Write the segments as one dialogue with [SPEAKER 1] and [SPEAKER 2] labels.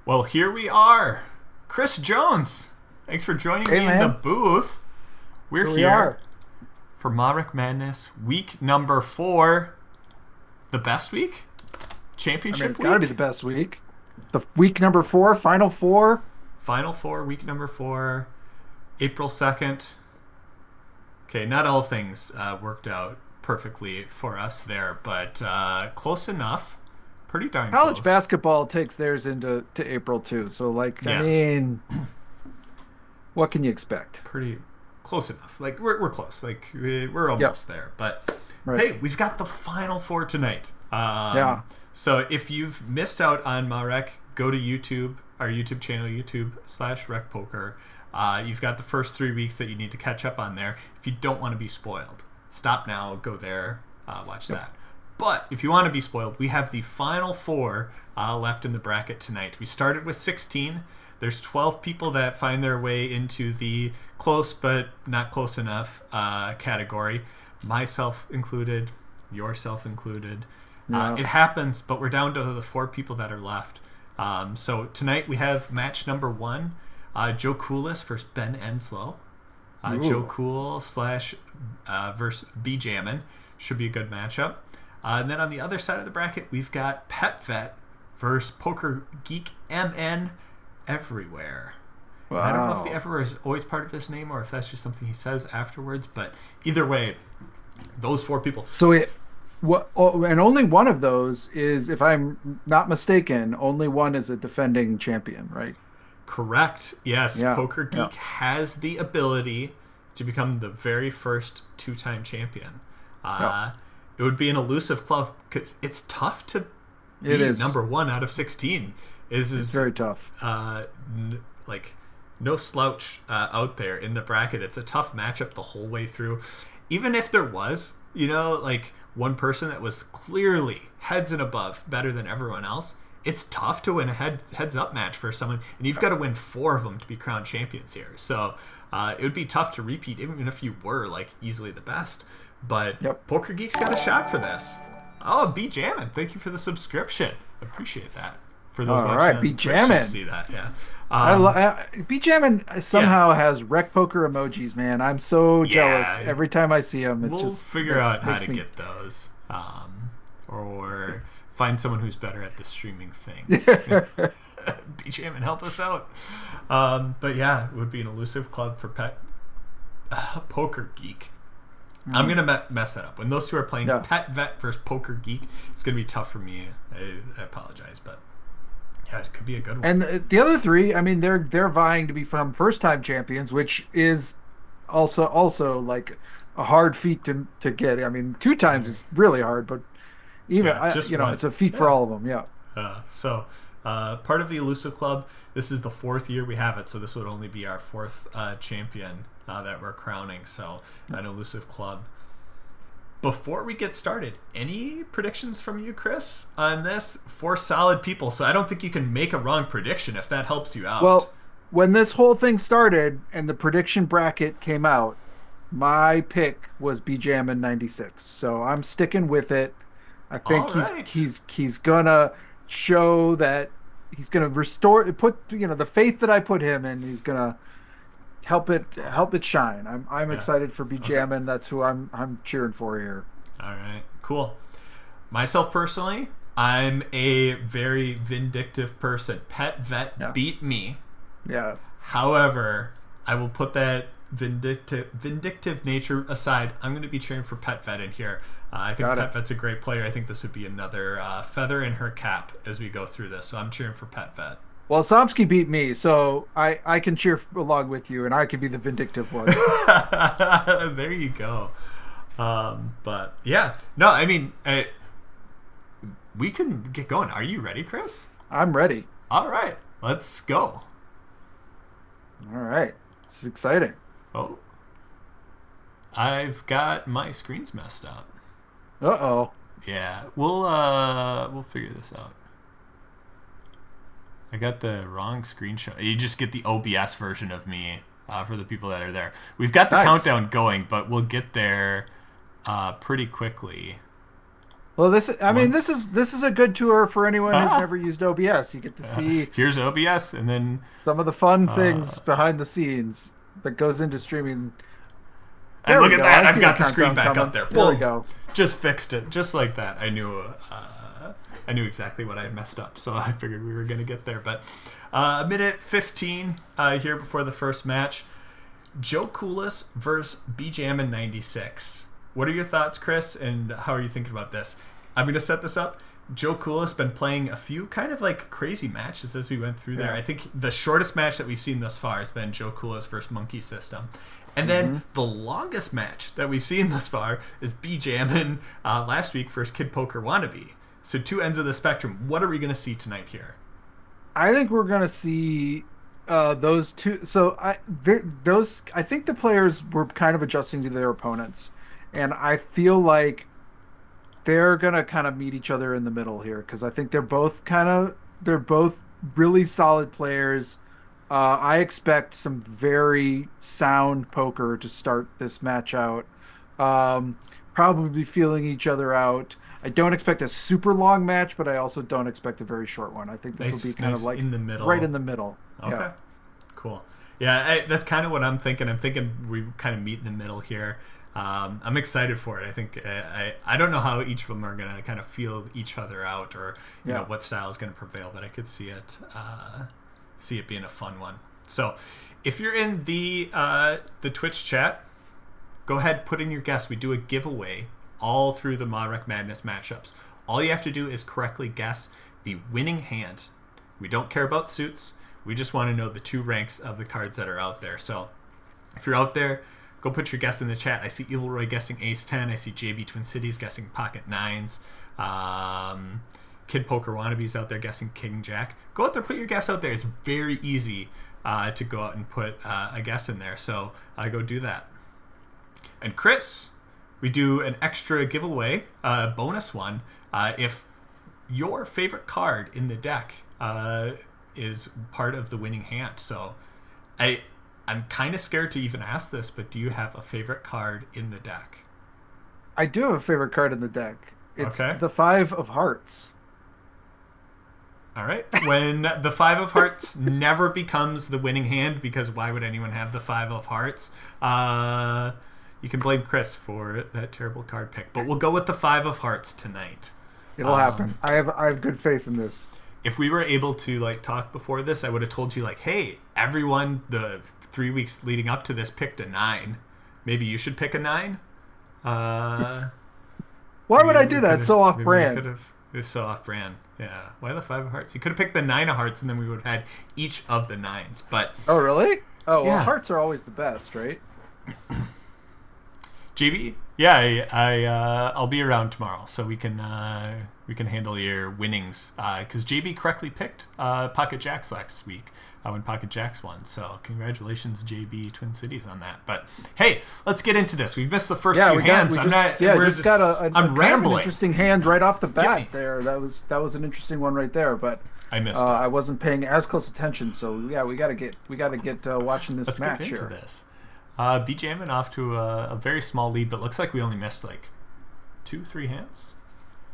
[SPEAKER 1] Well, here we are. Chris Jones. Thanks for joining me in the booth. We're here for MaREC MaDness, week number 4. The best week? Championship
[SPEAKER 2] it's
[SPEAKER 1] week?
[SPEAKER 2] got to be the best week. The week number 4, Final Four.
[SPEAKER 1] Final 4, week number 4, April 2nd. Okay, not all things worked out perfectly for us there, but close enough. Pretty darn
[SPEAKER 2] College
[SPEAKER 1] close.
[SPEAKER 2] basketball takes theirs into April too. So, what can you expect?
[SPEAKER 1] Pretty close enough. Like we're close. Like we're almost there. But hey, we've got the Final Four tonight. So if you've missed out on MaREC, go to YouTube, our YouTube channel, YouTube/Rec Poker. You've got the first 3 weeks that you need to catch up on there. If you don't want to be spoiled, stop now, go there, watch that. But if you want to be spoiled, we have the Final Four left in the bracket tonight. We started with 16. There's 12 people that find their way into the close but not close enough category. Myself included, yourself included. It happens, but we're down to the 4 people that are left. So tonight we have match number 1, Joe Coolis versus Ben Enslow. Joe Cool / versus B Jammin. Should be a good matchup. And then on the other side of the bracket, we've got Pet Vet versus Poker Geek MN Everywhere. Wow. I don't know if the Everywhere is always part of his name or if that's just something he says afterwards, but either way, those 4 people.
[SPEAKER 2] So and only one of those is, if I'm not mistaken, only one is a defending champion, right?
[SPEAKER 1] Correct. Yes. Yeah. Poker Geek has the ability to become the very first 2-time champion. It would be an elusive club because it's tough to be number 1 out of 16. It's
[SPEAKER 2] very tough.
[SPEAKER 1] No slouch out there in the bracket. It's a tough matchup the whole way through. Even if there was, one person that was clearly heads and above better than everyone else, it's tough to win a heads-up match for someone, and you've got to win 4 of them to be crowned champions here. So it would be tough to repeat, even if you were easily the best. But Poker Geek's got a shot for this. Oh, B Jammin, thank you for the subscription. I appreciate that. For those watching,
[SPEAKER 2] B Jammin,
[SPEAKER 1] see that, yeah.
[SPEAKER 2] B Jammin somehow has rec poker emojis, man. I'm so jealous every time I see him.
[SPEAKER 1] We'll figure out how to get those, or find someone who's better at the streaming thing. B Jammin, help us out. But yeah, it would be an elusive club for Poker Geek. I'm going to mess that up. When those two are playing Pet Vet versus Poker Geek, it's going to be tough for me. I apologize, but yeah, it could be a good one.
[SPEAKER 2] And the other 3, they're vying to become first-time champions, which is also like a hard feat to get. 2 times is really hard, but even it's a feat for all of them.
[SPEAKER 1] So part of the elusive club. This is the 4th year we have it, so this would only be our 4th champion that we're crowning. So an elusive club. Before we get started, any predictions from you, Chris, on this? 4 solid people, so I don't think you can make a wrong prediction if that helps you out.
[SPEAKER 2] Well, when this whole thing started and the prediction bracket came out, my pick was B Jammin 96. So I'm sticking with it. I think he's gonna show that he's gonna put the faith that I put him in. He's gonna help it shine. I'm excited for B Jammin. That's who I'm cheering for here.
[SPEAKER 1] All right, cool. Myself personally, I'm a very vindictive person. Pet Vet beat me.
[SPEAKER 2] Yeah.
[SPEAKER 1] However, I will put that vindictive nature aside. I'm going to be cheering for Pet Vet in here. I think Pet Vet's a great player. I think this would be another feather in her cap as we go through this. So I'm cheering for Pet Vet.
[SPEAKER 2] Well, Somsky beat me, so I can cheer along with you, and I can be the vindictive one.
[SPEAKER 1] There you go. But yeah, no, we can get going. Are you ready, Chris?
[SPEAKER 2] I'm ready.
[SPEAKER 1] All right, let's go.
[SPEAKER 2] All right, this is exciting.
[SPEAKER 1] Oh, I've got my screens messed up.
[SPEAKER 2] Uh-oh.
[SPEAKER 1] Yeah, we'll figure this out. I got the wrong screenshot. You just get the OBS version of me for the people that are there. We've got the countdown going, but we'll get there pretty quickly.
[SPEAKER 2] Well, this
[SPEAKER 1] once.
[SPEAKER 2] is a good tour for anyone who's never used OBS. You get to see
[SPEAKER 1] Here's OBS, and then
[SPEAKER 2] some of the fun
[SPEAKER 1] uh,
[SPEAKER 2] things behind the scenes that goes into streaming.
[SPEAKER 1] and
[SPEAKER 2] There we
[SPEAKER 1] look at
[SPEAKER 2] go.
[SPEAKER 1] that.
[SPEAKER 2] I
[SPEAKER 1] I've
[SPEAKER 2] see the
[SPEAKER 1] got the screen
[SPEAKER 2] countdown
[SPEAKER 1] back up
[SPEAKER 2] coming.
[SPEAKER 1] there.
[SPEAKER 2] There we
[SPEAKER 1] Boom.
[SPEAKER 2] go.
[SPEAKER 1] Just fixed it, just like that. I knew exactly what I had messed up, so I figured we were gonna get there. But a minute 15 here before the first match. Joe Coolis versus BJamin 96. What are your thoughts, Chris, and how are you thinking about this? I'm going to set this up. Joe Coolis been playing a few kind of like crazy matches as we went through there. I think the shortest match that we've seen thus far has been Joe Coolis versus Monkey System. And then the longest match that we've seen thus far is BJamin last week versus Kid Poker Wannabe. So two ends of the spectrum. What are we going to see tonight here?
[SPEAKER 2] I think we're gonna see those two. I think the players were kind of adjusting to their opponents, and I feel like they're gonna kind of meet each other in the middle here because I think they're both really solid players. I expect some very sound poker to start this match out. Um, Probably feeling each other out. I don't expect a super long match, but I also don't expect a very short one. I think this will be kind of
[SPEAKER 1] Nice
[SPEAKER 2] like
[SPEAKER 1] in the
[SPEAKER 2] right
[SPEAKER 1] middle.
[SPEAKER 2] in the middle.
[SPEAKER 1] Okay.
[SPEAKER 2] Yeah.
[SPEAKER 1] Cool. Yeah, that's kind of what I'm thinking. I'm thinking we kind of meet in the middle here. I'm excited for it. I think I don't know how each of them are gonna kind of feel each other out, or you know what style is gonna prevail, but I could see it being a fun one. So, if you're in the Twitch chat, go ahead, put in your guess. We do a giveaway all through the MaREC Madness matchups. All you have to do is correctly guess the winning hand. We don't care about suits. We just want to know the two ranks of the cards that are out there. So if you're out there, go put your guess in the chat. I see Evil Roy guessing Ace 10. I see JB Twin Cities guessing Pocket 9s. Kid Poker Wannabes out there guessing King Jack. Go out there, put your guess out there. It's very easy to go out and put a guess in there. So go do that. And Chris, we do an extra giveaway, bonus one, if your favorite card in the deck is part of the winning hand. So I'm kind of scared to even ask this, but do you have a favorite card in the deck?
[SPEAKER 2] I do have a favorite card in the deck. It's
[SPEAKER 1] Okay.
[SPEAKER 2] the Five of Hearts.
[SPEAKER 1] All right. When the Five of Hearts never becomes the winning hand, because why would anyone have the Five of Hearts? You can blame Chris for that terrible card pick, but we'll go with the Five of Hearts tonight.
[SPEAKER 2] It'll happen. I have good faith in this.
[SPEAKER 1] If we were able to like talk before this, I would have told you like, hey, everyone the 3 weeks leading up to this picked a 9. Maybe you should pick a 9.
[SPEAKER 2] Why would I do that? It's so off brand.
[SPEAKER 1] It's so off brand. Yeah. Why the Five of Hearts? You could have picked the 9 of Hearts, and then we would have had each of the 9s. But
[SPEAKER 2] oh, really? Oh,
[SPEAKER 1] yeah.
[SPEAKER 2] Well, hearts are always the best, right?
[SPEAKER 1] GB, yeah, I'll be around tomorrow, so we can handle your winnings. Because JB correctly picked Pocket Jacks last week when Pocket Jacks won. So congratulations, JB Twin Cities, on that. But hey, let's get into this. We've missed the first few hands.
[SPEAKER 2] Just got
[SPEAKER 1] I'm rambling.
[SPEAKER 2] An interesting hand right off the bat there. That was an interesting one right there. But
[SPEAKER 1] I missed it.
[SPEAKER 2] I wasn't paying as close attention. So yeah, we gotta get watching this match
[SPEAKER 1] get into
[SPEAKER 2] here.
[SPEAKER 1] This. BJamin off to a very small lead, but looks like we only missed like 2-3 hands.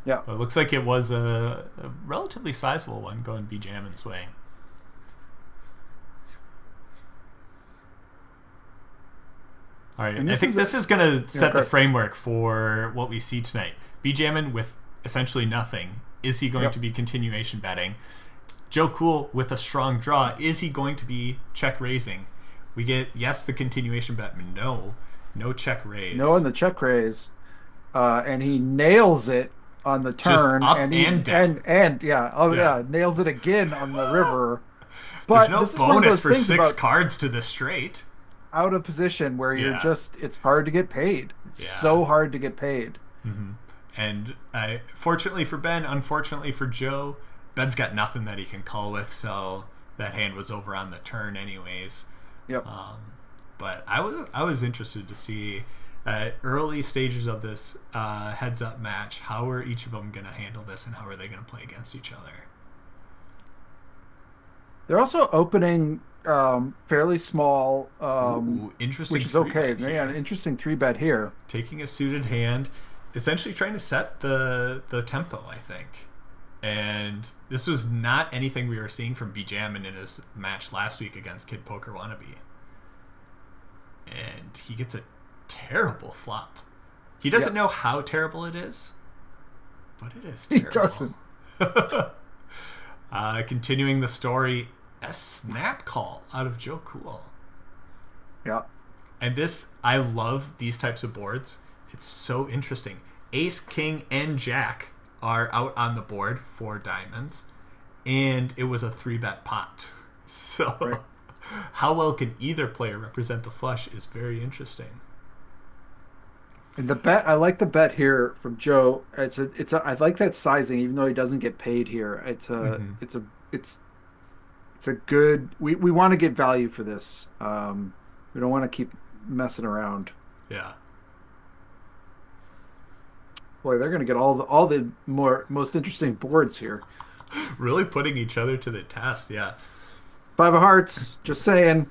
[SPEAKER 2] Yeah.
[SPEAKER 1] But it looks like it was a relatively sizable one going BJamin's way. All right, I think this is going to set the framework for what we see tonight. BJamin with essentially nothing. Is he going to be continuation betting? Joe Cool with a strong draw. Is he going to be check raising? We get, yes, the continuation bet, but no check raise.
[SPEAKER 2] No on the check raise. And he nails it on the turn.
[SPEAKER 1] Just up and down.
[SPEAKER 2] Nails it again on the river. But
[SPEAKER 1] there's no bonus for 6 cards to the straight.
[SPEAKER 2] Out of position where you're it's hard to get paid. It's so hard to get paid.
[SPEAKER 1] Mm-hmm. And fortunately for Ben, unfortunately for Joe, Ben's got nothing that he can call with, so that hand was over on the turn anyways.
[SPEAKER 2] Yep.
[SPEAKER 1] But I was interested to see early stages of this heads up match. How are each of them going to handle this, and how are they going to play against each other?
[SPEAKER 2] They're also opening fairly small,
[SPEAKER 1] interesting.
[SPEAKER 2] which is okay. Yeah, an interesting 3-bet here.
[SPEAKER 1] Taking a suited hand. essentially trying to set the tempo, I think. And this was not anything we were seeing from Bjamin in his match last week against Kid Poker Wannabe. And he gets a terrible flop. He doesn't know how terrible it is, but it is terrible.
[SPEAKER 2] He doesn't.
[SPEAKER 1] Continuing the story, a snap call out of Joe Cool.
[SPEAKER 2] Yeah.
[SPEAKER 1] And this, I love these types of boards. It's so interesting. Ace, King, and Jack are out on the board for diamonds, and it was a 3-bet pot. So how well can either player represent the flush is very interesting.
[SPEAKER 2] And the bet, I like the bet here from Joe. I like that sizing, even though he doesn't get paid here. It's a good. We want to get value for this. We don't want to keep messing around.
[SPEAKER 1] Yeah.
[SPEAKER 2] Boy, they're going to get all the most interesting boards here.
[SPEAKER 1] Really putting each other to the test. Yeah.
[SPEAKER 2] 5 of hearts. Just saying.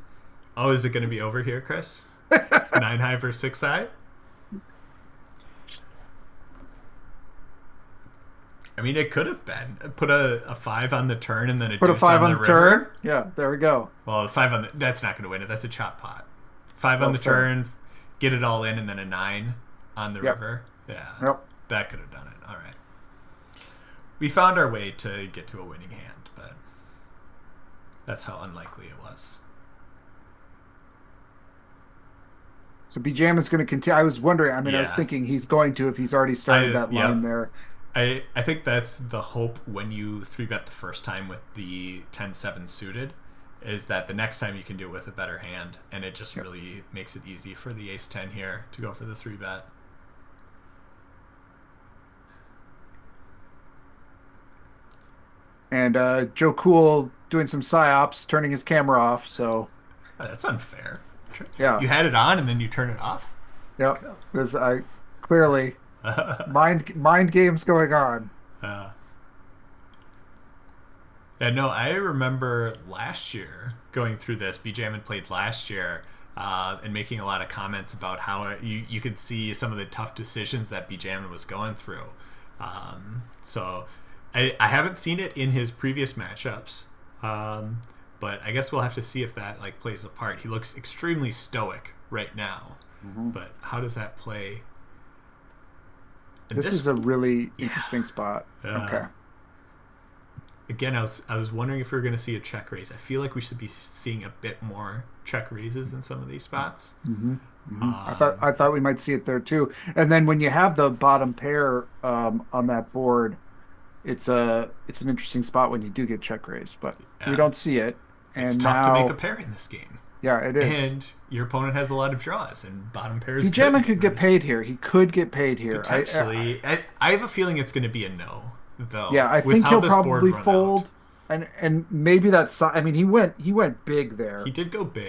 [SPEAKER 1] Oh, is it going to be over here, Chris? 9 high versus 6 high. I mean, it could have been. Put a 5 on the turn and then
[SPEAKER 2] put a 5 on the turn. Yeah, there we go.
[SPEAKER 1] Well, the 5 on the that's not going to win it. That's a chop pot. 5 on the turn, get it all in, and then a 9 on the river. Yeah, that could have done it. All right. We found our way to get to a winning hand, but that's how unlikely it was.
[SPEAKER 2] So Bjamin's going to continue. I was wondering. I mean, I was thinking he's going to if he's already started that line there.
[SPEAKER 1] I think that's the hope when you 3-bet the first time with the 10-7 suited, is that the next time you can do it with a better hand, and it just really makes it easy for the ace-10 here to go for the 3-bet.
[SPEAKER 2] And Joe Cool doing some psyops, turning his camera off, so...
[SPEAKER 1] That's unfair.
[SPEAKER 2] Yeah.
[SPEAKER 1] You had it on and then you turn it off?
[SPEAKER 2] Yep. Because I clearly... mind games going on.
[SPEAKER 1] Yeah, no, I remember last year going through this. Bjamin played last year and making a lot of comments about how you could see some of the tough decisions that Bjamin was going through. So I haven't seen it in his previous matchups, but I guess we'll have to see if that plays a part. He looks extremely stoic right now, but how does that play?
[SPEAKER 2] This is a really interesting spot. Okay.
[SPEAKER 1] Again, I was wondering if we were going to see a check raise. I feel like we should be seeing a bit more check raises in some of these spots.
[SPEAKER 2] I thought we might see it there too. And then when you have the bottom pair on that board, it's an interesting spot when you do get check raised, but we don't see it. And
[SPEAKER 1] it's tough to make a pair in this game.
[SPEAKER 2] Yeah, it is.
[SPEAKER 1] And your opponent has a lot of draws, and bottom pairs.
[SPEAKER 2] Bjamin could get paid here. He could get paid here.
[SPEAKER 1] Potentially. I have a feeling it's going to be a no, though.
[SPEAKER 2] Yeah, I think he'll probably fold. And maybe that's... I mean, he went big there.
[SPEAKER 1] He did go big.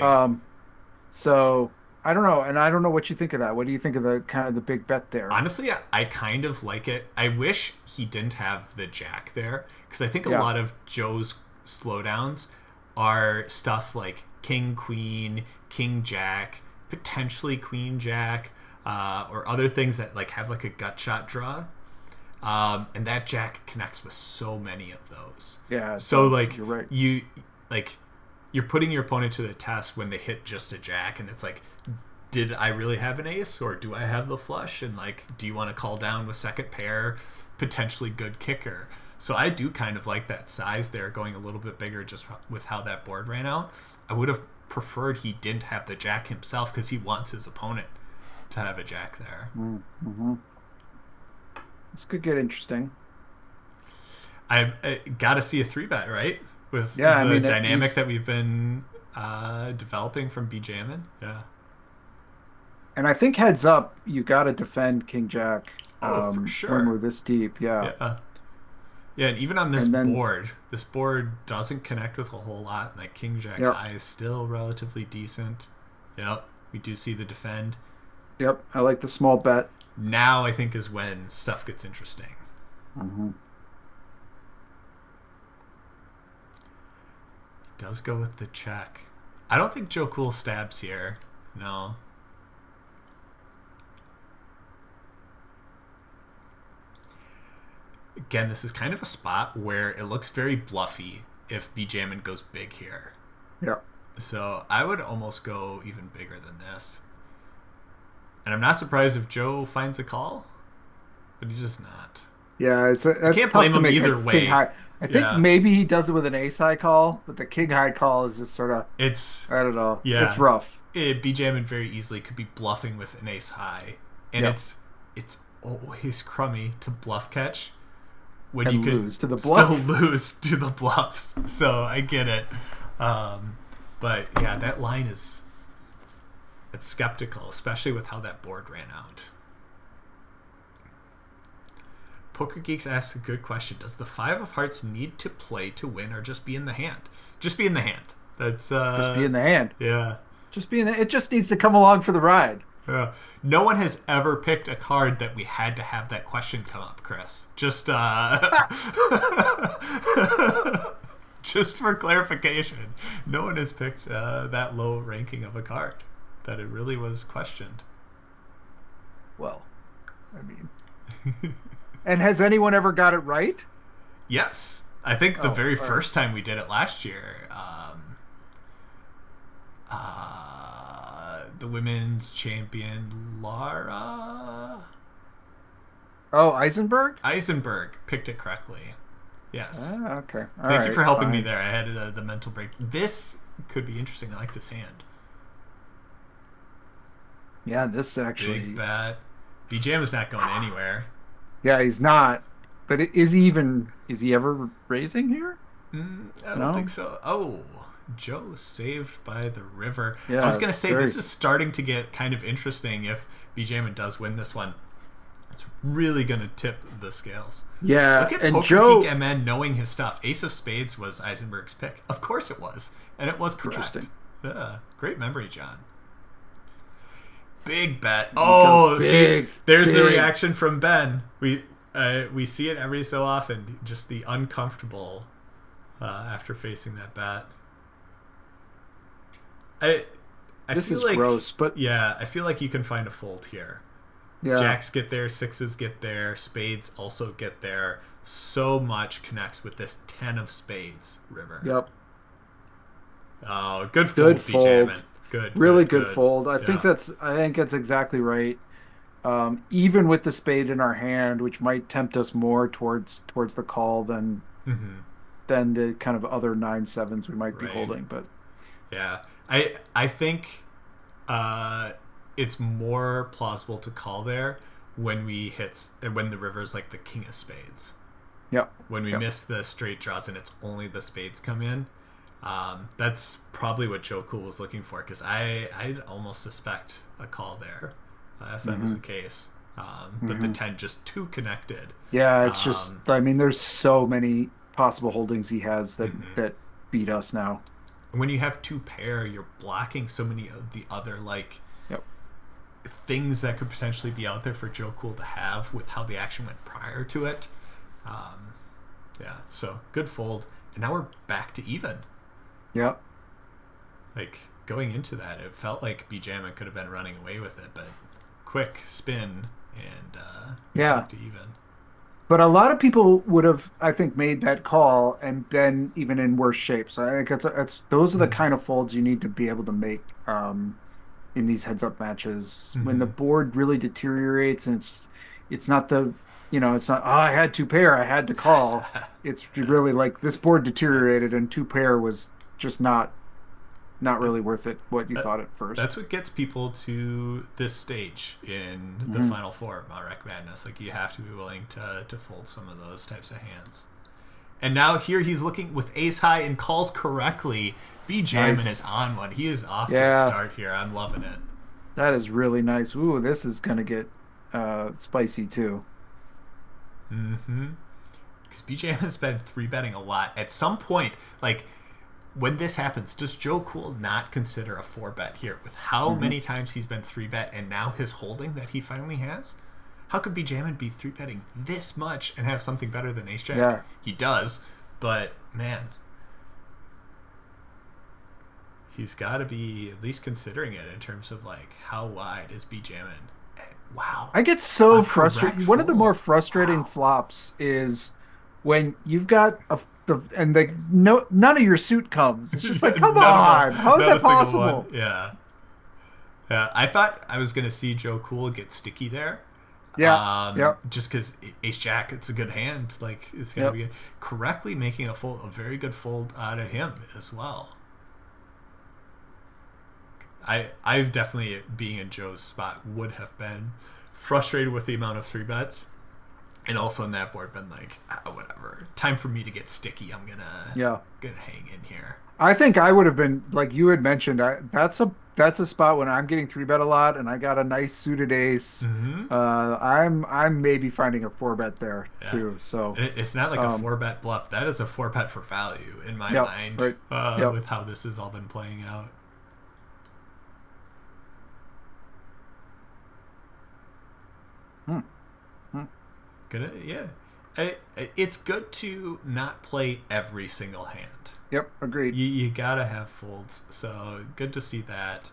[SPEAKER 2] So, I don't know. And I don't know what you think of that. What do you think of the kind of the big bet there?
[SPEAKER 1] Honestly, I kind of like it. I wish he didn't have the jack there, because I think a lot of Joe's slowdowns are stuff like king, queen, king, jack, potentially queen, jack, or other things that have a gut shot draw. And that jack connects with so many of those.
[SPEAKER 2] Yeah.
[SPEAKER 1] So
[SPEAKER 2] you're right.
[SPEAKER 1] You're putting your opponent to the test when they hit just a jack, and it's did I really have an ace, or do I have the flush? And do you want to call down with second pair, potentially good kicker? So I do kind of like that size there, going a little bit bigger just with how that board ran out. I would have preferred he didn't have the jack himself, because he wants his opponent to have a jack there.
[SPEAKER 2] This could get interesting.
[SPEAKER 1] I got to see a 3-bet, right? With the dynamic that we've been developing from Bjamin. Yeah.
[SPEAKER 2] And I think heads up, you got to defend king jack.
[SPEAKER 1] For sure.
[SPEAKER 2] When we're this deep, yeah.
[SPEAKER 1] Yeah, and even on this board doesn't connect with a whole lot. King jack high is still relatively decent. Yep, we do see the defend.
[SPEAKER 2] Yep, I like the small bet.
[SPEAKER 1] Now I think is when stuff gets interesting. Does go with the check. I don't think Joe Cool stabs here. No. again, this is kind of a spot where it looks very bluffy if Bjamin goes big here.
[SPEAKER 2] Yeah.
[SPEAKER 1] So I would almost go even bigger than this. And I'm not surprised if Joe finds a call, but he's just not.
[SPEAKER 2] Yeah, I
[SPEAKER 1] can't blame him either way.
[SPEAKER 2] I think maybe he does it with an ace high call, but the king high call is just sort of. I don't know.
[SPEAKER 1] Yeah,
[SPEAKER 2] it's rough.
[SPEAKER 1] Bjamin very easily could be bluffing with an ace high, and it's always crummy to bluff catch when you could
[SPEAKER 2] lose to the bluff.
[SPEAKER 1] Still lose to the bluffs. So I get it, but yeah, that line it's skeptical, especially with how that board ran out. Poker Geeks asks a good question. Does the 5 of hearts need to play to win or just be in the hand? Just be in the hand. That's
[SPEAKER 2] just be in the hand.
[SPEAKER 1] Yeah.
[SPEAKER 2] Just be in the, it just needs to come along for the ride.
[SPEAKER 1] Yeah. No one has ever picked a card that we had to have that question come up, Chris. Just just for clarification, no one has picked that low ranking of a card that it really was questioned.
[SPEAKER 2] Well, I mean... And has anyone ever got it right?
[SPEAKER 1] Yes. I think the very first time we did it last year, the women's champion, Laura...
[SPEAKER 2] Oh, Eisenberg?
[SPEAKER 1] Eisenberg picked it correctly. Yes.
[SPEAKER 2] Okay.
[SPEAKER 1] Thank you for helping me there. I had the mental break. This could be interesting. I like this hand.
[SPEAKER 2] Yeah, this actually...
[SPEAKER 1] Big bet. Bjam is not going anywhere.
[SPEAKER 2] Yeah, he's not. But is he ever raising here?
[SPEAKER 1] I don't think so. Oh, Joe saved by the river.
[SPEAKER 2] Yeah,
[SPEAKER 1] I was going to say, this is starting to get kind of interesting if Bjamin does win this one. It's really going to tip the scales.
[SPEAKER 2] Yeah,
[SPEAKER 1] look at
[SPEAKER 2] and
[SPEAKER 1] Poker
[SPEAKER 2] Joe...
[SPEAKER 1] Geek MN knowing his stuff. Ace of Spades was Eisenberg's pick. Of course it was. And it was correct.
[SPEAKER 2] Interesting.
[SPEAKER 1] Yeah, great memory, John. Big bet. Oh, there's the reaction from Ben. We see it every so often. Just the uncomfortable after facing that bet.
[SPEAKER 2] This is gross, but
[SPEAKER 1] yeah, I feel like you can find a fold here.
[SPEAKER 2] Yeah.
[SPEAKER 1] Jacks get there, sixes get there, spades also get there. So much connects with this 10 of spades river.
[SPEAKER 2] Yep.
[SPEAKER 1] Oh, good fold, Bjamin. Good,
[SPEAKER 2] really good fold. I think that's exactly right. Even with the spade in our hand, which might tempt us more towards the call than the kind of other 9-7s we might be holding. But
[SPEAKER 1] yeah, I think it's more plausible to call there when the river's like the king of spades.
[SPEAKER 2] Yep.
[SPEAKER 1] When we miss the straight draws and it's only the spades come in. That's probably what Joe Cool was looking for, because I'd almost suspect a call there if that was the case. But the 10 just too connected.
[SPEAKER 2] Yeah, it's just, I mean, there's so many possible holdings he has that beat us now.
[SPEAKER 1] When you have 2 pair, you're blocking so many of the other things that could potentially be out there for Joe Cool to have with how the action went prior to it. So good fold. And now we're back to even.
[SPEAKER 2] Yep.
[SPEAKER 1] Like, going into that, it felt like Bjamin could have been running away with it, but quick spin and back to even.
[SPEAKER 2] But a lot of people would have, I think, made that call and been even in worse shape. So I think those are the kind of folds you need to be able to make in these heads-up matches. When the board really deteriorates and it's not it's not, I had 2 pair, I had to call. It's really like this board deteriorated and 2 pair was just not really worth it, what you thought at first.
[SPEAKER 1] That's what gets people to this stage in the Final Four of MaREC Madness. Like, you have to be willing to fold some of those types of hands. And now here he's looking with ace high and calls correctly. Bjamin is on one. He is off to a start here. I'm loving it.
[SPEAKER 2] That is really nice. Ooh, this is going to get spicy too.
[SPEAKER 1] Because Bjamin has been 3-betting a lot. At some point, like, when this happens, does Joe Cool not consider a 4-bet here with how many times he's been 3-bet and now his holding that he finally has? How could Bjamin be 3-betting this much and have something better than ace jack?
[SPEAKER 2] Yeah.
[SPEAKER 1] He does, but man, he's got to be at least considering it in terms of like how wide is Bjamin. Wow.
[SPEAKER 2] I get so frustrated. One of the more frustrating flops is when you've got no none of your suit comes. It's just like, come
[SPEAKER 1] None of them,
[SPEAKER 2] on, how is
[SPEAKER 1] not a
[SPEAKER 2] that
[SPEAKER 1] single one.
[SPEAKER 2] possible?
[SPEAKER 1] Yeah. Yeah, I thought I was gonna see Joe Cool get sticky there,
[SPEAKER 2] Yeah, yep,
[SPEAKER 1] just because Ace Jack, it's a good hand. Like it's gonna
[SPEAKER 2] yep.
[SPEAKER 1] be good. Correctly making a very good fold out of him as well. I've definitely, being in Joe's spot, would have been frustrated with the amount of three bets, and also in that board been like, whatever. Time for me to get sticky. I'm
[SPEAKER 2] Yeah.
[SPEAKER 1] gonna hang in here.
[SPEAKER 2] I think I would have been like you had mentioned. That's a spot when I'm getting three bet a lot, and I got a nice suited ace.
[SPEAKER 1] Mm-hmm.
[SPEAKER 2] I'm maybe finding a four bet there
[SPEAKER 1] Yeah.
[SPEAKER 2] too. So,
[SPEAKER 1] It's not like a
[SPEAKER 2] um,
[SPEAKER 1] four bet bluff. That is a four bet for value in my
[SPEAKER 2] yep,
[SPEAKER 1] mind,
[SPEAKER 2] right, yep.
[SPEAKER 1] with how this has all been playing out.
[SPEAKER 2] Hmm, hmm.
[SPEAKER 1] Yeah. It's good to not play every single hand.
[SPEAKER 2] Yep, agreed.
[SPEAKER 1] You gotta have folds, so good to see that.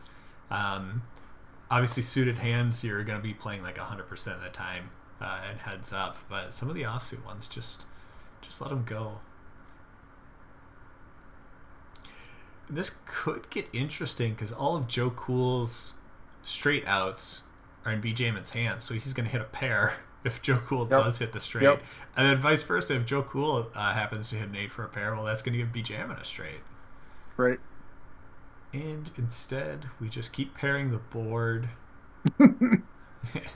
[SPEAKER 1] Um, Obviously, suited hands you're gonna be playing like 100% of the time, and heads up. But some of the offsuit ones, just let them go. This could get interesting because all of Joe Cool's straight outs are in B Jamin's hands, so he's gonna hit a pair if Joe Cool
[SPEAKER 2] Yep,
[SPEAKER 1] does hit the straight,
[SPEAKER 2] yep,
[SPEAKER 1] and then vice versa. If Joe Cool happens to hit an 8 for a pair, well, that's gonna give B Jamin a straight.
[SPEAKER 2] right.
[SPEAKER 1] And instead, we just keep pairing the board, and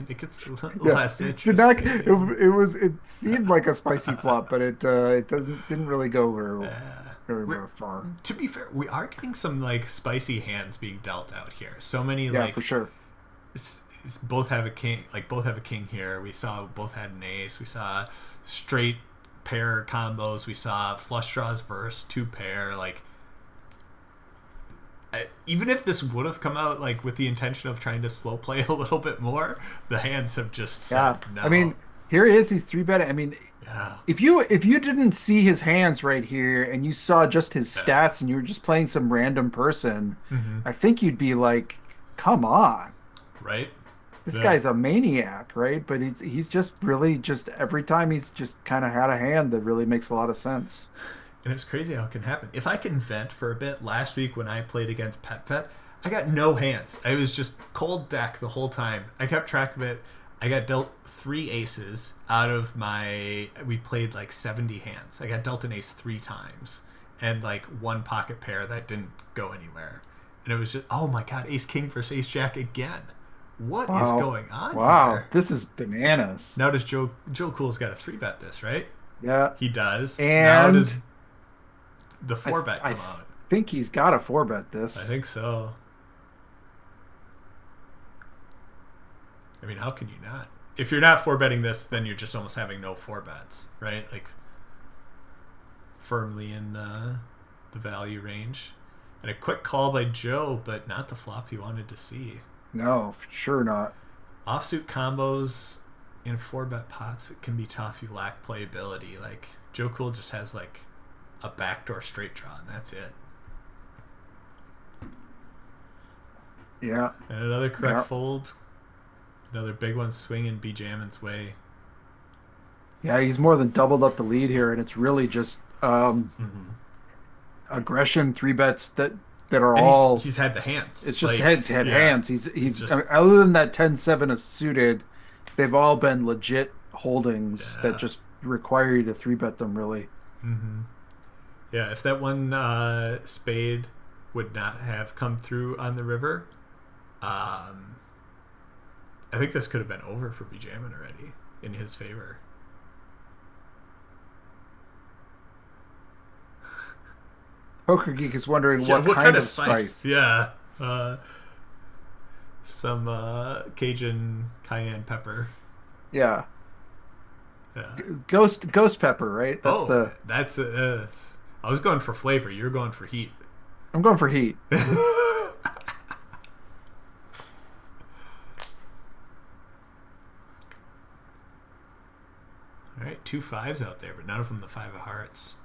[SPEAKER 1] it gets
[SPEAKER 2] Yeah,
[SPEAKER 1] less
[SPEAKER 2] did not.
[SPEAKER 1] interesting.
[SPEAKER 2] It seemed like a spicy flop, but it didn't really go very far.
[SPEAKER 1] To be fair, we are getting some like spicy hands being dealt out here. So many
[SPEAKER 2] Yeah, for
[SPEAKER 1] like
[SPEAKER 2] sure.
[SPEAKER 1] both have a king, like both have a king here. We saw both had an ace. We saw straight pair combos. We saw flush draws versus two pair. Like even if this would have come out like with the intention of trying to slow play a little bit more, the hands have just
[SPEAKER 2] Yeah,
[SPEAKER 1] said
[SPEAKER 2] I
[SPEAKER 1] no.
[SPEAKER 2] mean, here he is. He's three betting. I mean,
[SPEAKER 1] Yeah,
[SPEAKER 2] if you didn't see his hands right here and you saw just his
[SPEAKER 1] yeah.
[SPEAKER 2] stats and you were just playing some random person,
[SPEAKER 1] Mm-hmm.
[SPEAKER 2] I think you'd be like, come on,
[SPEAKER 1] Right.
[SPEAKER 2] this
[SPEAKER 1] Yeah.
[SPEAKER 2] guy's a maniac, right? But he's just really just every time he's just kind of had a hand that really makes a lot of sense.
[SPEAKER 1] And it's crazy how it can happen. If I can vent for a bit, last week when I played against Pet Pet, I got no hands. I was just cold deck the whole time. I kept track of it. I got dealt 3 aces out of my. We played like 70 hands. I got dealt an ace 3 times, and like one pocket pair that didn't go anywhere. And it was just, oh my god, Ace King versus Ace Jack again. What is
[SPEAKER 2] Wow.
[SPEAKER 1] going on
[SPEAKER 2] Wow.
[SPEAKER 1] here?
[SPEAKER 2] This is bananas.
[SPEAKER 1] Now does Joe Cool's got a 3 bet this, right?
[SPEAKER 2] Yeah.
[SPEAKER 1] He does. Now does
[SPEAKER 2] And
[SPEAKER 1] the
[SPEAKER 2] I
[SPEAKER 1] 4 bet
[SPEAKER 2] I
[SPEAKER 1] come out?
[SPEAKER 2] think he's got a four bet
[SPEAKER 1] I
[SPEAKER 2] this.
[SPEAKER 1] think so. I mean, how can you not? If you're not 4 betting this, then you're just almost having no 4 bets, right? Like firmly in the value range. And a quick call by Joe, but not the flop he wanted to see.
[SPEAKER 2] No, sure not.
[SPEAKER 1] Offsuit combos in 4 bet pots, it can be tough. You lack playability. Like Joe Cool just has like a backdoor straight draw, and that's it.
[SPEAKER 2] Yeah.
[SPEAKER 1] And another correct
[SPEAKER 2] Yeah.
[SPEAKER 1] fold. Another big one swinging B Jamin's way.
[SPEAKER 2] Yeah, he's more than doubled up the lead here, and it's really just
[SPEAKER 1] Mm-hmm.
[SPEAKER 2] aggression three bets that are
[SPEAKER 1] And
[SPEAKER 2] all
[SPEAKER 1] he's had the hands.
[SPEAKER 2] it's just
[SPEAKER 1] Like
[SPEAKER 2] head
[SPEAKER 1] yeah,
[SPEAKER 2] hands.
[SPEAKER 1] it's
[SPEAKER 2] He's I
[SPEAKER 1] just
[SPEAKER 2] mean, other than that 10-7 is suited, they've all been legit holdings that
[SPEAKER 1] yeah.
[SPEAKER 2] just require you to three bet them really.
[SPEAKER 1] Mm-hmm. Yeah, if that one spade would not have come through on the river, um, I think this could have been over for Bjamin already in his favor.
[SPEAKER 2] Poker Geek is wondering
[SPEAKER 1] Yeah,
[SPEAKER 2] what
[SPEAKER 1] what kind
[SPEAKER 2] kind
[SPEAKER 1] of
[SPEAKER 2] of
[SPEAKER 1] spice?
[SPEAKER 2] spice.
[SPEAKER 1] Yeah, some Cajun cayenne pepper.
[SPEAKER 2] Yeah.
[SPEAKER 1] Yeah.
[SPEAKER 2] Ghost pepper, right? That's
[SPEAKER 1] Oh,
[SPEAKER 2] the
[SPEAKER 1] that's I was going for flavor. You're going for heat.
[SPEAKER 2] I'm going for heat.
[SPEAKER 1] All right, 2 5s out there, but none of them the 5 of hearts.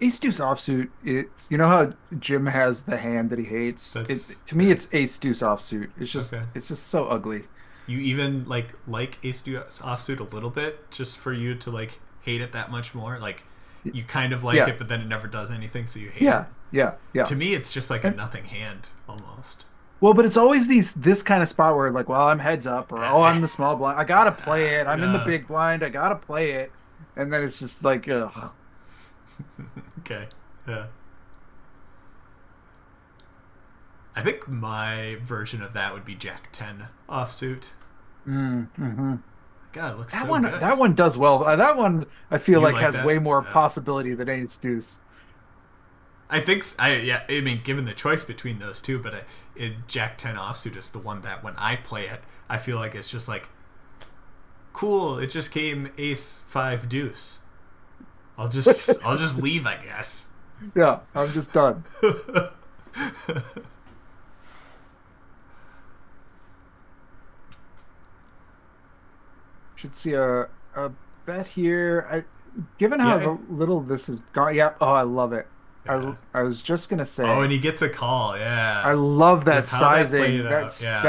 [SPEAKER 2] Ace deuce offsuit. It's you know how Jim has the hand that he hates.
[SPEAKER 1] That's
[SPEAKER 2] To me, it's ace deuce offsuit.
[SPEAKER 1] okay.
[SPEAKER 2] It's just so ugly.
[SPEAKER 1] You even like ace deuce offsuit a little bit, just for you to like hate it that much more. Like you kind of like
[SPEAKER 2] Yeah,
[SPEAKER 1] it, but then it never does anything, so you hate it.
[SPEAKER 2] yeah.
[SPEAKER 1] To me, it's just like a
[SPEAKER 2] And
[SPEAKER 1] nothing hand almost.
[SPEAKER 2] well, but it's always this kind of spot where like, well, I'm heads up, or oh, I'm the small blind. I gotta play it. I'm in the big blind. I gotta play it, and then it's just like, ugh.
[SPEAKER 1] Okay. Yeah. I think my version of that would be Jack 10 offsuit.
[SPEAKER 2] Mm-hmm.
[SPEAKER 1] God, it looks so good.
[SPEAKER 2] That one does well. That one I feel
[SPEAKER 1] You
[SPEAKER 2] like
[SPEAKER 1] like
[SPEAKER 2] has
[SPEAKER 1] that?
[SPEAKER 2] way more
[SPEAKER 1] Yeah.
[SPEAKER 2] possibility than ace deuce.
[SPEAKER 1] I think yeah. I mean, given the choice between those two, but Jack 10 offsuit is the one that when I play it, I feel like it's just like cool. It just came ace 5 deuce. I'll just leave, I guess.
[SPEAKER 2] Yeah, I'm just done. Should see a bet here. Given how
[SPEAKER 1] Yeah,
[SPEAKER 2] little this has gone, yeah. Oh, I love it.
[SPEAKER 1] yeah.
[SPEAKER 2] I was just gonna
[SPEAKER 1] Oh, and
[SPEAKER 2] say,
[SPEAKER 1] he gets a call.
[SPEAKER 2] I
[SPEAKER 1] Yeah,
[SPEAKER 2] love that
[SPEAKER 1] with how that played
[SPEAKER 2] sizing.
[SPEAKER 1] out. Yeah,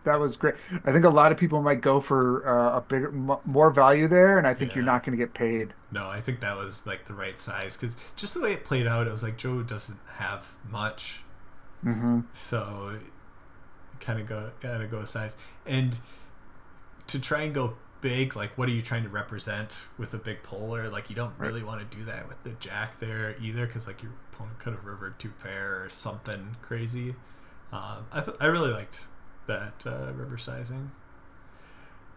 [SPEAKER 2] That was great. I think a lot of people might go for a bigger, more value there, and I think you're
[SPEAKER 1] yeah.
[SPEAKER 2] not going to get paid.
[SPEAKER 1] No, I think that was like the right size because just the way it played out, it was like Joe doesn't have much,
[SPEAKER 2] Hmm.
[SPEAKER 1] so kind of gotta go size. And to try and go big, like what are you trying to represent with a big polar? Like you don't
[SPEAKER 2] Right.
[SPEAKER 1] really want to do that with the jack there either, because like your opponent could have rivered 2 pair or something crazy. I really liked that river sizing.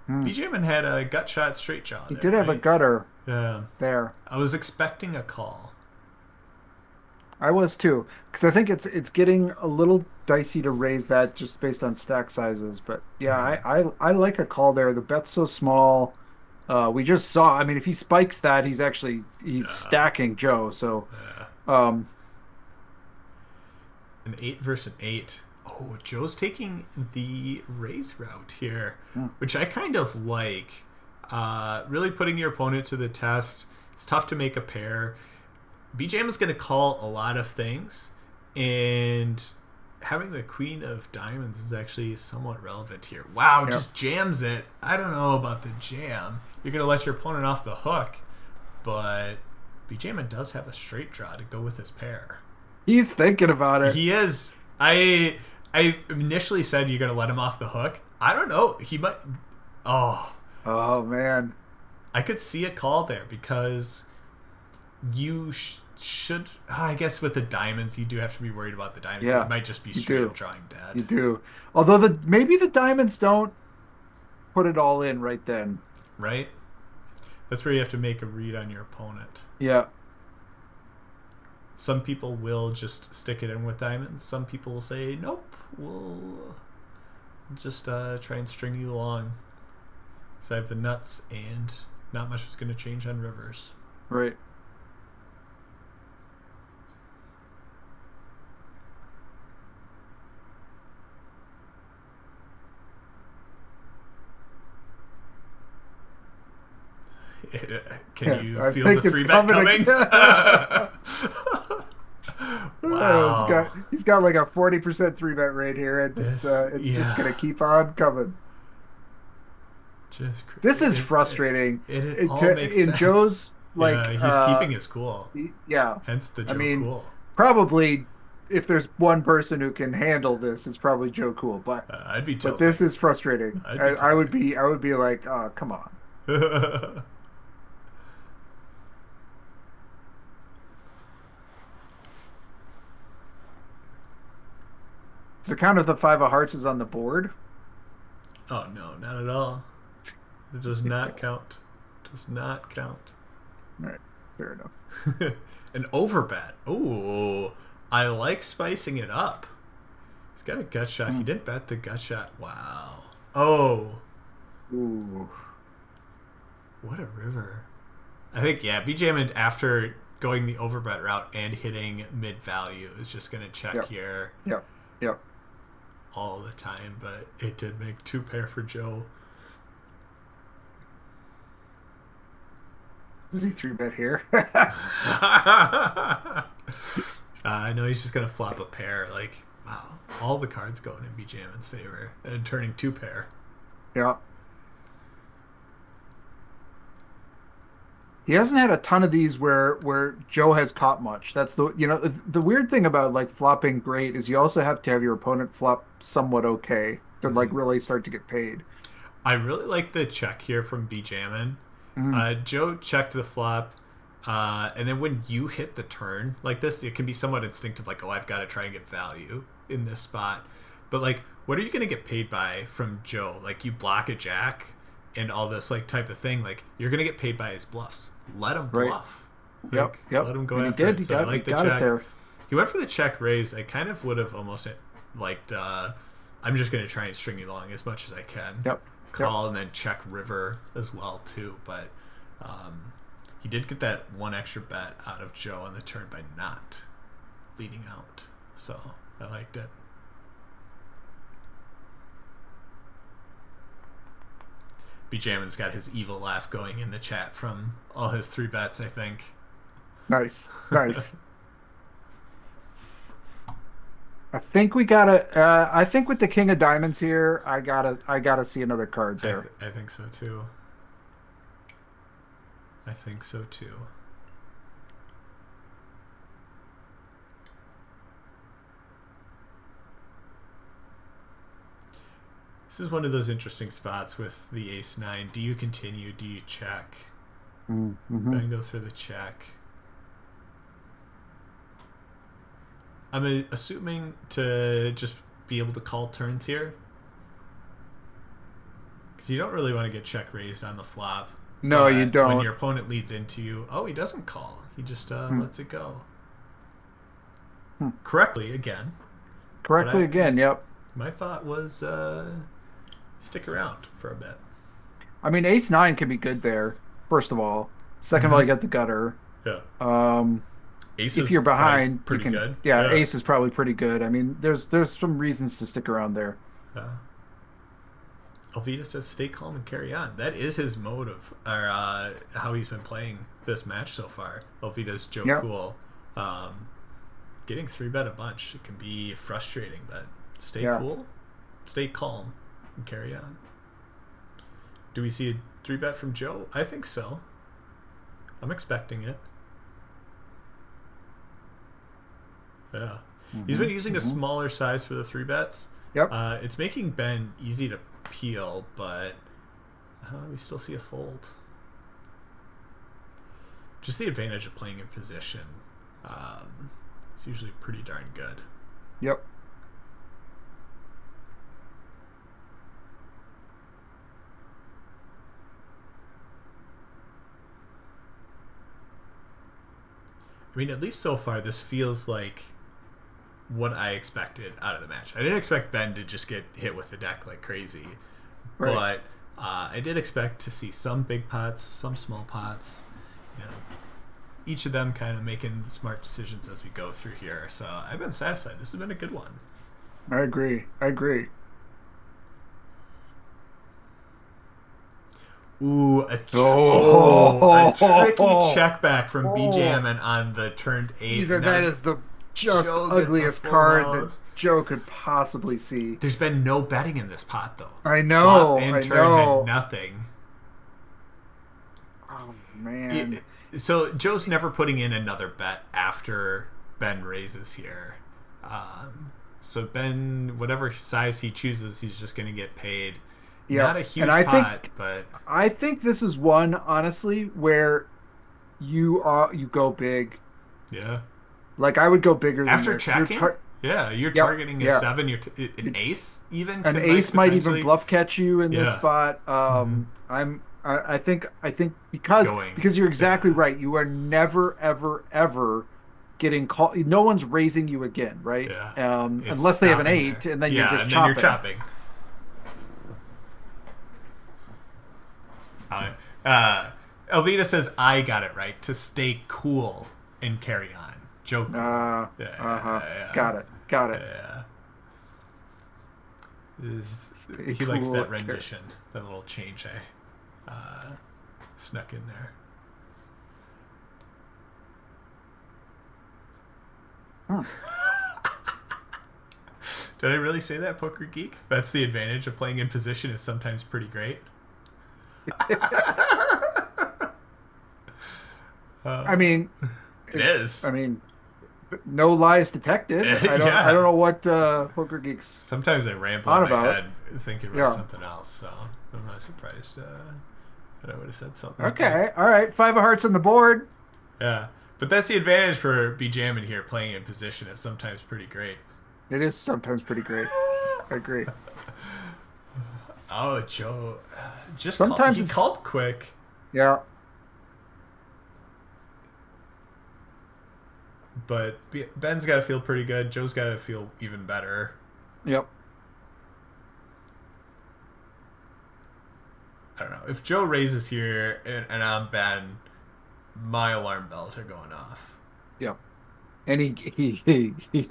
[SPEAKER 2] Hmm.
[SPEAKER 1] BJman had a gut shot straight jaw
[SPEAKER 2] He
[SPEAKER 1] there,
[SPEAKER 2] did have a
[SPEAKER 1] right?
[SPEAKER 2] gutter
[SPEAKER 1] Yeah.
[SPEAKER 2] there.
[SPEAKER 1] I was expecting a call.
[SPEAKER 2] I was too, because I think it's getting a little dicey to raise that just based on stack sizes. But yeah,
[SPEAKER 1] Mm-hmm.
[SPEAKER 2] I like a call there. The bet's so small. We just saw. I mean, if he spikes that, he's
[SPEAKER 1] Uh,
[SPEAKER 2] stacking Joe. So
[SPEAKER 1] uh,
[SPEAKER 2] um,
[SPEAKER 1] an 8 versus an 8. Oh, Joe's taking the raise route here,
[SPEAKER 2] hmm,
[SPEAKER 1] which I kind of like. Really putting your opponent to the test. It's tough to make a pair. BJM is going to call a lot of things, and having the Queen of Diamonds is actually somewhat relevant here. Wow,
[SPEAKER 2] yeah,
[SPEAKER 1] just jams it. I don't know about the jam. You're going to let your opponent off the hook, but BJM does have a straight draw to go with his pair.
[SPEAKER 2] he's thinking about it.
[SPEAKER 1] He is. I initially said you're gonna let him off the hook. I don't know. He might. Oh,
[SPEAKER 2] Oh man,
[SPEAKER 1] I could see a call there because you should. I guess with the diamonds, you do have to be worried about the diamonds. It
[SPEAKER 2] yeah,
[SPEAKER 1] might just be
[SPEAKER 2] you
[SPEAKER 1] straight up
[SPEAKER 2] do,
[SPEAKER 1] drawing
[SPEAKER 2] you
[SPEAKER 1] dead,
[SPEAKER 2] do. Although the maybe the diamonds don't put it all in right then.
[SPEAKER 1] right? That's where you have to make a read on your opponent.
[SPEAKER 2] Yeah,
[SPEAKER 1] Some people will just stick it in with diamonds. Some people will say, "Nope, we'll just try and string you along." So I have the nuts, and not much is going to change on rivers.
[SPEAKER 2] right.
[SPEAKER 1] Can
[SPEAKER 2] Yeah,
[SPEAKER 1] you
[SPEAKER 2] I
[SPEAKER 1] feel the
[SPEAKER 2] think it's
[SPEAKER 1] 3-bet
[SPEAKER 2] coming
[SPEAKER 1] coming?
[SPEAKER 2] again.
[SPEAKER 1] Wow.
[SPEAKER 2] He's got like a 40% three bet rate here, and
[SPEAKER 1] This,
[SPEAKER 2] it's just
[SPEAKER 1] yeah.
[SPEAKER 2] gonna keep on coming.
[SPEAKER 1] Just
[SPEAKER 2] This is
[SPEAKER 1] it,
[SPEAKER 2] frustrating.
[SPEAKER 1] it all makes
[SPEAKER 2] In
[SPEAKER 1] sense.
[SPEAKER 2] Joe's
[SPEAKER 1] Yeah, he's keeping his cool.
[SPEAKER 2] yeah.
[SPEAKER 1] Hence the
[SPEAKER 2] I
[SPEAKER 1] Joe
[SPEAKER 2] mean,
[SPEAKER 1] Cool.
[SPEAKER 2] probably if there's one person who can handle this, it's probably Joe Cool.
[SPEAKER 1] I'd be
[SPEAKER 2] But this
[SPEAKER 1] tilting.
[SPEAKER 2] is frustrating.
[SPEAKER 1] I'd be
[SPEAKER 2] I would be like, oh, come on.
[SPEAKER 1] tilting.
[SPEAKER 2] Does it count if the five of hearts is on the board?
[SPEAKER 1] Oh no, not at all. It does not count. Does not count.
[SPEAKER 2] All right, fair enough.
[SPEAKER 1] An overbet. Ooh, I like spicing it up. He's got a gut shot. He
[SPEAKER 2] Hmm.
[SPEAKER 1] didn't bet the gut shot. Wow. Oh,
[SPEAKER 2] Ooh.
[SPEAKER 1] what a river. I think, yeah, BJ after going the overbet route and hitting mid value is just going to check
[SPEAKER 2] Yep.
[SPEAKER 1] here
[SPEAKER 2] Yep. Yep.
[SPEAKER 1] all the time, but it did make 2 pair for Joe.
[SPEAKER 2] Easy 3-bet here.
[SPEAKER 1] I know he's just gonna flop a pair. Like, wow, all the cards going in BJMN's favor and turning 2-pair.
[SPEAKER 2] Yeah. He hasn't had a ton of these where Joe has caught much. That's the weird thing about like flopping great is you also have to have your opponent flop somewhat okay to like really start to get paid.
[SPEAKER 1] I really like the check here from BJMN.
[SPEAKER 2] Mm,
[SPEAKER 1] Joe checked the flop, and then when you hit the turn like this, it can be somewhat instinctive, like, oh, I've got to try and get value in this spot. But like, what are you going to get paid by from Joe? Like, you block a jack and all this like type of thing. Like, you're going to get paid by his bluffs. Let him
[SPEAKER 2] right.
[SPEAKER 1] bluff.
[SPEAKER 2] Yep.
[SPEAKER 1] Like,
[SPEAKER 2] Yep.
[SPEAKER 1] let him go
[SPEAKER 2] And he
[SPEAKER 1] after
[SPEAKER 2] did.
[SPEAKER 1] it.
[SPEAKER 2] He
[SPEAKER 1] So I
[SPEAKER 2] got he
[SPEAKER 1] like the
[SPEAKER 2] got it
[SPEAKER 1] check.
[SPEAKER 2] there.
[SPEAKER 1] He went for the check raise. I kind of would have almost liked. I'm just going to try and string you along as much as I can.
[SPEAKER 2] Yep.
[SPEAKER 1] Call and then check river as well too. But he did get that one extra bet out of Joe on the turn by not leading out. So I liked it. BJamin's got his evil laugh going in the chat from all his 3 bets, I think.
[SPEAKER 2] Nice. Nice. I think we gotta. I think with the King of Diamonds here, I gotta see another card there.
[SPEAKER 1] I think so too. I think so too. This is one of those interesting spots with the ace-9. Do you continue? Do you check?
[SPEAKER 2] Mm-hmm.
[SPEAKER 1] Ben goes for the check. I'm assuming to just be able to call turns here. Because you don't really want to get check raised on the flop.
[SPEAKER 2] No, you don't.
[SPEAKER 1] When your opponent leads into you, oh, he doesn't call. He just lets it go. Correctly, again.
[SPEAKER 2] Correctly, again, yep.
[SPEAKER 1] My thought was stick around for a bit.
[SPEAKER 2] I mean, ace-9 can be good there, first of all. Second of all, you got the gutter.
[SPEAKER 1] Yeah. Ace
[SPEAKER 2] if you're behind,
[SPEAKER 1] pretty
[SPEAKER 2] you can,
[SPEAKER 1] good.
[SPEAKER 2] Yeah, ace is probably pretty good. I mean, there's some reasons to stick around there.
[SPEAKER 1] Yeah. Alvita says stay calm and carry on. That is his mode of how he's been playing this match so far. Alvita's Joe Cool. Getting 3-bet a bunch, it can be frustrating, but stay cool, stay calm, and carry on. Do we see a 3-bet from Joe? I think so. I'm expecting it. Yeah. He's been using a smaller size for the 3-bets.
[SPEAKER 2] Yep.
[SPEAKER 1] It's making Ben easy to peel, but we still see a fold. Just the advantage of playing in position. It's usually pretty darn good.
[SPEAKER 2] Yep.
[SPEAKER 1] I mean, at least so far, this feels like what I expected out of the match. I didn't expect Ben to just get hit with the deck like crazy, but I did expect to see some big pots, some small pots, each of them kind of making smart decisions as we go through here. So I've been satisfied. This has been a good one.
[SPEAKER 2] I agree.
[SPEAKER 1] Ooh, a tricky check back from BJM on the turned 8.
[SPEAKER 2] That is the just ugliest card that Joe could possibly see.
[SPEAKER 1] There's been no betting in this pot, though.
[SPEAKER 2] I know.
[SPEAKER 1] Flop and turn had nothing.
[SPEAKER 2] Oh, man.
[SPEAKER 1] So Joe's never putting in another bet after Ben raises here. So Ben, whatever size he chooses, he's just going to get paid. Yeah, not a huge pot, but
[SPEAKER 2] I think this is one, honestly, where you go big.
[SPEAKER 1] Yeah.
[SPEAKER 2] Like, I would go bigger
[SPEAKER 1] after
[SPEAKER 2] than this.
[SPEAKER 1] Checking. You're targeting a 7. An ace even.
[SPEAKER 2] An ace might even bluff catch you in this spot. I think because you're exactly right. You are never ever getting called. No one's raising you again, right?
[SPEAKER 1] Yeah.
[SPEAKER 2] Unless they have an 8, there. And then you're just chopping.
[SPEAKER 1] Then you're chopping. Elvita says I got it right to stay cool and carry on. Joke.
[SPEAKER 2] Got it.
[SPEAKER 1] Yeah. He likes that rendition, that little change I snuck in there.
[SPEAKER 2] Hmm.
[SPEAKER 1] Did I really say that, Poker Geek? That's the advantage of playing in position. It's sometimes pretty great.
[SPEAKER 2] I mean,
[SPEAKER 1] it is.
[SPEAKER 2] I mean, no lies detected. I
[SPEAKER 1] Yeah.
[SPEAKER 2] don't know what Poker Geeks
[SPEAKER 1] Sometimes I ramble
[SPEAKER 2] on
[SPEAKER 1] in my
[SPEAKER 2] about.
[SPEAKER 1] head thinking about
[SPEAKER 2] Yeah.
[SPEAKER 1] something else, so I'm not surprised that I would have said something.
[SPEAKER 2] Okay. All right. 5 of hearts on the board.
[SPEAKER 1] Yeah. But that's the advantage for be jamming here, playing in position. It's sometimes pretty great.
[SPEAKER 2] It is sometimes pretty great. I agree.
[SPEAKER 1] Oh, Joe.
[SPEAKER 2] Sometimes
[SPEAKER 1] he called quick.
[SPEAKER 2] Yeah.
[SPEAKER 1] But Ben's got to feel pretty good. Joe's got to feel even better.
[SPEAKER 2] Yep.
[SPEAKER 1] I don't know. If Joe raises here and I'm Ben, my alarm bells are going off.
[SPEAKER 2] Yep. And he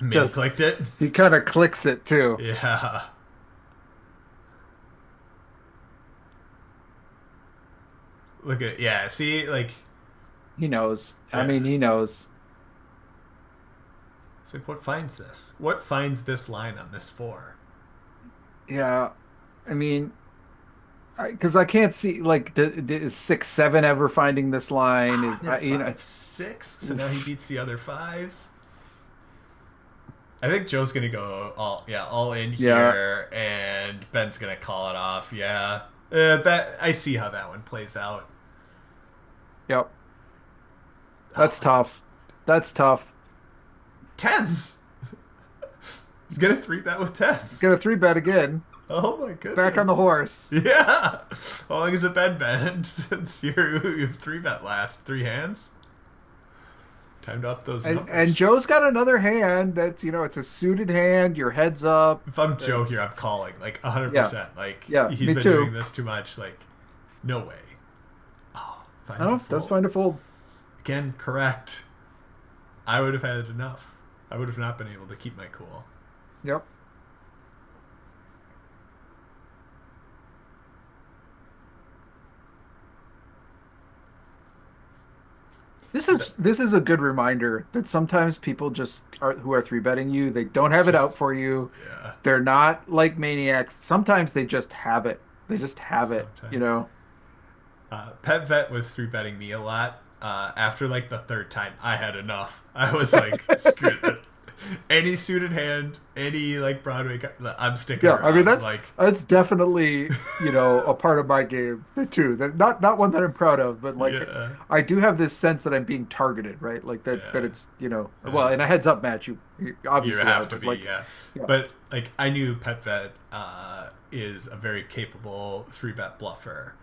[SPEAKER 2] just
[SPEAKER 1] clicked it.
[SPEAKER 2] He kind of clicks it too.
[SPEAKER 1] Yeah. Look at see, like
[SPEAKER 2] he knows.
[SPEAKER 1] Yeah.
[SPEAKER 2] I mean, he knows.
[SPEAKER 1] It's like, what finds this? What finds this line on this 4?
[SPEAKER 2] Yeah. I mean, because I can't see, like, is 6-7 ever finding this line? Is
[SPEAKER 1] 5-6? So now he beats the other 5s. I think Joe's gonna go all in here, and Ben's gonna call it off. Yeah, that I see how that one plays out.
[SPEAKER 2] Yep. That's tough. That's tough.
[SPEAKER 1] 10s. He's gonna 3-bet with 10s.
[SPEAKER 2] He's gonna 3-bet again.
[SPEAKER 1] Oh my goodness.
[SPEAKER 2] Back on the horse.
[SPEAKER 1] Yeah. How long has it been, Ben? Since you've 3-bet last 3 hands? Time to up those numbers.
[SPEAKER 2] And Joe's got another hand that's, it's a suited hand. Your head's up.
[SPEAKER 1] If I'm Joe here, I'm calling, like, 100%.
[SPEAKER 2] Yeah.
[SPEAKER 1] Like,
[SPEAKER 2] Yeah,
[SPEAKER 1] he's been doing this too much. Like, no way. Oh,
[SPEAKER 2] does find a fold.
[SPEAKER 1] Again, correct. I would have had enough. I would have not been able to keep my cool.
[SPEAKER 2] Yep. This is a good reminder that sometimes people who are 3-betting you, they don't have it out for you.
[SPEAKER 1] Yeah.
[SPEAKER 2] They're not like maniacs. Sometimes they just have it. They just have it,
[SPEAKER 1] Pet Vet was 3-betting me a lot. After like the 3rd time, I had enough. I was like, screw it. Any suited hand, any like Broadway, I'm sticking around.
[SPEAKER 2] I mean, that's definitely a part of my game too. That not one that I'm proud of, but like I do have this sense that I'm being targeted, right? Like that it's well, in a heads up match, you obviously
[SPEAKER 1] have to be,
[SPEAKER 2] like,
[SPEAKER 1] But like I knew Pet Vet is a very capable 3-bet bluffer.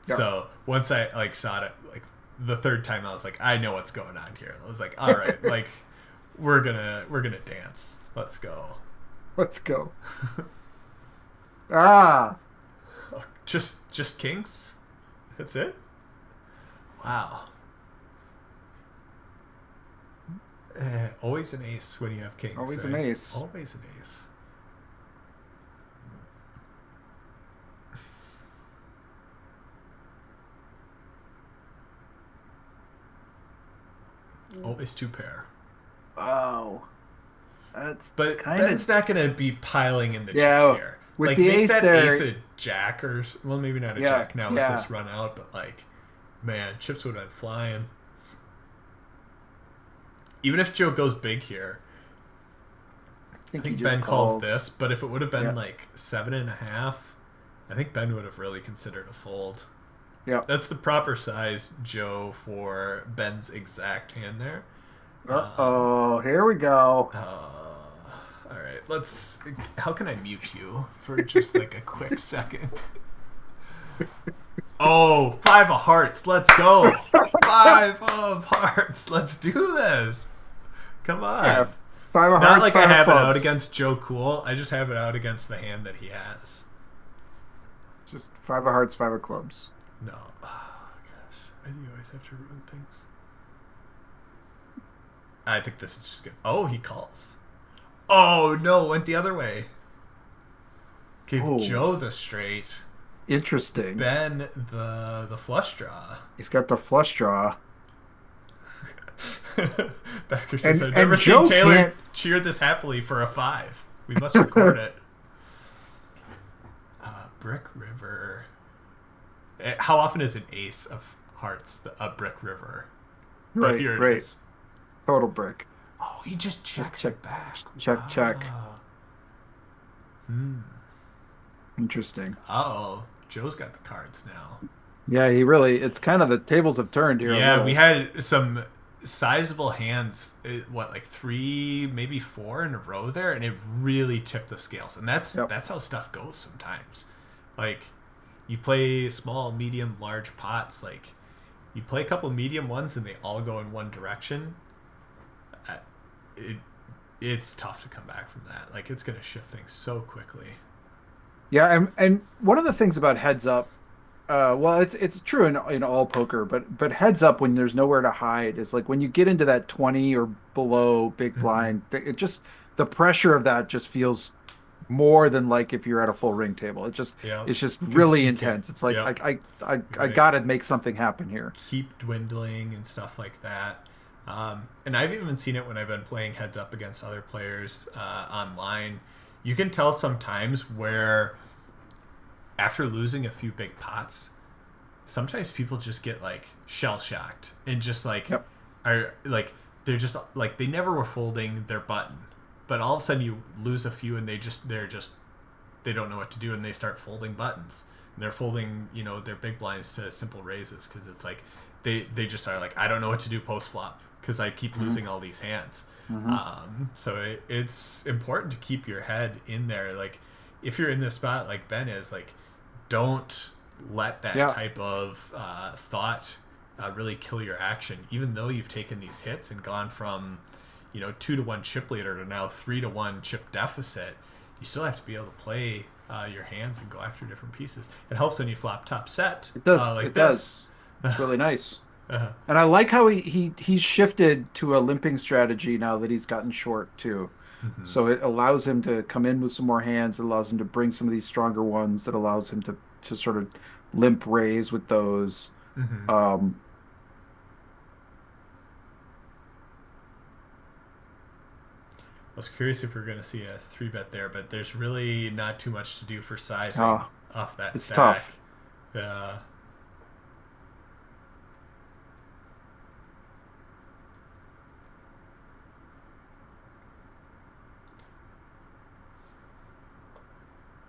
[SPEAKER 1] Yeah. So once I like saw it like the 3rd time, I was like, I know what's going on here. I was like, all right, like. We're gonna dance. Let's go.
[SPEAKER 2] Let's go. Ah.
[SPEAKER 1] Just kings? That's it? Wow. Always an ace when you have kings.
[SPEAKER 2] Always
[SPEAKER 1] right?
[SPEAKER 2] an ace.
[SPEAKER 1] Always an ace. Always 2 pair.
[SPEAKER 2] Oh,
[SPEAKER 1] but Ben's not going to be piling in the chips here.
[SPEAKER 2] With
[SPEAKER 1] like
[SPEAKER 2] the
[SPEAKER 1] make
[SPEAKER 2] ace
[SPEAKER 1] that
[SPEAKER 2] there,
[SPEAKER 1] ace a jack well, maybe not a jack now with this run out, but like, man, chips would have been flying. Even if Joe goes big here, I think Ben calls this. But if it would have been like 7.5, I think Ben would have really considered a fold.
[SPEAKER 2] Yeah,
[SPEAKER 1] that's the proper size Joe for Ben's exact hand there.
[SPEAKER 2] Here we go.
[SPEAKER 1] All right, how can I mute you for just like a quick second? Oh, 5 of hearts. Let's go. 5 of hearts. Let's do this. Come on. Yeah,
[SPEAKER 2] 5 of hearts.
[SPEAKER 1] Not like I have
[SPEAKER 2] clubs.
[SPEAKER 1] It out against Joe Cool. I just have it out against the hand that he has.
[SPEAKER 2] Just 5 of hearts, 5 of clubs.
[SPEAKER 1] No. Oh, gosh. Why do you always have to ruin things? I think this is just good. Oh, he calls. Oh, no. Went the other way. Gave Joe the straight.
[SPEAKER 2] Interesting.
[SPEAKER 1] Ben the flush draw.
[SPEAKER 2] He's got the flush draw.
[SPEAKER 1] Backer says, I've never
[SPEAKER 2] and
[SPEAKER 1] seen
[SPEAKER 2] Joe
[SPEAKER 1] Taylor
[SPEAKER 2] can't.
[SPEAKER 1] cheer this happily for a 5. We must record it. Brick River. How often is an ace of hearts a Brick River? But
[SPEAKER 2] Right,
[SPEAKER 1] here it
[SPEAKER 2] right.
[SPEAKER 1] is.
[SPEAKER 2] Total brick.
[SPEAKER 1] Oh, he just
[SPEAKER 2] Just
[SPEAKER 1] checks
[SPEAKER 2] check,
[SPEAKER 1] it back.
[SPEAKER 2] check.
[SPEAKER 1] Wow. Hmm.
[SPEAKER 2] Interesting.
[SPEAKER 1] Oh, Joe's got the cards now.
[SPEAKER 2] Yeah, he really. It's kind of the tables have turned here a
[SPEAKER 1] Yeah, we
[SPEAKER 2] little.
[SPEAKER 1] had some sizable hands. What, like 3, maybe 4 in a row there, and it really tipped the scales. And
[SPEAKER 2] Yep.
[SPEAKER 1] that's how stuff goes sometimes. Like, you play small, medium, large pots. Like, you play a couple of medium ones, and they all go in one direction. Uh, It it's tough to come back from that. Like, it's gonna shift things so quickly.
[SPEAKER 2] Yeah, and one of the things about heads up, well, it's true in all poker, but heads up when there's nowhere to hide is like when you get into that 20 or below big
[SPEAKER 1] Hmm.
[SPEAKER 2] blind, it just the pressure of that just feels more than like if you're at a full ring table.
[SPEAKER 1] Yeah,
[SPEAKER 2] It's just
[SPEAKER 1] because
[SPEAKER 2] really
[SPEAKER 1] you can't.
[SPEAKER 2] intense. It's like
[SPEAKER 1] Yep, you're
[SPEAKER 2] I
[SPEAKER 1] gonna
[SPEAKER 2] gotta make something happen here.
[SPEAKER 1] keep dwindling and stuff like that. And I've even seen it when I've been playing heads up against other players online. You can tell sometimes where after losing a few big pots, sometimes people just get like shell shocked and just like
[SPEAKER 2] Yep.
[SPEAKER 1] are like they're just like they never were folding their button, but all of a sudden you lose a few and they don't know what to do and they start folding buttons. And they're folding their big blinds to simple raises because it's like they just are like I don't know what to do post flop because I keep
[SPEAKER 2] Hmm.
[SPEAKER 1] losing all these hands.
[SPEAKER 2] Hmm.
[SPEAKER 1] So it's important to keep your head in there. Like if you're in this spot like Ben is, like don't let that
[SPEAKER 2] Yeah.
[SPEAKER 1] type of thought really kill your action. Even though you've taken these hits and gone from 2-1 chip leader to now 3-1 chip deficit, you still have to be able to play your hands and go after different pieces. It helps when you flop top set
[SPEAKER 2] It does.
[SPEAKER 1] like
[SPEAKER 2] It
[SPEAKER 1] this.
[SPEAKER 2] does. It's really nice.
[SPEAKER 1] uh,
[SPEAKER 2] And I like how he's shifted to a limping strategy now that he's gotten short too.
[SPEAKER 1] mhm,
[SPEAKER 2] So it allows him to come in with some more hands. It allows him to bring some of these stronger ones. That allows him to sort of limp raise with those.
[SPEAKER 1] mhm.
[SPEAKER 2] Um,
[SPEAKER 1] I was curious if we are going to see a 3-bet there, but there's really not too much to do for sizing
[SPEAKER 2] uh,
[SPEAKER 1] off that
[SPEAKER 2] it's
[SPEAKER 1] stack.
[SPEAKER 2] tough.
[SPEAKER 1] Uh,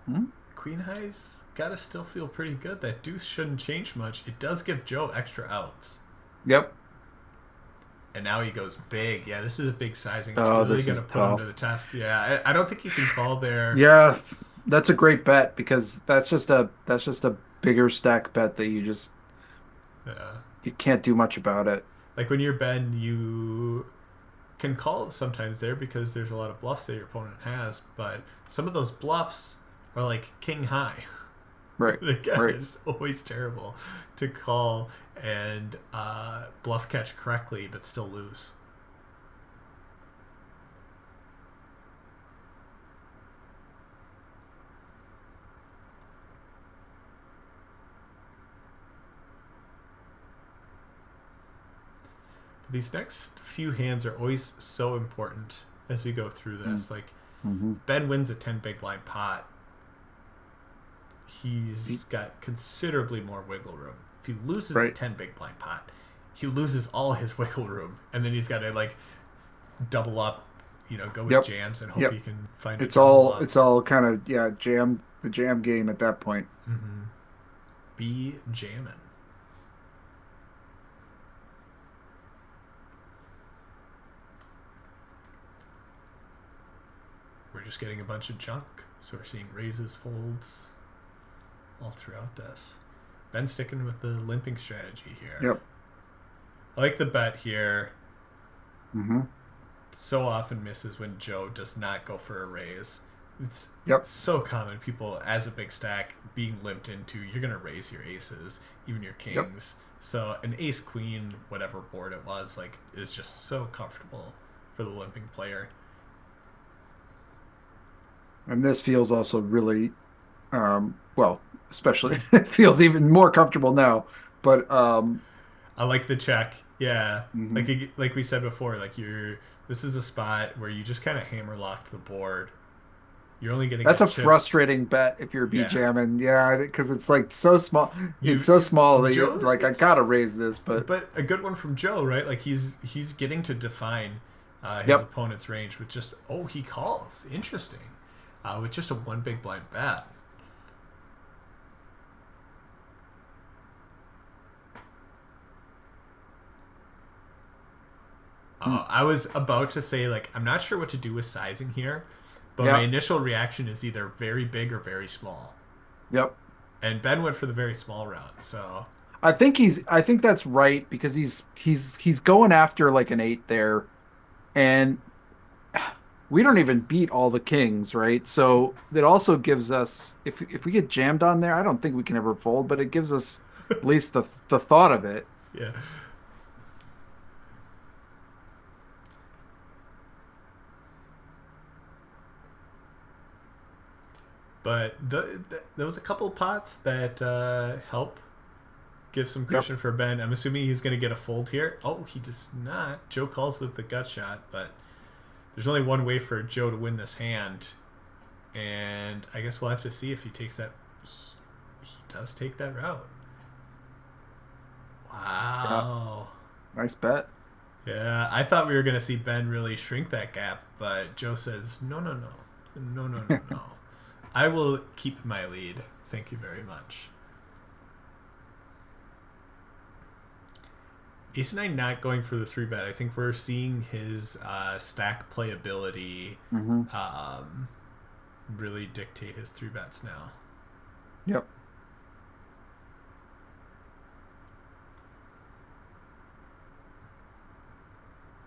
[SPEAKER 2] Hmm?
[SPEAKER 1] Queen high's got to still feel pretty good. That deuce shouldn't change much. It does give Joe extra outs.
[SPEAKER 2] Yep.
[SPEAKER 1] And now he goes big. Yeah, this is a big sizing. It's
[SPEAKER 2] Oh,
[SPEAKER 1] really
[SPEAKER 2] this
[SPEAKER 1] going
[SPEAKER 2] is
[SPEAKER 1] to put him to the
[SPEAKER 2] tough.
[SPEAKER 1] test. Yeah, I don't think you can call there.
[SPEAKER 2] Yeah, that's a great bet because that's just a bigger stack bet that
[SPEAKER 1] Uh,
[SPEAKER 2] you can't do much about it.
[SPEAKER 1] like when you're Ben, you can call it sometimes there because there's a lot of bluffs that your opponent has, but some of those bluffs are like king high.
[SPEAKER 2] Right.
[SPEAKER 1] Again,
[SPEAKER 2] Right.
[SPEAKER 1] it's always terrible to call and bluff catch correctly but still lose. These next few hands are always so important as we go through this. Like,
[SPEAKER 2] Mm-hmm.
[SPEAKER 1] Ben wins a 10 big blind pot. He's got considerably more wiggle room. If he loses a
[SPEAKER 2] Right.
[SPEAKER 1] 10 big blind pot, he loses all his wiggle room. And then he's got to, like, double up, go with
[SPEAKER 2] Yep.
[SPEAKER 1] jams and hope
[SPEAKER 2] Yep.
[SPEAKER 1] he can find a
[SPEAKER 2] It's
[SPEAKER 1] double
[SPEAKER 2] all
[SPEAKER 1] up.
[SPEAKER 2] it's all kind of the jam game at that point.
[SPEAKER 1] Mm-hmm. Be jamming. We're just getting a bunch of junk, so we're seeing raises, folds all throughout this. Ben's sticking with the limping strategy here.
[SPEAKER 2] Yep.
[SPEAKER 1] I like the bet here.
[SPEAKER 2] Mm-hmm.
[SPEAKER 1] So often misses when Joe does not go for a raise. It's
[SPEAKER 2] Yep.
[SPEAKER 1] so common. People, as a big stack, being limped into, you're going to raise your aces, even your
[SPEAKER 2] Yep.
[SPEAKER 1] kings. So an ace queen, whatever board it was, like, is just so comfortable for the limping player.
[SPEAKER 2] And this feels also really well, especially it feels even more comfortable now. But
[SPEAKER 1] I like the check. Yeah,
[SPEAKER 2] Mm-hmm.
[SPEAKER 1] like we said before, like this is a spot where you just kind of hammer locked the board. You're only gonna
[SPEAKER 2] That's
[SPEAKER 1] get
[SPEAKER 2] a
[SPEAKER 1] chips.
[SPEAKER 2] frustrating bet if you're B
[SPEAKER 1] Yeah,
[SPEAKER 2] jamming. Yeah, because it's like so small. It's
[SPEAKER 1] you
[SPEAKER 2] so small that you're
[SPEAKER 1] Joe.
[SPEAKER 2] like, I
[SPEAKER 1] It's
[SPEAKER 2] gotta raise this, but
[SPEAKER 1] but a good one from Joe, right? Like he's getting to define his
[SPEAKER 2] yep.
[SPEAKER 1] opponent's range with just he calls. Interesting, with just a one big blind bet.
[SPEAKER 2] Mm.
[SPEAKER 1] I was about to say, like, I'm not sure what to do with sizing here, but my
[SPEAKER 2] Yep.
[SPEAKER 1] initial reaction is either very big or very small.
[SPEAKER 2] Yep.
[SPEAKER 1] And Ben went for the very small route, so
[SPEAKER 2] I think that's right because he's going after like an 8 there, and we don't even beat all the kings, right? So that also gives us, if we get jammed on there, I don't think we can ever fold, but it gives us at least the thought of it.
[SPEAKER 1] yeah. But there was a couple pots that help give some
[SPEAKER 2] Yep.
[SPEAKER 1] cushion for Ben. I'm assuming he's going to get a fold here. Oh, he does not. Joe calls with the gut shot, but there's only one way for Joe to win this hand, and I guess we'll have to see if he takes that. He does take that route.
[SPEAKER 2] Yeah.
[SPEAKER 1] Wow.
[SPEAKER 2] Nice bet.
[SPEAKER 1] Yeah, I thought we were going to see Ben really shrink that gap, but Joe says, no, no, no. No, no, no, no. I will keep my lead. Thank you very much. Ace 9 not going for the 3-bet. I think we're seeing his stack playability
[SPEAKER 2] Hmm.
[SPEAKER 1] really dictate his 3-bets now.
[SPEAKER 2] Yep.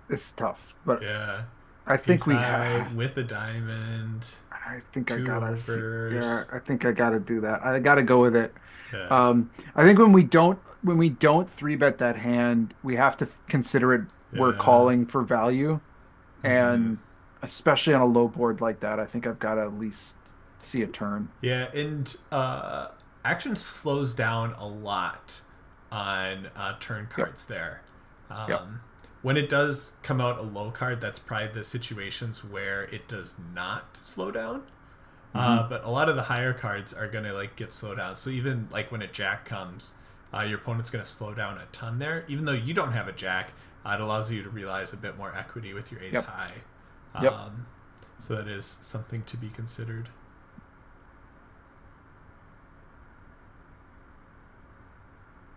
[SPEAKER 2] It's tough, but
[SPEAKER 1] Yeah.
[SPEAKER 2] I
[SPEAKER 1] Ace
[SPEAKER 2] think we
[SPEAKER 1] high
[SPEAKER 2] have.
[SPEAKER 1] with a diamond,
[SPEAKER 2] I think I
[SPEAKER 1] two
[SPEAKER 2] gotta see. Yeah,
[SPEAKER 1] overs.
[SPEAKER 2] I think I gotta do that. I gotta go with it.
[SPEAKER 1] Yeah.
[SPEAKER 2] I think when we don't 3-bet that hand, we have to consider it we're
[SPEAKER 1] Yeah.
[SPEAKER 2] calling for value,
[SPEAKER 1] Mm-hmm.
[SPEAKER 2] and especially on a low board like that, I think I've got to at least see a turn.
[SPEAKER 1] Yeah, and action slows down a lot on turn
[SPEAKER 2] Yep.
[SPEAKER 1] cards there.
[SPEAKER 2] Yep.
[SPEAKER 1] Um, when it does come out a low card, that's probably the situations where it does not slow down.
[SPEAKER 2] Hmm.
[SPEAKER 1] But a lot of the higher cards are gonna like get slowed down. So even like when a jack comes, your opponent's gonna slow down a ton there. Even though you don't have a jack, it allows you to realize a bit more equity with your ace
[SPEAKER 2] Yep.
[SPEAKER 1] high.
[SPEAKER 2] Yep.
[SPEAKER 1] So that is something to be considered.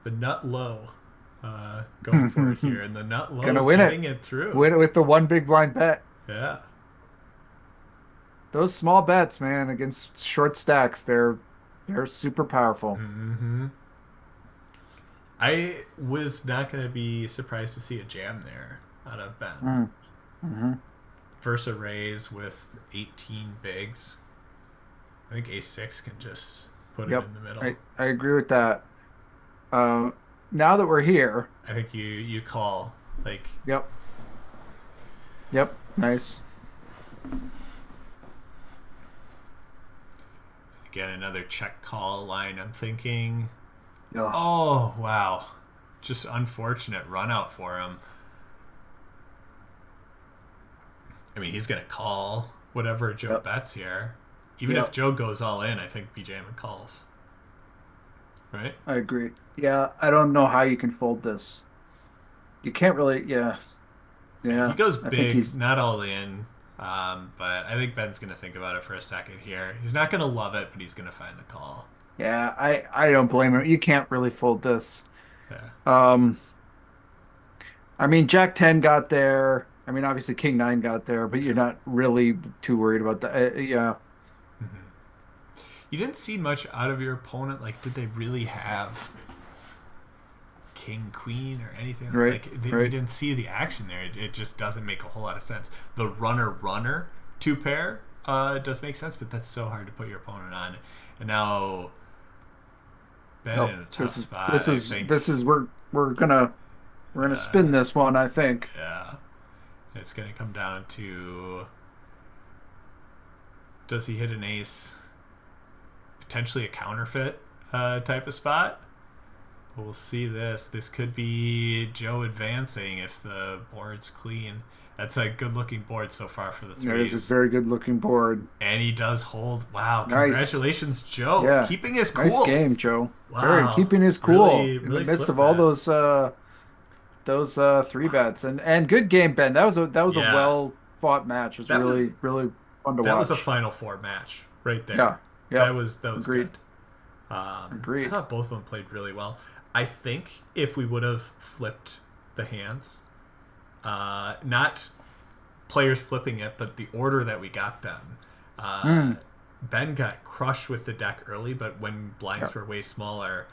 [SPEAKER 1] The nut low going for it here, and the nut low
[SPEAKER 2] Gonna win
[SPEAKER 1] getting
[SPEAKER 2] it.
[SPEAKER 1] it through.
[SPEAKER 2] Win it with the one big blind bet.
[SPEAKER 1] Yeah.
[SPEAKER 2] Those small bets, man, against short stacks, they're super powerful.
[SPEAKER 1] Hmm. I was not going to be surprised to see a jam there out of Ben.
[SPEAKER 2] Mm. Hmm.
[SPEAKER 1] Versa raise with 18 bigs. I think A6 can just put it
[SPEAKER 2] Yep.
[SPEAKER 1] in the middle.
[SPEAKER 2] I agree with that. Um, now that we're here,
[SPEAKER 1] I think you call like
[SPEAKER 2] yep. Yep. Nice.
[SPEAKER 1] again another check call line. I'm thinking,
[SPEAKER 2] Ugh.
[SPEAKER 1] oh wow, just unfortunate run out for him. I mean, he's gonna call whatever Joe
[SPEAKER 2] Yep.
[SPEAKER 1] bets here. Even if
[SPEAKER 2] Yep.
[SPEAKER 1] Joe goes all in, I think BJ calls. Right?
[SPEAKER 2] I agree. Yeah, I don't know how you can fold this. You can't really, yeah.
[SPEAKER 1] Yeah, he
[SPEAKER 2] Yeah.
[SPEAKER 1] goes
[SPEAKER 2] I think
[SPEAKER 1] big,
[SPEAKER 2] he's
[SPEAKER 1] not all in. But I think Ben's gonna think about it for a second here. He's not gonna love it, but he's gonna find the call.
[SPEAKER 2] yeah, I don't blame him. You can't really fold this.
[SPEAKER 1] Yeah.
[SPEAKER 2] Um, I mean, Jack 10 got there. I mean, obviously King 9 got there, but you're
[SPEAKER 1] Yeah.
[SPEAKER 2] not really too worried about that. Yeah.
[SPEAKER 1] You didn't see much out of your opponent. Like, did they really have king, queen, or anything?
[SPEAKER 2] Right.
[SPEAKER 1] We
[SPEAKER 2] Right.
[SPEAKER 1] didn't see the action there. It just doesn't make a whole lot of sense. The runner two pair does make sense, but that's so hard to put your opponent on. And now Ben
[SPEAKER 2] No,
[SPEAKER 1] in a tough spot.
[SPEAKER 2] this is we're gonna spin
[SPEAKER 1] Uh,
[SPEAKER 2] this one, I think.
[SPEAKER 1] yeah, it's gonna come down to, does he hit an ace? Potentially a counterfeit type of spot, We'll see this. This could be Joe advancing if the board's clean. That's a good-looking board so far for the threes.
[SPEAKER 2] It is a very good-looking board.
[SPEAKER 1] And he does hold. Wow,
[SPEAKER 2] nice.
[SPEAKER 1] Congratulations, Joe. Yeah. Keeping his cool.
[SPEAKER 2] Nice game, Joe. Wow. Very keeping his cool
[SPEAKER 1] really
[SPEAKER 2] in the midst of all those 3-bets. And good game, Ben. That was a well-fought match. It was really fun to watch.
[SPEAKER 1] That was a Final Four match right there.
[SPEAKER 2] Yeah.
[SPEAKER 1] That was
[SPEAKER 2] Agreed.
[SPEAKER 1] good.
[SPEAKER 2] Agreed.
[SPEAKER 1] I thought both of them played really well. I think if we would have flipped the hands, not players flipping it, but the order that we got them, Ben got crushed with the deck early, but when blinds were way smaller,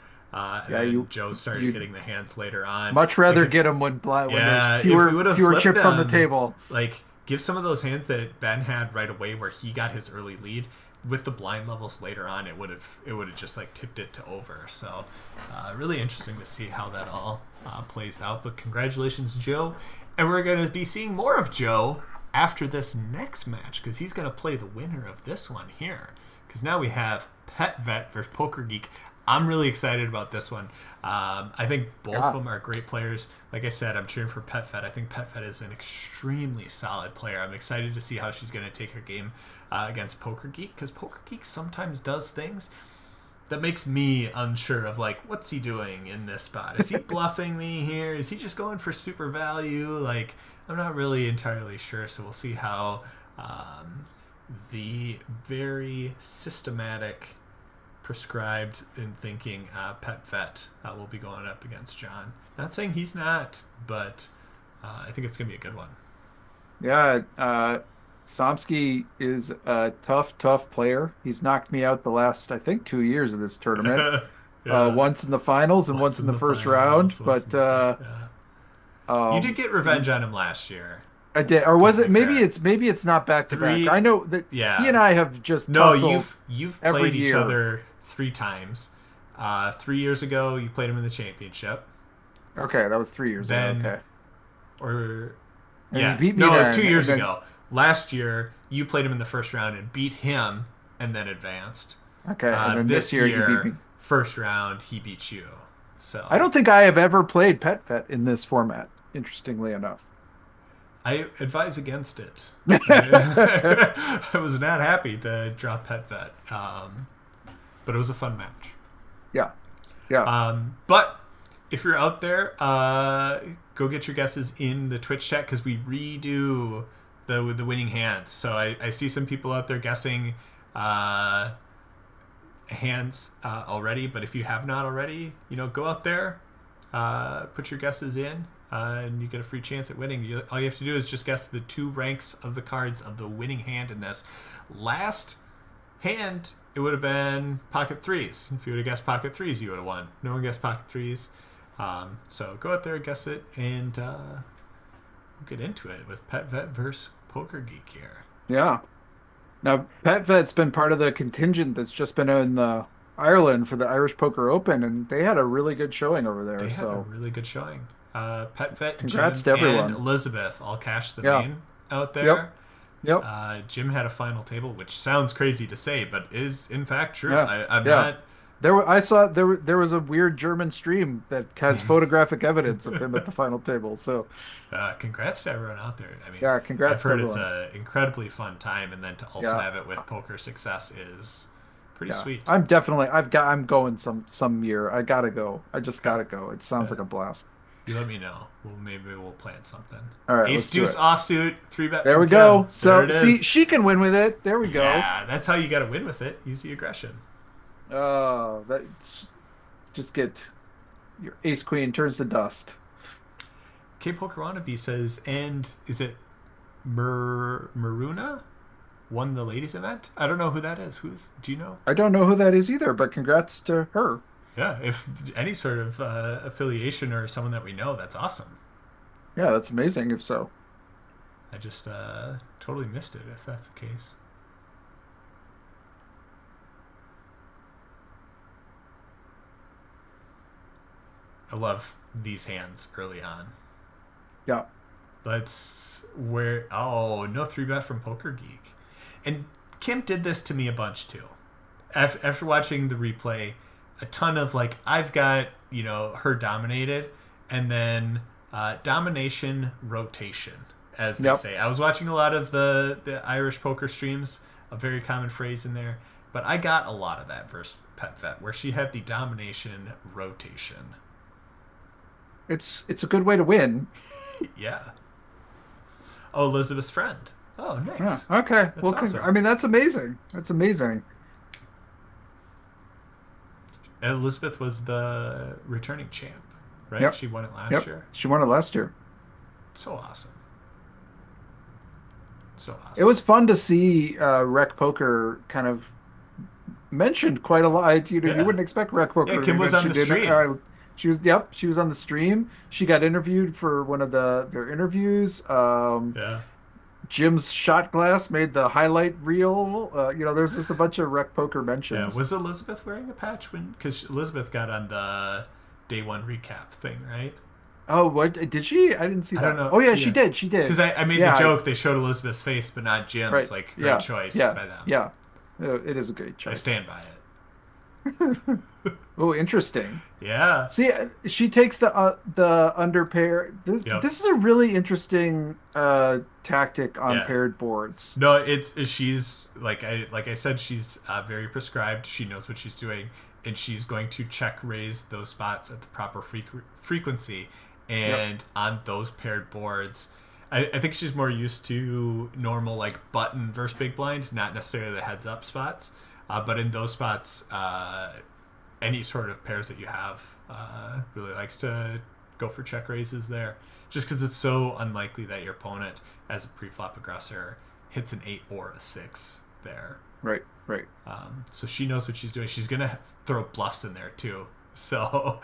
[SPEAKER 1] Joe started hitting the hands later on.
[SPEAKER 2] Much rather get them when there's fewer chips on the table.
[SPEAKER 1] Like, give some of those hands that Ben had right away where he got his early lead. With the blind levels later on, it would have just like tipped it to over. So really interesting to see how that all plays out. But congratulations, Joe. And we're going to be seeing more of Joe after this next match because he's going to play the winner of this one here. Because now we have Pet Vet versus Poker Geek. I'm really excited about this one. I think both of them are great players. Like I said, I'm cheering for Pet Vet. I think Pet Vet is an extremely solid player. I'm excited to see how she's going to take her game against Poker Geek, because Poker Geek sometimes does things that makes me unsure of, like, what's he doing in this spot? Is he bluffing me here? Is he just going for super value? Like, I'm not really entirely sure, so we'll see how the very systematic, prescribed in thinking Pet Vet will be going up against John. Not saying he's not, but I think it's going to be a good one.
[SPEAKER 2] Yeah, Somsky is a tough player. He's knocked me out the last, I think, 2 years of this tournament. Once in the finals and once in the first round. But
[SPEAKER 1] you did get revenge on him last year.
[SPEAKER 2] I did, or was it? Maybe it's not back to back. I know that he and I have just tussled.
[SPEAKER 1] You've played each other 3 times. 3 years ago, you played him in the championship.
[SPEAKER 2] Okay, that was 3 years ago. Okay,
[SPEAKER 1] you beat me 2 years ago. Last year, you played him in the first round and beat him, and then advanced.
[SPEAKER 2] Okay, and then this year you beat me.
[SPEAKER 1] First round, he beat you. So
[SPEAKER 2] I don't think I have ever played Pet Vet in this format. Interestingly enough,
[SPEAKER 1] I advise against it. I was not happy to drop Pet Vet, but it was a fun match.
[SPEAKER 2] Yeah.
[SPEAKER 1] But if you're out there, go get your guesses in the Twitch chat because we redo the winning hands. So I see some people out there guessing hands already, but if you have not already, go out there, put your guesses in, and you get a free chance at winning. All you have to do is just guess the 2 ranks of the cards of the winning hand in this. Last hand, it would have been pocket 3s. If you would have guessed pocket 3s, you would have won. No one guessed pocket 3s. So go out there, guess it, and we'll get into it with Pet Vet versus Poker Geek here.
[SPEAKER 2] Yeah. Now, Pet Vet's been part of the contingent that's just been in Ireland for the Irish Poker Open, and they had a really good showing over there.
[SPEAKER 1] They had a really good showing. Pet Vet,
[SPEAKER 2] congrats
[SPEAKER 1] Jim,
[SPEAKER 2] to everyone.
[SPEAKER 1] And Elizabeth all cashed the main out there.
[SPEAKER 2] Yep.
[SPEAKER 1] Jim had a final table, which sounds crazy to say, but is in fact true.
[SPEAKER 2] Yeah.
[SPEAKER 1] I'm not.
[SPEAKER 2] I saw there was a weird German stream that has photographic evidence of him at the final table. So,
[SPEAKER 1] congrats to everyone out there. I mean,
[SPEAKER 2] congrats.
[SPEAKER 1] I've heard it's an incredibly fun time, and then to also have it with poker success is pretty sweet.
[SPEAKER 2] I'm going some year. I gotta go. I just gotta go. It sounds like a blast.
[SPEAKER 1] You let me know. Maybe we'll plan something.
[SPEAKER 2] All right,
[SPEAKER 1] Ace Deuce offsuit 3-bet.
[SPEAKER 2] There we go. So see, she can win with it. There we go.
[SPEAKER 1] Yeah, that's how you got to win with it. Use the aggression.
[SPEAKER 2] Oh, just get your ace queen turns to dust.
[SPEAKER 1] K Poker Wannabe says, and is it Maruna won the ladies event? I don't know who that is. Do you know?
[SPEAKER 2] I don't know who that is either, but congrats to her.
[SPEAKER 1] Yeah, if any sort of affiliation or someone that we know, that's awesome.
[SPEAKER 2] Yeah, that's amazing if so.
[SPEAKER 1] I just totally missed it if that's the case. I love these hands early on.
[SPEAKER 2] Yeah.
[SPEAKER 1] No 3-bet from Poker Geek. And Kim did this to me a bunch too. After watching the replay, a ton of like I've got her dominated, and then domination rotation, as they say. I was watching a lot of the Irish poker streams, a very common phrase in there, but I got a lot of that versus Pet Vet, where she had the domination rotation.
[SPEAKER 2] It's a good way to win.
[SPEAKER 1] Yeah. Oh, Elizabeth's friend. Oh, nice.
[SPEAKER 2] Yeah. Okay.
[SPEAKER 1] That's awesome.
[SPEAKER 2] I mean, that's amazing. That's amazing.
[SPEAKER 1] Elizabeth was the returning champ, right?
[SPEAKER 2] Yep.
[SPEAKER 1] She won it last year.
[SPEAKER 2] She won it last year.
[SPEAKER 1] So awesome. So awesome.
[SPEAKER 2] It was fun to see Rec Poker kind of mentioned quite a lot. You wouldn't expect Rec Poker.
[SPEAKER 1] Yeah, Kim was on the stream.
[SPEAKER 2] She was on the stream. She got interviewed for one of their interviews.
[SPEAKER 1] Yeah.
[SPEAKER 2] Jim's shot glass made the highlight reel. There's just a bunch of Rec Poker mentions.
[SPEAKER 1] Yeah, was Elizabeth wearing a patch because Elizabeth got on the day one recap thing, right?
[SPEAKER 2] Oh, what did she? I didn't see that.
[SPEAKER 1] I don't know.
[SPEAKER 2] Oh yeah, she did. She did.
[SPEAKER 1] Because I made the joke they showed Elizabeth's face, but not Jim's.
[SPEAKER 2] Right.
[SPEAKER 1] Like great choice by them.
[SPEAKER 2] Yeah, it is a great choice.
[SPEAKER 1] I stand by it.
[SPEAKER 2] Oh, interesting.
[SPEAKER 1] Yeah.
[SPEAKER 2] See, she takes the underpair. This is a really interesting tactic on paired boards.
[SPEAKER 1] No, she's like I said, she's very prescribed. She knows what she's doing, and she's going to check raise those spots at the proper frequency. And on those paired boards, I think she's more used to normal like button versus big blind, not necessarily the heads up spots. But in those spots, any sort of pairs that you have really likes to go for check raises there, just because it's so unlikely that your opponent, as a pre-flop aggressor, hits an 8 or a 6 there.
[SPEAKER 2] Right.
[SPEAKER 1] So she knows what she's doing. She's gonna throw bluffs in there too. So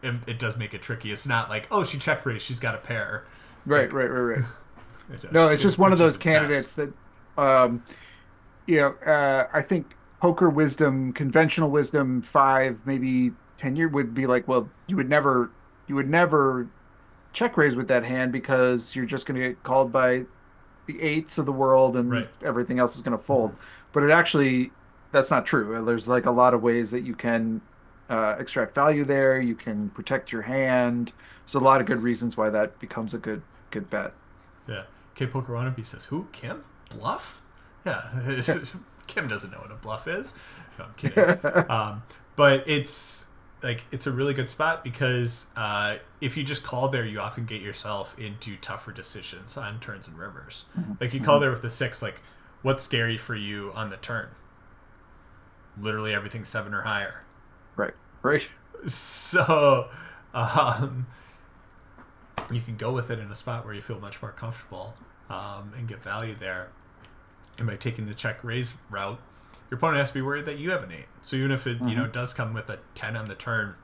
[SPEAKER 1] it does make it tricky. It's not like, oh, she check raised, she's got a pair.
[SPEAKER 2] Right. No, it's just one of those candidates that. I think poker wisdom, conventional wisdom 5, maybe 10 year would be like, well, you would never check raise with that hand because you're just going to get called by the 8s of the world and everything else is going to fold. But that's not true. There's like a lot of ways that you can extract value there. You can protect your hand. There's a lot of good reasons why that becomes a good bet.
[SPEAKER 1] Yeah. K Poker Wannabe says, who? Kim? Bluff? Yeah, Kim doesn't know what a bluff is. No, I'm kidding. But it's a really good spot because if you just call there, you often get yourself into tougher decisions on turns and rivers. Like you call there with the 6, like what's scary for you on the turn? Literally everything 7 or higher.
[SPEAKER 2] Right.
[SPEAKER 1] So you can go with it in a spot where you feel much more comfortable and get value there. And by taking the check raise route, your opponent has to be worried that you have an 8. So even if it does come with a 10 on the turn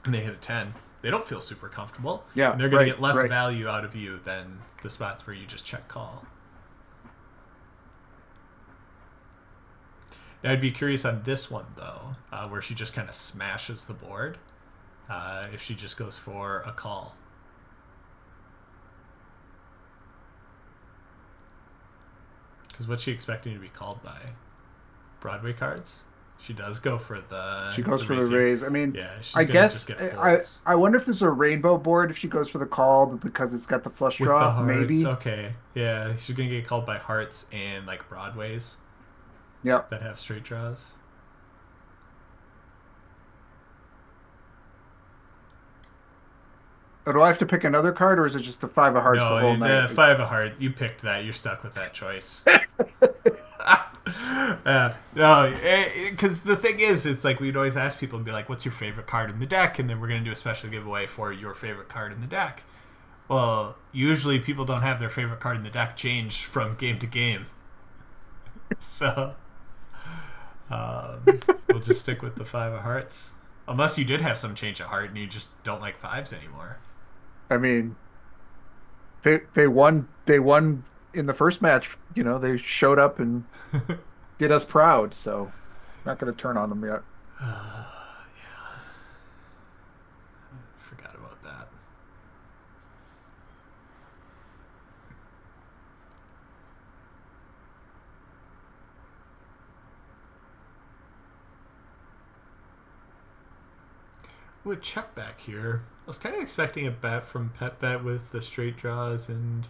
[SPEAKER 1] and they hit a 10, they don't feel super comfortable.
[SPEAKER 2] Yeah,
[SPEAKER 1] and they're going to get less value out of you than the spots where you just check call. Now I'd be curious on this one though, where she just kind of smashes the board. If she just goes for a call. Because what's she expecting to be called by? Broadway cards? She does go for the...
[SPEAKER 2] She goes for the raise. I mean,
[SPEAKER 1] I guess
[SPEAKER 2] I wonder if there's a rainbow board if she goes for the call because it's got the flush draw, maybe.
[SPEAKER 1] Okay. Yeah, she's going to get called by hearts and like Broadways.
[SPEAKER 2] Yep.
[SPEAKER 1] That have straight draws.
[SPEAKER 2] Oh, do I have to pick another card, or is it just the 5 of hearts the whole night?
[SPEAKER 1] The 5 of hearts. You picked that. You're stuck with that choice. No, because the thing is, it's like we'd always ask people and be like, "What's your favorite card in the deck?" And then we're gonna do a special giveaway for your favorite card in the deck. Well, usually people don't have their favorite card in the deck change from game to game, so we'll just stick with the 5 of hearts, unless you did have some change of heart and you just don't like 5s anymore.
[SPEAKER 2] I mean, they won in the first match. They showed up and did us proud. So, I'm not going to turn on them yet.
[SPEAKER 1] Yeah, forgot about that. with check back here, I was kind of expecting a bet from Pet Bet with the straight draws and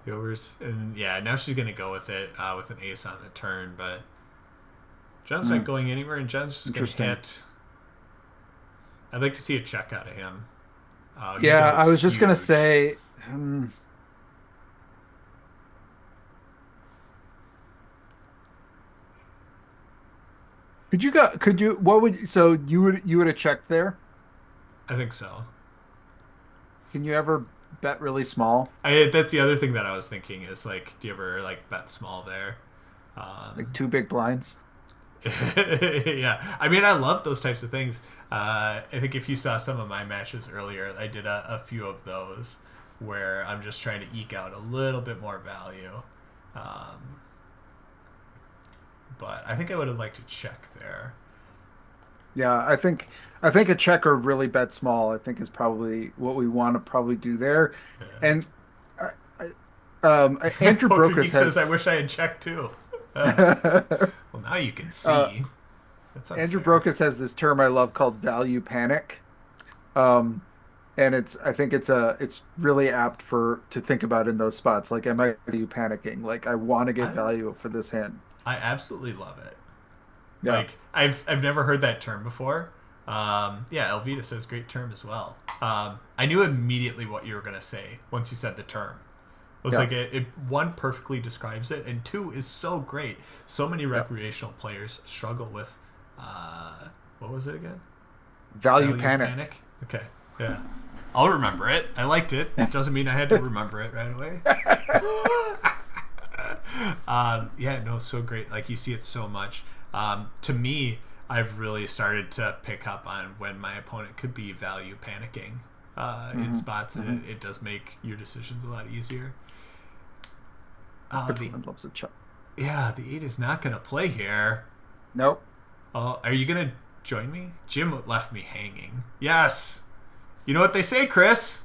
[SPEAKER 1] the overs. And yeah, now she's going to go with it with an ace on the turn. But John's not going anywhere, and John's just going to hit. I'd like to see a check out of him.
[SPEAKER 2] Yeah, I was just going to say... you would have checked there?
[SPEAKER 1] I think so.
[SPEAKER 2] Can you ever bet really small?
[SPEAKER 1] That's the other thing that I was thinking is like, do you ever like bet small there?
[SPEAKER 2] Like 2 big blinds?
[SPEAKER 1] Yeah. I mean, I love those types of things. I think if you saw some of my matches earlier, I did a few of those where I'm just trying to eke out a little bit more value. But I think I would have liked to check there.
[SPEAKER 2] Yeah, I think a check or really bet small, I think is probably what we want to probably do there. Yeah. And Andrew Brokus
[SPEAKER 1] says, "I wish I had checked too." Well, now you can see.
[SPEAKER 2] Andrew Brokus has this term I love called value panic, and I think it's really apt to think about in those spots. Like, am I value panicking? Like, I want to get value for this hand.
[SPEAKER 1] I absolutely love it. Yeah. Like, I've never heard that term before. Yeah, Elvita says great term as well. I knew immediately what you were going to say once you said the term. It was like one perfectly describes it, and 2 is so great. So many recreational players struggle with what was it again?
[SPEAKER 2] Value panic.
[SPEAKER 1] Okay, yeah. I'll remember it. I liked it. It doesn't mean I had to remember it right away. Yeah, no, so great. Like, you see it so much. To me, I've really started to pick up on when my opponent could be value panicking in spots, and it does make your decisions a lot easier.
[SPEAKER 2] Loves a chop.
[SPEAKER 1] Yeah, the 8 is not going to play here.
[SPEAKER 2] Nope.
[SPEAKER 1] Oh, are you going to join me? Jim left me hanging. Yes. You know what they say, Chris?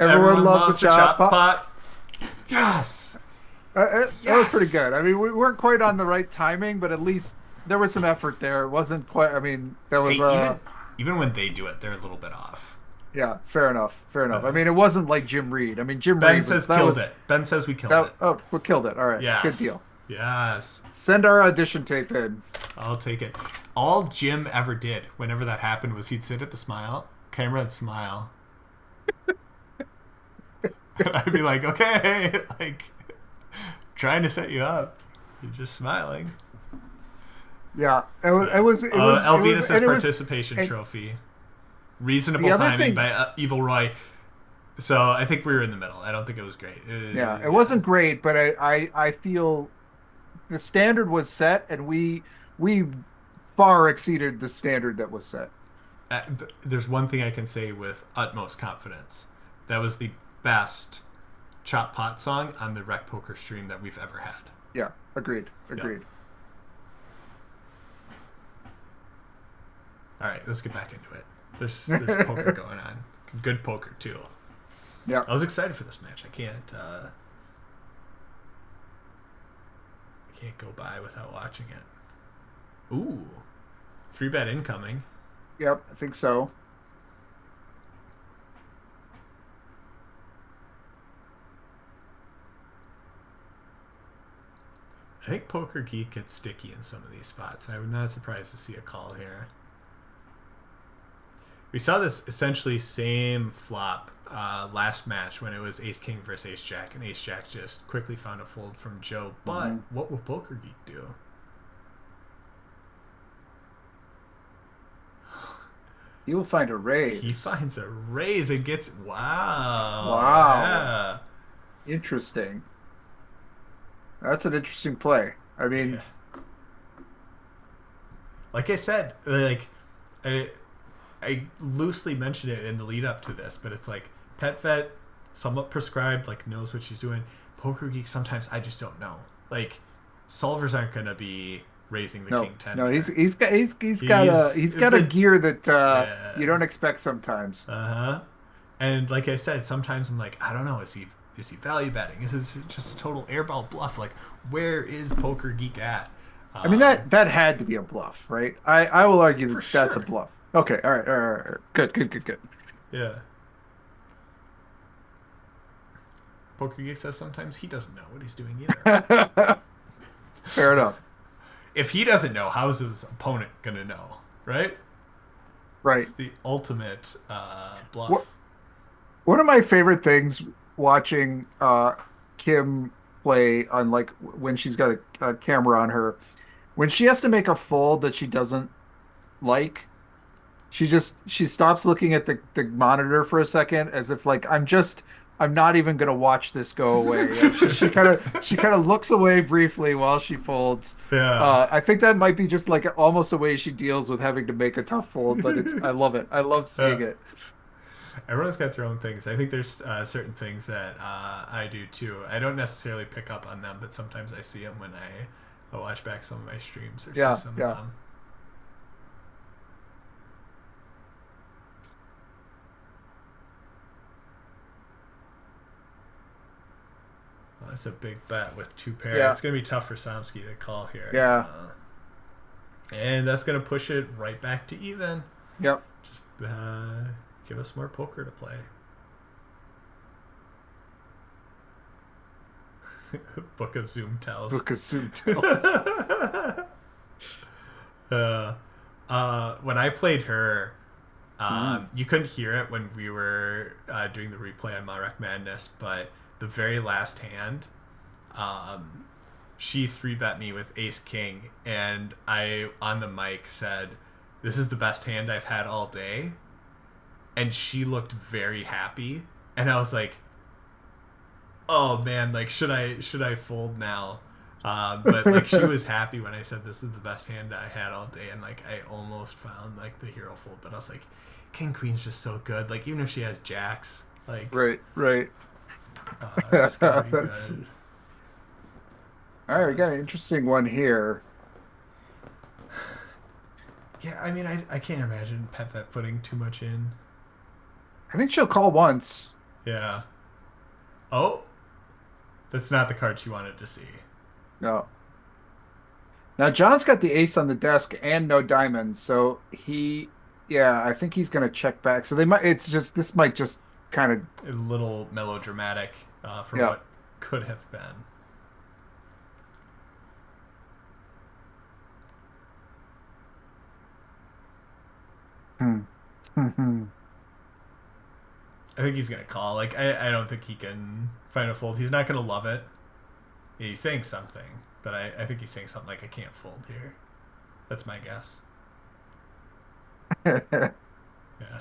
[SPEAKER 2] Everyone loves a chop pot.
[SPEAKER 1] Yes.
[SPEAKER 2] That was pretty good. I mean, we weren't quite on the right timing, but at least there was some effort there. It wasn't quite. I mean, there was
[SPEAKER 1] even when they do it, they're a little bit off.
[SPEAKER 2] Yeah, fair enough. I mean, it wasn't like Jim Reed. I mean,
[SPEAKER 1] Ben says killed it. Ben says we killed it.
[SPEAKER 2] Oh, we killed it. All right.
[SPEAKER 1] Yes.
[SPEAKER 2] Good deal.
[SPEAKER 1] Yes.
[SPEAKER 2] Send our audition tape in.
[SPEAKER 1] I'll take it. All Jim ever did whenever that happened was he'd sit at the camera and smile. I'd be like, okay, like, trying to set you up. You're just smiling.
[SPEAKER 2] Yeah, it was.
[SPEAKER 1] Elvita says participation trophy. Reasonable timing by Evil Roy. So I think we were in the middle. I don't think it was great.
[SPEAKER 2] It wasn't great, but I feel the standard was set, and we far exceeded the standard that was set.
[SPEAKER 1] There's one thing I can say with utmost confidence. That was the best Chop Pot song on the Rec Poker stream that we've ever had.
[SPEAKER 2] Yeah, agreed.
[SPEAKER 1] Yeah. All right, let's get back into it. There's poker going on. Good poker too.
[SPEAKER 2] Yeah,
[SPEAKER 1] I was excited for this match. I can't go by without watching it. Ooh, 3-bet incoming.
[SPEAKER 2] Yep, I think so.
[SPEAKER 1] I think Poker Geek gets sticky in some of these spots. I would not be surprised to see a call here. We saw this essentially same flop last match when it was Ace King versus Ace Jack, and Ace Jack just quickly found a fold from Joe. But what will Poker Geek do?
[SPEAKER 2] He will find a raise.
[SPEAKER 1] He finds a raise and gets
[SPEAKER 2] wow. Yeah. Interesting. That's an interesting play. I mean,
[SPEAKER 1] like I said, like I loosely mentioned it in the lead up to this, but it's like Pet Vet, somewhat prescribed, like knows what she's doing. Poker Geek, sometimes I just don't know. Like, solvers aren't gonna be raising the King 10.
[SPEAKER 2] No, he's got a gear that you don't expect sometimes.
[SPEAKER 1] And like I said, sometimes I'm like, I don't know, is he value betting? Is it just a total airball bluff? Like, where is Poker Geek at?
[SPEAKER 2] I mean, that had to be a bluff, right? I will argue that that's a bluff. Okay. All right. All right. All right. Good. Good. Good. Good.
[SPEAKER 1] Yeah. Poker Geek says sometimes he doesn't know what he's doing either.
[SPEAKER 2] Fair enough.
[SPEAKER 1] If he doesn't know, how is his opponent gonna know, right?
[SPEAKER 2] Right.
[SPEAKER 1] It's the ultimate
[SPEAKER 2] What
[SPEAKER 1] bluff.
[SPEAKER 2] One of my favorite things watching Kim play on like when she's got a camera on her, when she has to make a fold that she doesn't like, she stops looking at the monitor for a second as if like I'm not even gonna watch this go away. And she kind of looks away briefly while she folds.
[SPEAKER 1] Yeah.
[SPEAKER 2] I think that might be just like almost a way she deals with having to make a tough fold, but I love it. I love seeing it.
[SPEAKER 1] Everyone's got their own things. I think there's certain things that I do too. I don't necessarily pick up on them, but sometimes I see them when I watch back some of my streams or see
[SPEAKER 2] Yeah,
[SPEAKER 1] some of
[SPEAKER 2] yeah.
[SPEAKER 1] them. Well, that's a big bet with two pair.
[SPEAKER 2] Yeah.
[SPEAKER 1] It's going to be tough for Somsky to call here.
[SPEAKER 2] Yeah.
[SPEAKER 1] And that's going to push it right back to even.
[SPEAKER 2] Yep.
[SPEAKER 1] Just give us more poker to play. Book of Zoom tells.
[SPEAKER 2] Book of Zoom tells.
[SPEAKER 1] When I played her, you couldn't hear it when we were doing the replay on MaREC MAdness, but the very last hand, she 3-bet me with Ace King, and I, on the mic, said, "This is the best hand I've had all day." And she looked very happy, and I was like, "Oh man, like should I fold now?" But like she was happy when I said this is the best hand I had all day, and like I almost found like the hero fold, but I was like, King Queen's just so good. Like even if she has jacks, like
[SPEAKER 2] Right, right.
[SPEAKER 1] it's gonna be
[SPEAKER 2] That's
[SPEAKER 1] good.
[SPEAKER 2] all right. We got an interesting one here.
[SPEAKER 1] Yeah, I mean I can't imagine Pet putting too much in.
[SPEAKER 2] I think she'll call once.
[SPEAKER 1] Yeah. Oh, that's not the card she wanted to see.
[SPEAKER 2] No. Now John's got the ace on the desk and no diamonds, so yeah, I think he's gonna check back. So they might. It's just this might just kind of,
[SPEAKER 1] A little melodramatic for
[SPEAKER 2] yeah.
[SPEAKER 1] what could have been.
[SPEAKER 2] Hmm.
[SPEAKER 1] I think he's gonna call. Like I don't think he can find a fold. He's not gonna love it. Yeah, he's saying something, but I think he's saying something like I can't fold here. That's my guess. Yeah.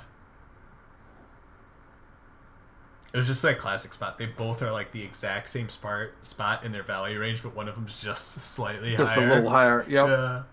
[SPEAKER 1] It was just that classic spot. They both are like the exact same spot in their value range, but one of them's just slightly
[SPEAKER 2] Just a
[SPEAKER 1] higher.
[SPEAKER 2] little higher. Yep.
[SPEAKER 1] Yeah.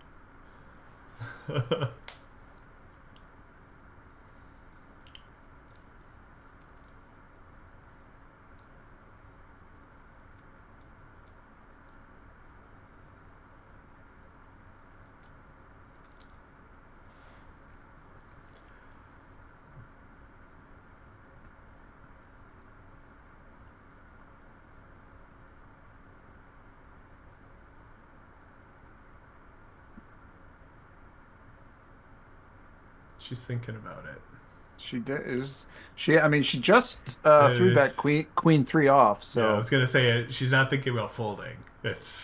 [SPEAKER 1] She's thinking about it.
[SPEAKER 2] She did is she I mean she just threw back
[SPEAKER 1] It's,
[SPEAKER 2] queen three off,
[SPEAKER 1] yeah, I
[SPEAKER 2] so
[SPEAKER 1] was gonna say she's not thinking about folding.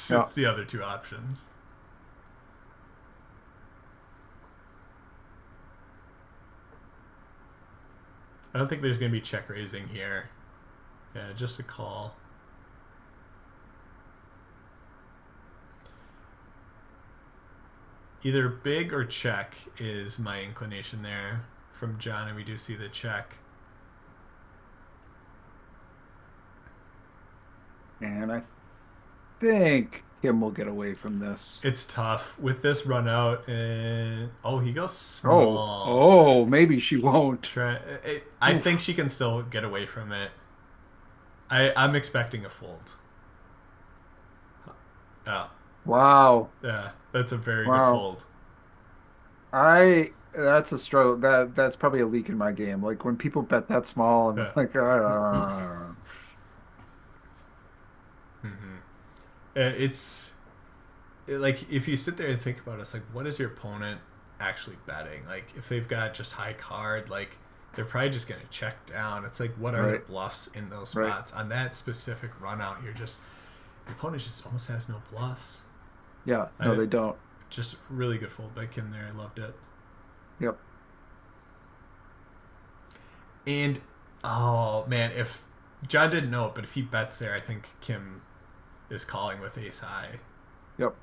[SPEAKER 2] yeah.
[SPEAKER 1] It's the other two options. I don't think there's gonna be check raising here. Yeah, just a call. Either big or check is my inclination there from John, and we do see the check.
[SPEAKER 2] And I think Kim will get away from this.
[SPEAKER 1] It's tough with this run out, and oh, he goes
[SPEAKER 2] Oh,
[SPEAKER 1] small.
[SPEAKER 2] oh, maybe she won't.
[SPEAKER 1] I think
[SPEAKER 2] Oof.
[SPEAKER 1] she can still get away from it. I'm expecting a fold. Oh,
[SPEAKER 2] Wow.
[SPEAKER 1] yeah, that's a very good
[SPEAKER 2] Wow.
[SPEAKER 1] fold.
[SPEAKER 2] That's a struggle. That's probably a leak in my game. Like when people bet that small, I'm
[SPEAKER 1] Yeah.
[SPEAKER 2] like,
[SPEAKER 1] Mm-hmm. It's like if you sit there and think about it, it's like, what is your opponent actually betting. Like if they've got just high card, like they're probably just going to check down. It's like, what are the bluffs in those spots? On that specific run out, your opponent just almost has no bluffs.
[SPEAKER 2] Yeah, no, they don't.
[SPEAKER 1] Just really good fold by Kim there. I loved it.
[SPEAKER 2] Yep.
[SPEAKER 1] And, oh, man, if John didn't know it, but if he bets there, I think Kim is calling with ace high.
[SPEAKER 2] Yep.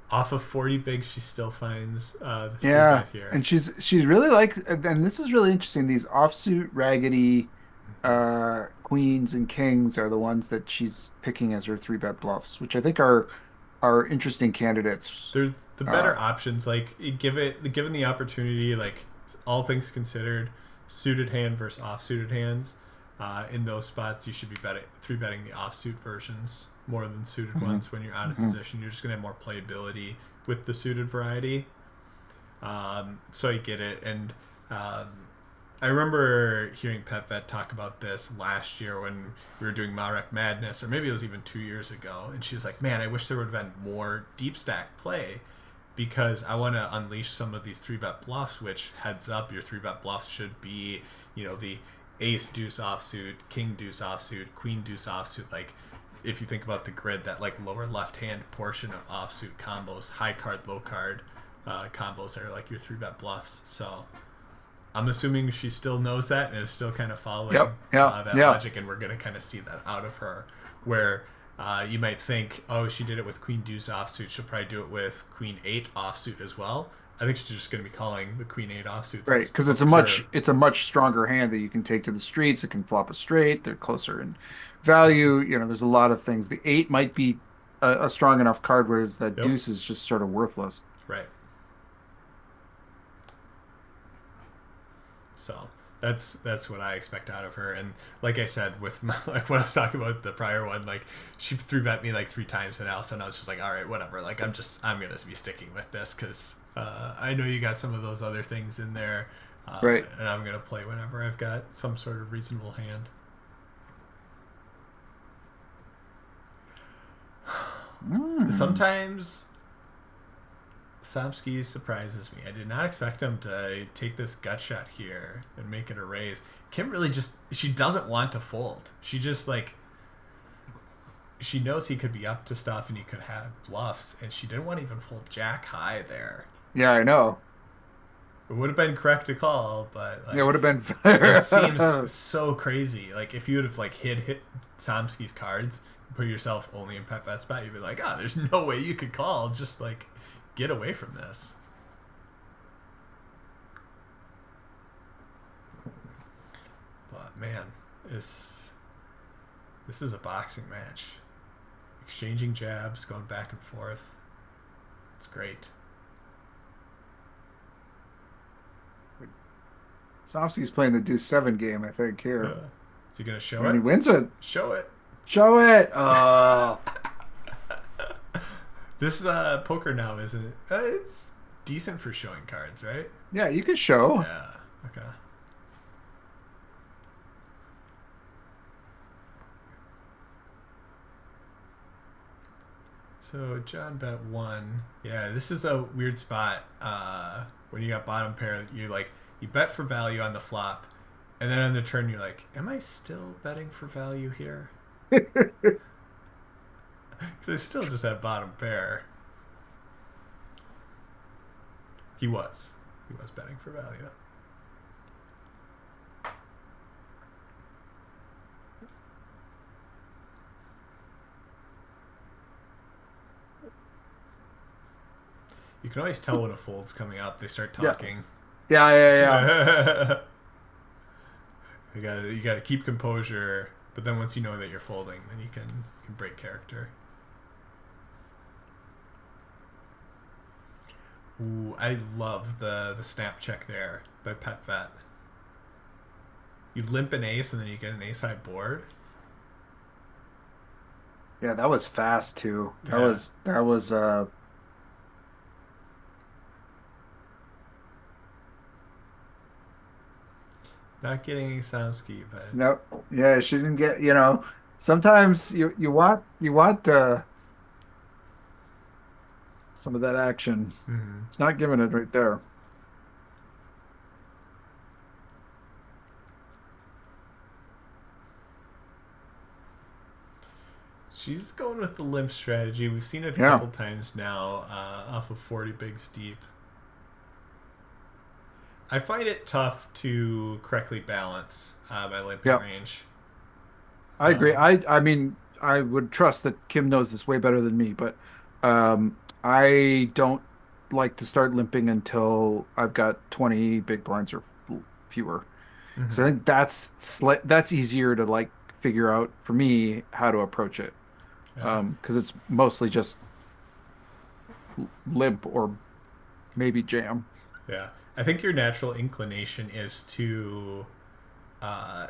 [SPEAKER 1] Off of 40 bigs, she still finds the
[SPEAKER 2] bet
[SPEAKER 1] here.
[SPEAKER 2] And she's really like, and this is really interesting. These offsuit raggedy queens and kings are the ones that she's picking as her 3-bet bluffs, which I think are interesting candidates.
[SPEAKER 1] They're the better options. Like given the opportunity, like all things considered, suited hand versus offsuited hands. In those spots, you should be 3-betting the offsuit versions more than suited ones when you're out of position. You're just going to have more playability with the suited variety. So I get it. And I remember hearing PetVet talk about this last year when we were doing MaREC MaDness, or maybe it was even 2 years ago. And she was like, man, I wish there would have been more deep stack play because I want to unleash some of these 3-bet bluffs, which, heads up, your 3-bet bluffs should be, the ace deuce offsuit, king deuce offsuit, queen deuce offsuit. Like if you think about the grid, that like lower left hand portion of offsuit combos, high card, low card combos are like your 3-bet bluffs. So I'm assuming she still knows that and is still kind of following that logic, and we're going to kind of see that out of her, where you might think, oh, she did it with queen deuce offsuit, she'll probably do it with queen 8 offsuit as well. I think she's just going to be calling the queen 8 offsuits.
[SPEAKER 2] Right, because it's a much stronger hand that you can take to the streets. It can flop a straight. They're closer in value. There's a lot of things. The 8 might be a strong enough card, whereas that deuce is just sort of worthless.
[SPEAKER 1] Right. So that's what I expect out of her. And like I said, with like when I was talking about the prior one, like she 3-bet me like 3 times, and also I was just like, all right, whatever. Like I'm gonna be sticking with this because I know you got some of those other things in there,
[SPEAKER 2] right?
[SPEAKER 1] And I'm gonna play whenever I've got some sort of reasonable hand. Sometimes Somsky surprises me. I did not expect him to take this gut shot here and make it a raise. Kim really she doesn't want to fold. She just she knows he could be up to stuff and he could have bluffs, and she didn't want to even fold jack high there.
[SPEAKER 2] Yeah, I know.
[SPEAKER 1] It would have been correct to call, but
[SPEAKER 2] it would have been.
[SPEAKER 1] It seems so crazy. Like if you would have hit Somsky's cards, and put yourself only in PetVet spot, you'd be like, there's no way you could call. Just get away from this. But man, this is a boxing match. Exchanging jabs, going back and forth. It's great.
[SPEAKER 2] Somsky's playing the Deuce 7 game, I think, here.
[SPEAKER 1] Is he gonna show it?
[SPEAKER 2] He wins it.
[SPEAKER 1] Show it.
[SPEAKER 2] Show it.
[SPEAKER 1] This poker now isn't. It's decent for showing cards, right?
[SPEAKER 2] Yeah, you can show.
[SPEAKER 1] Yeah. Okay. So John bet 1. Yeah, this is a weird spot. When you got bottom pair, you bet for value on the flop, and then on the turn you're like, am I still betting for value here? Because I still just have bottom pair. He was betting for value. You can always tell when a fold's coming up. They start talking.
[SPEAKER 2] Yeah.
[SPEAKER 1] You gotta keep composure, but then once you know that you're folding, then you can break character. Ooh, I love the snap check there by PetVet. You limp an ace and then you get an ace high board.
[SPEAKER 2] Yeah, that was fast too. That was
[SPEAKER 1] Not getting Samsky, but
[SPEAKER 2] No, yeah, she didn't get. Sometimes you want some of that action. It's not giving it right there.
[SPEAKER 1] she's going with the limp strategy. We've seen it a
[SPEAKER 2] Yeah,
[SPEAKER 1] couple times now off of 40 bigs deep. I find it tough to correctly balance my limping
[SPEAKER 2] yeah,
[SPEAKER 1] range.
[SPEAKER 2] I agree. I mean, I would trust that Kim knows this way better than me, but I don't like to start limping until I've got 20 big blinds or fewer. Because I
[SPEAKER 1] Mm-hmm.
[SPEAKER 2] think that's easier to like figure out for me how to approach it.
[SPEAKER 1] Yeah.
[SPEAKER 2] Because it's mostly just limp or maybe jam.
[SPEAKER 1] Yeah. I think your natural inclination is to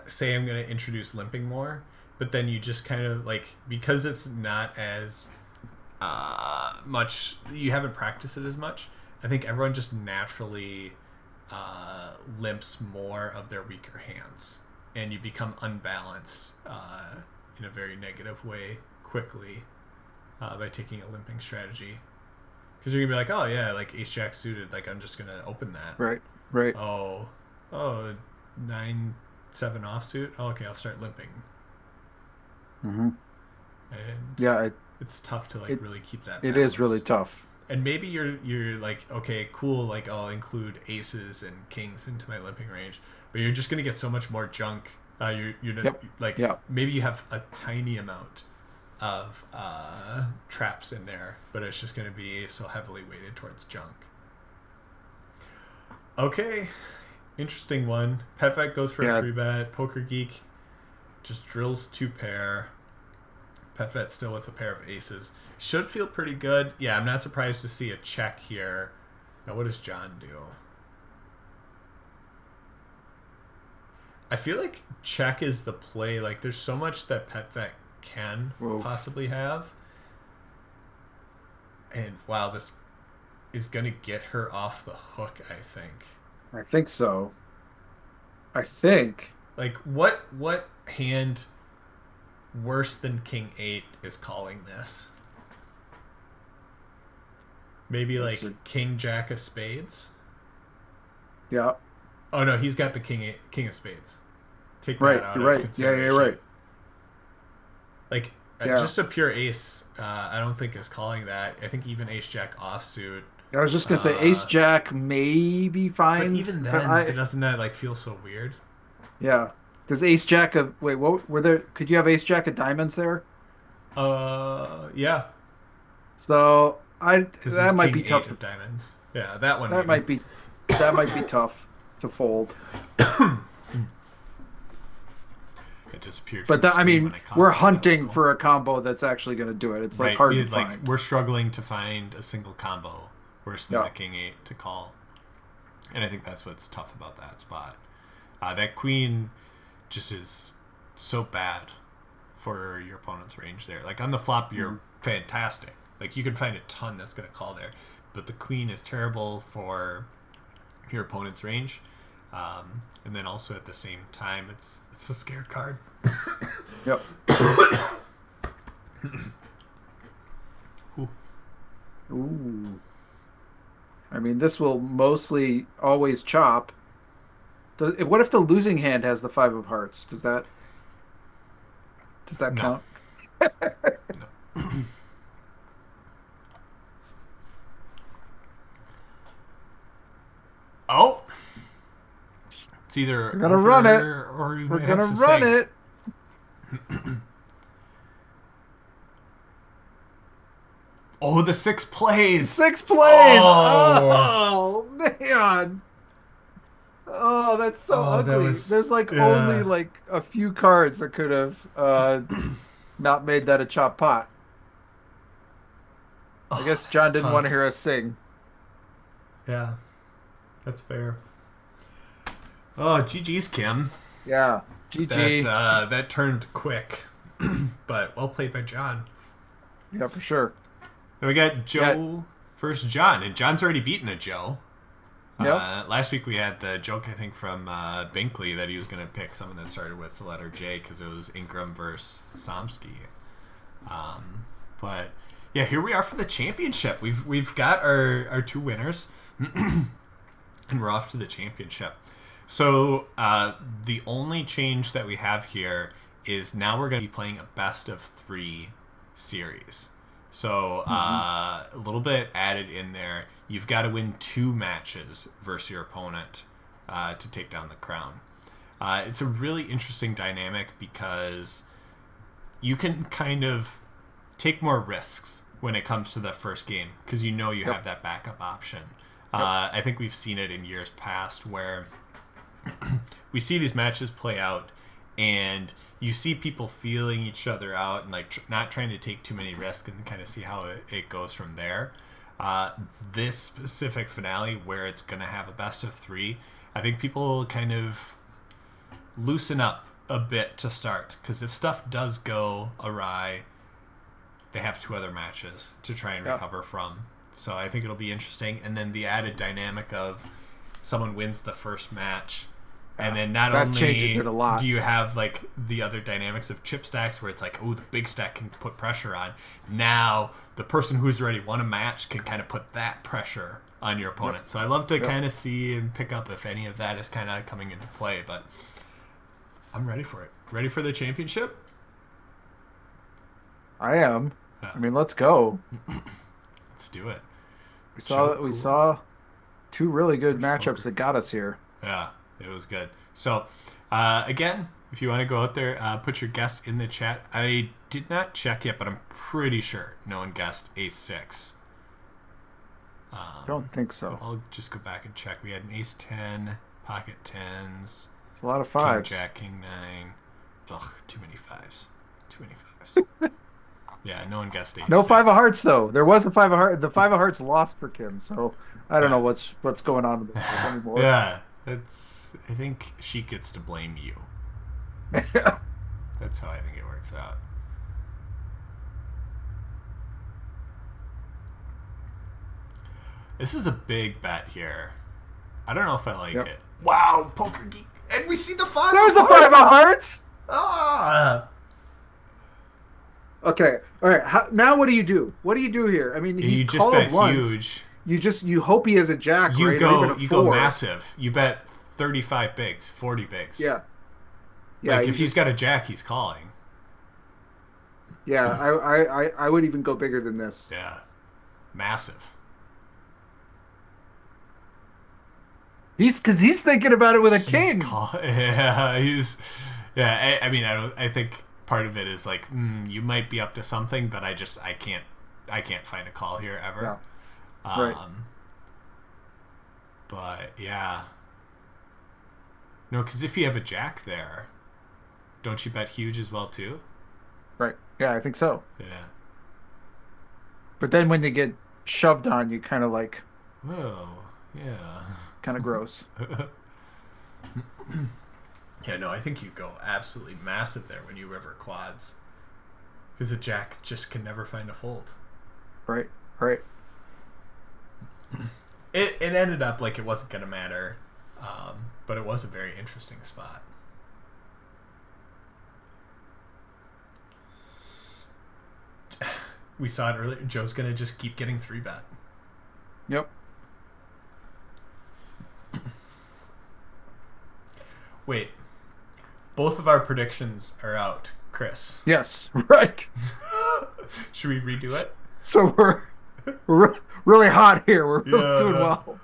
[SPEAKER 1] say I'm going to introduce limping more, but then you just kind of like, because it's not as much, you haven't practiced it as much. I think everyone just naturally limps more of their weaker hands, and you become unbalanced in a very negative way quickly by taking a limping strategy. Because you're gonna be like, oh yeah, like ace jack suited, like I'm just gonna open that.
[SPEAKER 2] Right, right.
[SPEAKER 1] Oh, oh, 9-7 offsuit. Oh, okay, I'll start limping,
[SPEAKER 2] Hmm.
[SPEAKER 1] and
[SPEAKER 2] Yeah,
[SPEAKER 1] it's tough to like
[SPEAKER 2] it
[SPEAKER 1] really keep that
[SPEAKER 2] it is really
[SPEAKER 1] balance.
[SPEAKER 2] tough.
[SPEAKER 1] And maybe you're like, okay, cool, like I'll include aces and kings into my limping range, but you're just gonna get so much more junk.
[SPEAKER 2] Yep.
[SPEAKER 1] Like
[SPEAKER 2] Yeah.
[SPEAKER 1] maybe you have a tiny amount of traps in there, but it's just gonna be so heavily weighted towards junk. Okay, interesting one. Petvet goes for a
[SPEAKER 2] Yeah.
[SPEAKER 1] free bet. Poker Geek just drills 2 pair. Petvet still with a pair of aces. Should feel pretty good. Yeah, I'm not surprised to see a check here. Now, what does John do? I feel like check is the play. Like, there's so much that Petvet can
[SPEAKER 2] Whoa.
[SPEAKER 1] possibly have. And wow, this is going to get her off the hook, I think.
[SPEAKER 2] I think so. I think.
[SPEAKER 1] Like, what hand worse than King 8 is calling this? Maybe
[SPEAKER 2] That's
[SPEAKER 1] like King Jack of Spades.
[SPEAKER 2] Yeah.
[SPEAKER 1] Oh no, he's got the King of Spades. Take that
[SPEAKER 2] Right.
[SPEAKER 1] out
[SPEAKER 2] You're
[SPEAKER 1] of
[SPEAKER 2] right. Yeah. Yeah.
[SPEAKER 1] consideration.
[SPEAKER 2] Right.
[SPEAKER 1] Like
[SPEAKER 2] Yeah.
[SPEAKER 1] just a pure ace, I don't think is calling that. I think even Ace Jack offsuit.
[SPEAKER 2] I was just gonna say Ace
[SPEAKER 1] Uh,
[SPEAKER 2] Jack maybe
[SPEAKER 1] but
[SPEAKER 2] finds,
[SPEAKER 1] even
[SPEAKER 2] but
[SPEAKER 1] then, doesn't that like feel so weird?
[SPEAKER 2] yeah. Does Ace Jack of wait, what were there? Could you have Ace Jack of diamonds there?
[SPEAKER 1] Yeah,
[SPEAKER 2] So I
[SPEAKER 1] because there's
[SPEAKER 2] that might
[SPEAKER 1] King
[SPEAKER 2] be tough
[SPEAKER 1] 8
[SPEAKER 2] to
[SPEAKER 1] of diamonds. Yeah, that one
[SPEAKER 2] that
[SPEAKER 1] maybe.
[SPEAKER 2] might be that might be tough to fold.
[SPEAKER 1] It disappeared from
[SPEAKER 2] But
[SPEAKER 1] the
[SPEAKER 2] I
[SPEAKER 1] screen when
[SPEAKER 2] mean,
[SPEAKER 1] I caught
[SPEAKER 2] we're
[SPEAKER 1] that. That was
[SPEAKER 2] hunting
[SPEAKER 1] cool.
[SPEAKER 2] for a combo that's actually going to do it. It's like
[SPEAKER 1] Right,
[SPEAKER 2] hard to find.
[SPEAKER 1] we're struggling to find a single combo worse than
[SPEAKER 2] Yeah.
[SPEAKER 1] the King 8 to call, and I think that's what's tough about that spot. That Queen just is so bad for your opponent's range there. Like on the flop, you're fantastic. Like you can find a ton that's going to call there, but the Queen is terrible for your opponent's range. And then also at the same time, it's a scared card.
[SPEAKER 2] Yep.
[SPEAKER 1] Ooh.
[SPEAKER 2] Ooh. I mean, this will mostly always chop. What if the losing hand has the five of hearts? Does that
[SPEAKER 1] No,
[SPEAKER 2] count?
[SPEAKER 1] no. Oh, it's either
[SPEAKER 2] We're gonna run it.
[SPEAKER 1] or you
[SPEAKER 2] We're
[SPEAKER 1] might
[SPEAKER 2] gonna
[SPEAKER 1] have to
[SPEAKER 2] run
[SPEAKER 1] sing.
[SPEAKER 2] it.
[SPEAKER 1] Oh, the 6 plays.
[SPEAKER 2] Six plays.
[SPEAKER 1] Oh,
[SPEAKER 2] Oh man. Oh, that's so
[SPEAKER 1] oh, that
[SPEAKER 2] ugly.
[SPEAKER 1] was
[SPEAKER 2] There's like only
[SPEAKER 1] yeah.
[SPEAKER 2] like a few cards that could have not made that a chop pot. I
[SPEAKER 1] Oh,
[SPEAKER 2] guess
[SPEAKER 1] that's
[SPEAKER 2] John didn't want to
[SPEAKER 1] tough.
[SPEAKER 2] hear us sing.
[SPEAKER 1] Yeah, that's fair. Oh, GG's Kim.
[SPEAKER 2] Yeah.
[SPEAKER 1] That
[SPEAKER 2] GG.
[SPEAKER 1] that turned quick, but well played by John.
[SPEAKER 2] Yeah, for sure.
[SPEAKER 1] And we got
[SPEAKER 2] Yeah.
[SPEAKER 1] Joe versus John, and John's already beaten a Joe. Last week we had the joke, I think, from Binkley that he was going to pick someone that started with the letter J because it was Ingram versus Somsky. But yeah, here we are for the championship. We've got our two winners, and we're off to the championship. So the only change that we have here is now we're going to be playing a best of 3 series. So a little bit added in there. You've got to win 2 matches versus your opponent to take down the crown. It's a really interesting dynamic because you can kind of take more risks when it comes to the first game because you know you have that backup option. I think we've seen it in years past where we see these matches play out and you see people feeling each other out and like not trying to take too many risks and kind of see how it goes from there. This specific finale where it's going to have a best of 3, I think people kind of loosen up a bit to start because if stuff does go awry, they have 2 other matches to try and recover from. So I think it'll be interesting. And then the added dynamic of someone wins the first match. And then not only
[SPEAKER 2] changes it a lot.
[SPEAKER 1] Do you have like the other dynamics of chip stacks where it's like, oh, the big stack can put pressure on. Now the person who's already won a match can kind of put that pressure on your opponent. So I love to kind of see and pick up if any of that is kind of coming into play. But I'm ready for it. Ready for the championship?
[SPEAKER 2] I am. I mean, let's go.
[SPEAKER 1] Let's do it.
[SPEAKER 2] We saw 2 really good matchups that got us here.
[SPEAKER 1] Yeah. It was good. So, again, if you want to go out there, put your guess in the chat. I did not check yet, but I'm pretty sure no one guessed ace-6.
[SPEAKER 2] Don't think so.
[SPEAKER 1] I'll just go back and check. We had an ace-10, pocket 10s.
[SPEAKER 2] It's a lot of 5s.
[SPEAKER 1] King-jack, king-9. Ugh, too many 5s. Too many 5s. Yeah, no one guessed ace-6.
[SPEAKER 2] No 5 of hearts, though. There was a 5 of hearts. The 5 of hearts lost for Kim, so I don't know what's going on anymore.
[SPEAKER 1] Yeah, I think she gets to blame you. That's how I think it works out. This is a big bet here. I don't know if I like it. Wow, Poker Geek. And we see the 5
[SPEAKER 2] There's
[SPEAKER 1] of hearts.
[SPEAKER 2] There's the 5 of hearts!
[SPEAKER 1] Ah!
[SPEAKER 2] Okay, all right. Now what do you do? What do you do here? I mean, he's
[SPEAKER 1] just bet
[SPEAKER 2] once.
[SPEAKER 1] Huge.
[SPEAKER 2] You hope he has a jack,
[SPEAKER 1] you
[SPEAKER 2] right?
[SPEAKER 1] Go massive. You bet 35 bigs, 40 bigs.
[SPEAKER 2] Yeah.
[SPEAKER 1] Like if he's got a jack, he's calling.
[SPEAKER 2] Yeah, I would even go bigger than this.
[SPEAKER 1] Yeah. Massive.
[SPEAKER 2] He's thinking about it with a king.
[SPEAKER 1] I mean, I think part of it is like you might be up to something, but I can't find a call here ever.
[SPEAKER 2] Yeah. Right.
[SPEAKER 1] But yeah. No, because if you have a jack there, don't you bet huge as well too?
[SPEAKER 2] Right. Yeah, I think so.
[SPEAKER 1] Yeah.
[SPEAKER 2] But then when you get shoved on, you kind of like.
[SPEAKER 1] Whoa. Yeah.
[SPEAKER 2] Kind of gross.
[SPEAKER 1] Yeah, no, I think you go absolutely massive there when you river quads. Because a jack just can never find a fold.
[SPEAKER 2] Right.
[SPEAKER 1] It ended up like it wasn't going to matter, but it was a very interesting spot. We saw it earlier. Joe's going to just keep getting 3-bet.
[SPEAKER 2] Yep.
[SPEAKER 1] Wait. Both of our predictions are out, Chris.
[SPEAKER 2] Yes, right.
[SPEAKER 1] Should we redo it?
[SPEAKER 2] So we're really hot here. We're really doing well.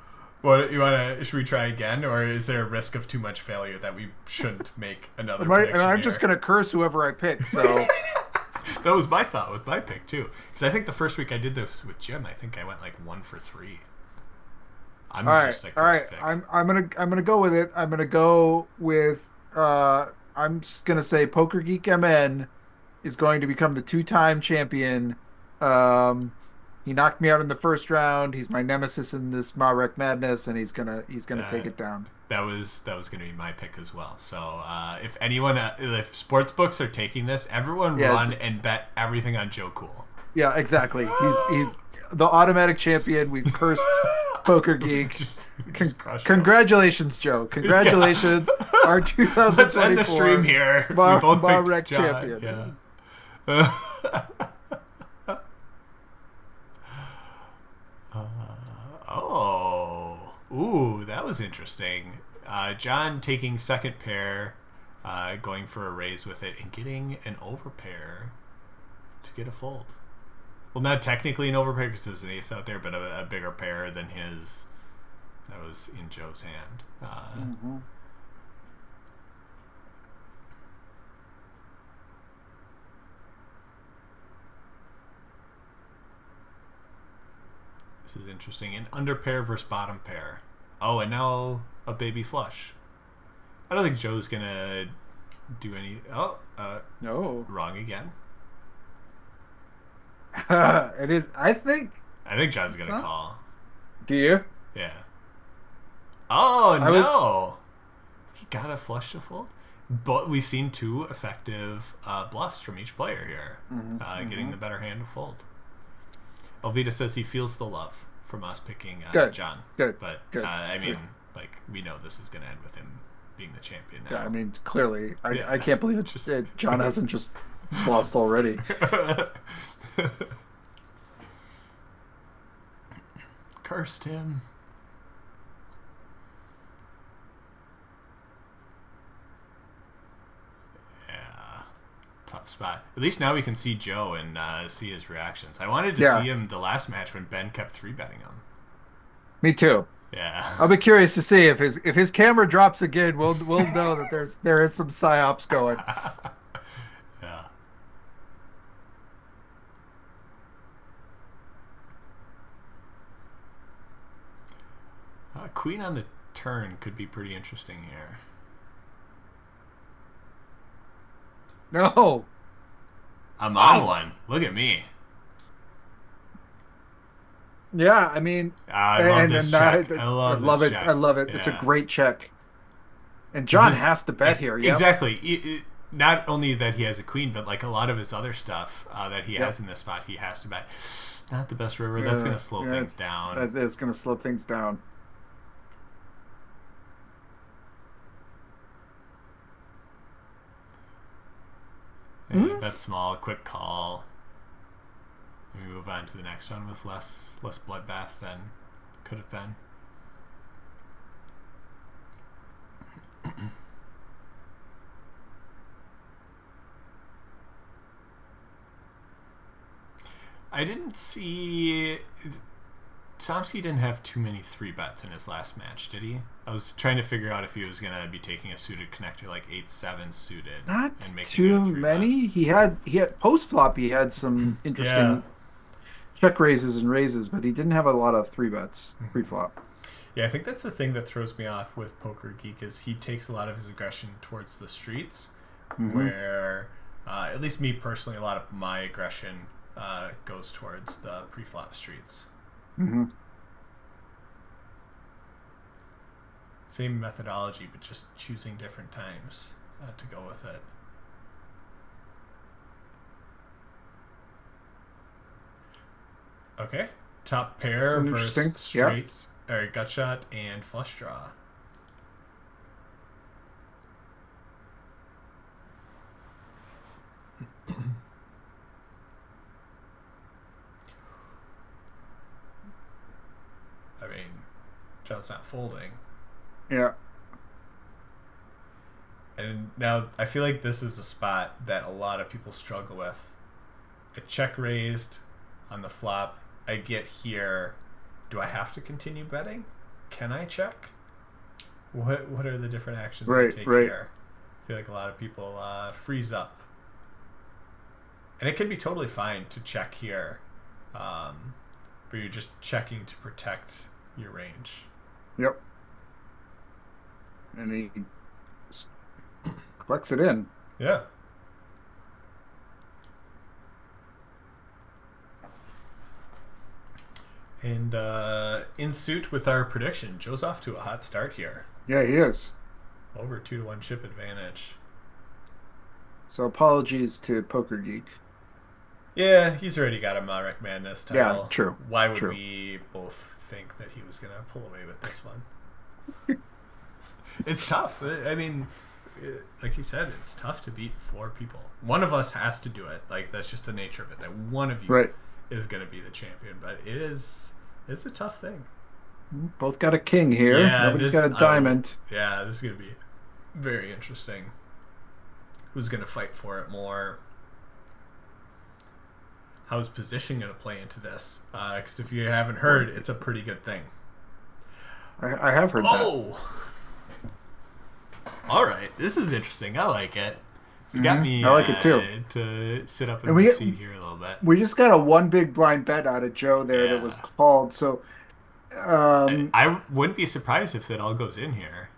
[SPEAKER 1] Should we try again, or is there a risk of too much failure that we shouldn't make another
[SPEAKER 2] prediction? I'm just going to curse whoever I pick, so...
[SPEAKER 1] That was my thought with my pick, too. Because I think the first week I did this with Jim, I think I went like 1 for 3. All right.
[SPEAKER 2] I'm gonna go with it. I'm gonna go with I'm just gonna say Poker Geek MN is going to become the 2-time champion. He knocked me out in the first round. He's my nemesis in this MaREC Madness, and he's gonna take it down.
[SPEAKER 1] That was gonna be my pick as well. So if anyone, if sports books are taking this, everyone run and bet everything on Joe Cool.
[SPEAKER 2] Yeah, exactly. He's the automatic champion. We've cursed Poker Geek.
[SPEAKER 1] Just
[SPEAKER 2] Congratulations, Joe. Congratulations, our 2024.
[SPEAKER 1] Let's end the stream here. We both
[SPEAKER 2] MaREC champion.
[SPEAKER 1] Yeah. Ooh, that was interesting. John taking second pair, going for a raise with it, and getting an overpair to get a fold. Well, not technically an overpair because there's an ace out there, but a bigger pair than his that was in Joe's hand. This is interesting. An under pair versus bottom pair. Oh, and now a baby flush. I don't think Joe's gonna do any. Oh,
[SPEAKER 2] no,
[SPEAKER 1] wrong again.
[SPEAKER 2] It is. I think
[SPEAKER 1] John's gonna call.
[SPEAKER 2] Do you?
[SPEAKER 1] Yeah. Oh no! He got a flush to fold. But we've seen two effective bluffs from each player here, getting the better hand to fold. Elvita says he feels the love from us picking John.
[SPEAKER 2] Good.
[SPEAKER 1] But
[SPEAKER 2] Good.
[SPEAKER 1] I mean, like, we know this is going to end with him being the champion now.
[SPEAKER 2] Yeah, I mean, clearly. I can't believe it. Just John hasn't just lost already.
[SPEAKER 1] Cursed him. Tough spot. At least now we can see Joe and see his reactions. I wanted to see him the last match when Ben kept 3-betting him.
[SPEAKER 2] Me too.
[SPEAKER 1] Yeah.
[SPEAKER 2] I'll be curious to see if his camera drops again. We'll know that there is some psyops going.
[SPEAKER 1] Yeah. Queen on the turn could be pretty interesting here.
[SPEAKER 2] No.
[SPEAKER 1] I'm on one. Look at me.
[SPEAKER 2] Yeah, I mean,
[SPEAKER 1] I love this check.
[SPEAKER 2] I love it.
[SPEAKER 1] Check.
[SPEAKER 2] I love it.
[SPEAKER 1] Yeah.
[SPEAKER 2] It's a great check. And John has to bet here. Yep.
[SPEAKER 1] Exactly. Not only that he has a queen, but like a lot of his other stuff that he has in this spot, he has to bet. Not the best river. That's going to slow things down.
[SPEAKER 2] That is going to slow things down.
[SPEAKER 1] Bet small, quick call. We move on to the next one with less bloodbath than could have been. I didn't see. Somsky didn't have too many 3-bets in his last match, did he? I was trying to figure out if he was going to be taking a suited connector like 8-7 suited.
[SPEAKER 2] Not
[SPEAKER 1] and making
[SPEAKER 2] too many. He had post flop. He had some interesting check raises and raises, but he didn't have a lot of 3-bets pre flop.
[SPEAKER 1] Yeah, I think that's the thing that throws me off with Poker Geek is he takes a lot of his aggression towards the streets, where at least me personally, a lot of my aggression goes towards the pre-flop streets. Same methodology, but just choosing different times to go with it. Okay, top pair versus straight or gut shot and flush draw. I mean, John's not folding.
[SPEAKER 2] Yeah.
[SPEAKER 1] And now I feel like this is a spot that a lot of people struggle with. A check raised on the flop. I get here. Do I have to continue betting? Can I check? What are the different actions I take here? I feel like a lot of people freeze up. And it can be totally fine to check here. But you're just checking to protect your range.
[SPEAKER 2] Yep. And he collects it in.
[SPEAKER 1] Yeah. And in suit with our prediction, Joe's off to a hot start here.
[SPEAKER 2] Yeah, he is.
[SPEAKER 1] Over 2-1 chip advantage.
[SPEAKER 2] So apologies to Poker Geek.
[SPEAKER 1] Yeah, he's already got a MaREC MaDness title.
[SPEAKER 2] Yeah, true.
[SPEAKER 1] Why would
[SPEAKER 2] true.
[SPEAKER 1] we both think that he was going to pull away with this one? It's tough. I mean, like he said, it's tough to beat 4 people. One of us has to do it. Like, that's just the nature of it. That one of you is going to be the champion. But it's a tough thing.
[SPEAKER 2] Both got a king here.
[SPEAKER 1] Yeah,
[SPEAKER 2] Nobody's got a diamond.
[SPEAKER 1] This is going to be very interesting. Who's going to fight for it more? How's position going to play into this? Because if you haven't heard, it's a pretty good thing.
[SPEAKER 2] I have heard that.
[SPEAKER 1] Oh! All right. This is interesting. I like it. You got me
[SPEAKER 2] I like it too.
[SPEAKER 1] To sit up in my seat here a little bit.
[SPEAKER 2] We just got a one big blind bet out of Joe there that was called. So
[SPEAKER 1] I wouldn't be surprised if it all goes in here.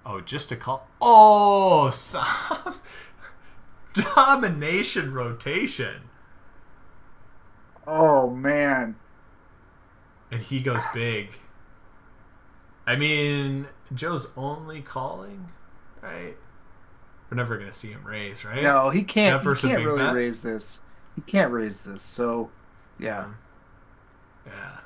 [SPEAKER 1] Oh, just a call. Oh, domination rotation.
[SPEAKER 2] Oh, man.
[SPEAKER 1] And he goes big. I mean, Joe's only calling, right? We're never going to see him raise, right?
[SPEAKER 2] No, he can't. He can't really raise this. He can't raise this. So, yeah.
[SPEAKER 1] Yeah.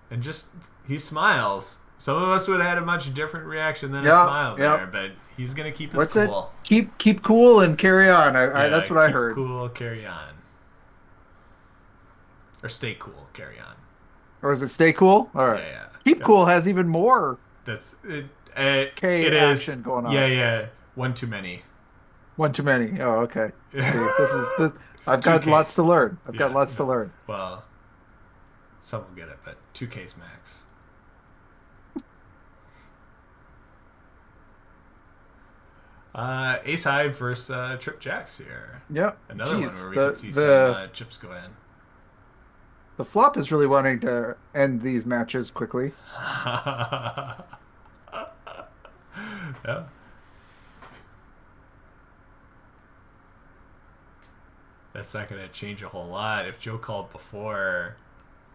[SPEAKER 1] And just, he smiles. Some of us would have had a much different reaction than a smile there, but he's going to keep his cool.
[SPEAKER 2] Keep cool and carry on. That's what I heard.
[SPEAKER 1] Keep cool, carry on. Or stay cool, carry on.
[SPEAKER 2] Or is it stay cool? All right.
[SPEAKER 1] Yeah.
[SPEAKER 2] Keep cool has even more
[SPEAKER 1] that's
[SPEAKER 2] K action going on.
[SPEAKER 1] Yeah. One too many.
[SPEAKER 2] One too many. Oh, okay. See, I've got lots to learn. I've got lots to learn.
[SPEAKER 1] Well, some will get it, but 2Ks max. Ace high versus trip jacks here.
[SPEAKER 2] Yep.
[SPEAKER 1] Another one where we can see some chips go in.
[SPEAKER 2] The flop is really wanting to end these matches quickly.
[SPEAKER 1] Yeah. That's not going to change a whole lot. If Joe called before,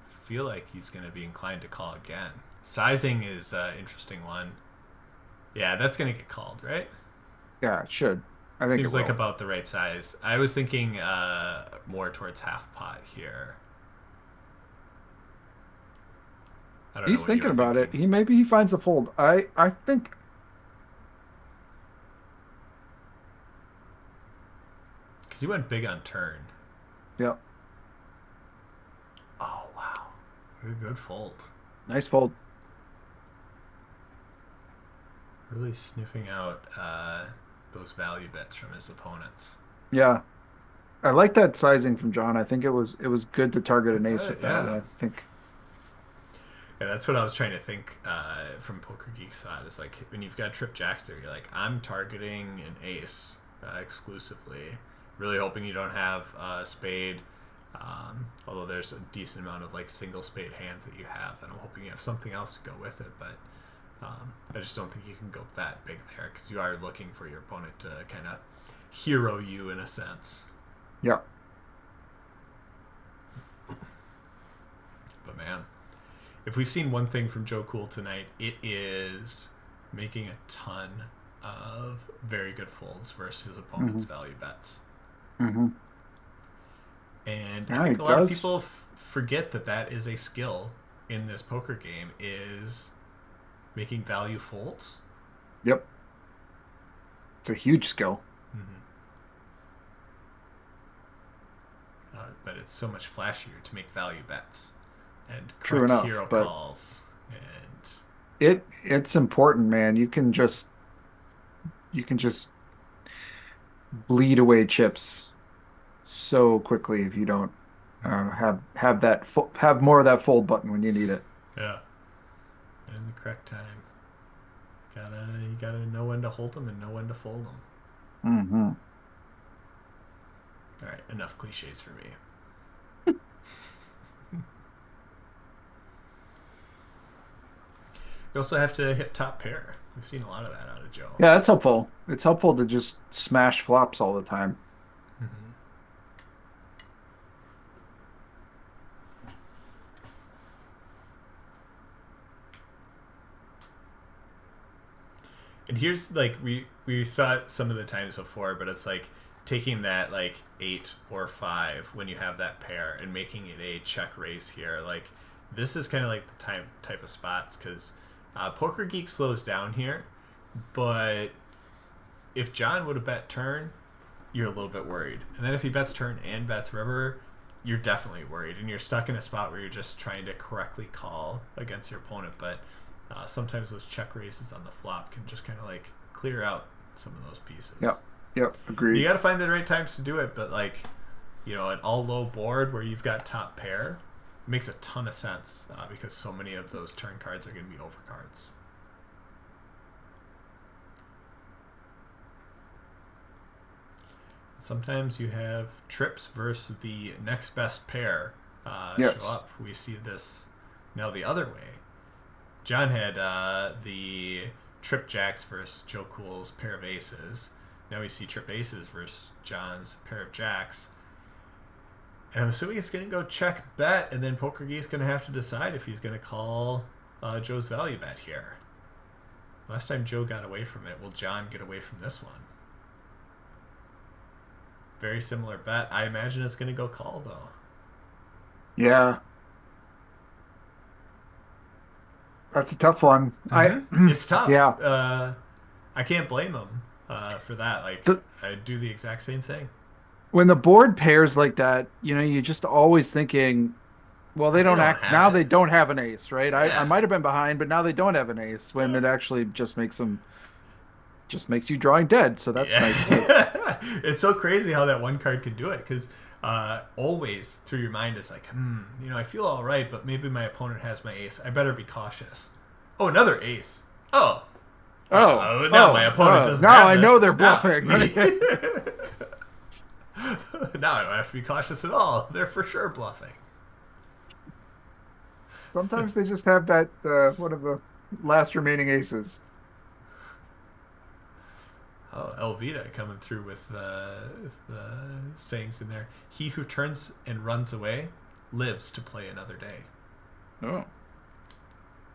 [SPEAKER 1] I feel like he's going to be inclined to call again. Sizing is an interesting one. Yeah, that's going to get called, right?
[SPEAKER 2] Yeah, it should. I think
[SPEAKER 1] seems like about the right size. I was thinking more towards half pot here. I don't know.
[SPEAKER 2] He's thinking about it. Maybe he finds a fold. I think.
[SPEAKER 1] Because he went big on turn.
[SPEAKER 2] Yep.
[SPEAKER 1] Oh, wow. Good fold.
[SPEAKER 2] Nice fold.
[SPEAKER 1] Really sniffing out those value bets from his opponents.
[SPEAKER 2] Yeah. I like that sizing from John. I think it was good to target an ace with that. I think.
[SPEAKER 1] Yeah, that's what I was trying to think from Poker Geek side. Is like when you've got trip jacks there, you're like, I'm targeting an ace exclusively. Really hoping you don't have a spade. Although there's a decent amount of like single spade hands that you have, and I'm hoping you have something else to go with it. But I just don't think you can go that big there because you are looking for your opponent to kind of hero you in a sense.
[SPEAKER 2] Yeah.
[SPEAKER 1] But man, if we've seen one thing from Joe Cool tonight, it is making a ton of very good folds versus his opponent's value bets.
[SPEAKER 2] Mm-hmm.
[SPEAKER 1] And I think a lot of people forget that is a skill in this poker game, is making value folds.
[SPEAKER 2] Yep. It's a huge skill.
[SPEAKER 1] But it's so much flashier to make value bets and
[SPEAKER 2] True enough,
[SPEAKER 1] hero
[SPEAKER 2] but
[SPEAKER 1] calls. And
[SPEAKER 2] it's important, man. You can just bleed away chips so quickly if you don't have more of that fold button when you need it.
[SPEAKER 1] Yeah. In the correct time. You gotta know when to hold them and know when to fold them.
[SPEAKER 2] Mm-hmm.
[SPEAKER 1] All right, enough cliches for me. You also have to hit top pair. We've seen a lot of that out of Joe.
[SPEAKER 2] Yeah, that's helpful. It's helpful to just smash flops all the time.
[SPEAKER 1] And here's like we saw it some of the times before, but it's like taking that like 8 or 5 when you have that pair and making it a check raise here. Like this is kind of like the type of spots because Poker Geek slows down here, but if John would have bet turn, you're a little bit worried. And then if he bets turn and bets river, you're definitely worried. And you're stuck in a spot where you're just trying to correctly call against your opponent. But sometimes those check raises on the flop can just kind of like clear out some of those pieces.
[SPEAKER 2] Yep, agreed.
[SPEAKER 1] You got to find the right times to do it. But like, you know, an all low board where you've got top pair makes a ton of sense because so many of those turn cards are going to be overcards. Sometimes you have trips versus the next best pair show up. We see this now the other way. John had the trip jacks versus Joe Cool's pair of aces. Now we see trip aces versus John's pair of jacks. And I'm assuming it's going to go check bet, and then Poker Geek's going to have to decide if he's going to call Joe's value bet here. Last time Joe got away from it, will John get away from this one? Very similar bet. I imagine it's going to go call, though.
[SPEAKER 2] Yeah. That's a tough one.
[SPEAKER 1] It's tough.
[SPEAKER 2] Yeah.
[SPEAKER 1] I can't blame him for that. Like, I do the exact same thing.
[SPEAKER 2] When the board pairs like that, you know, you're just always thinking, well, they don't have an ace, right? Yeah. I might have been behind, but now they don't have an ace when it actually just makes you drawing dead. So that's nice too.
[SPEAKER 1] It's so crazy how that one card can do it because always through your mind is like, you know, I feel all right, but maybe my opponent has my ace. I better be cautious. Oh, another ace. My opponent doesn't have
[SPEAKER 2] now I
[SPEAKER 1] this.
[SPEAKER 2] know they're bluffing.
[SPEAKER 1] Now I don't have to be cautious at all. They're for sure bluffing.
[SPEAKER 2] Sometimes they just have that one of the last remaining aces.
[SPEAKER 1] Oh, Elvita coming through with the sayings in there. He who turns and runs away lives to play another day.
[SPEAKER 2] Oh.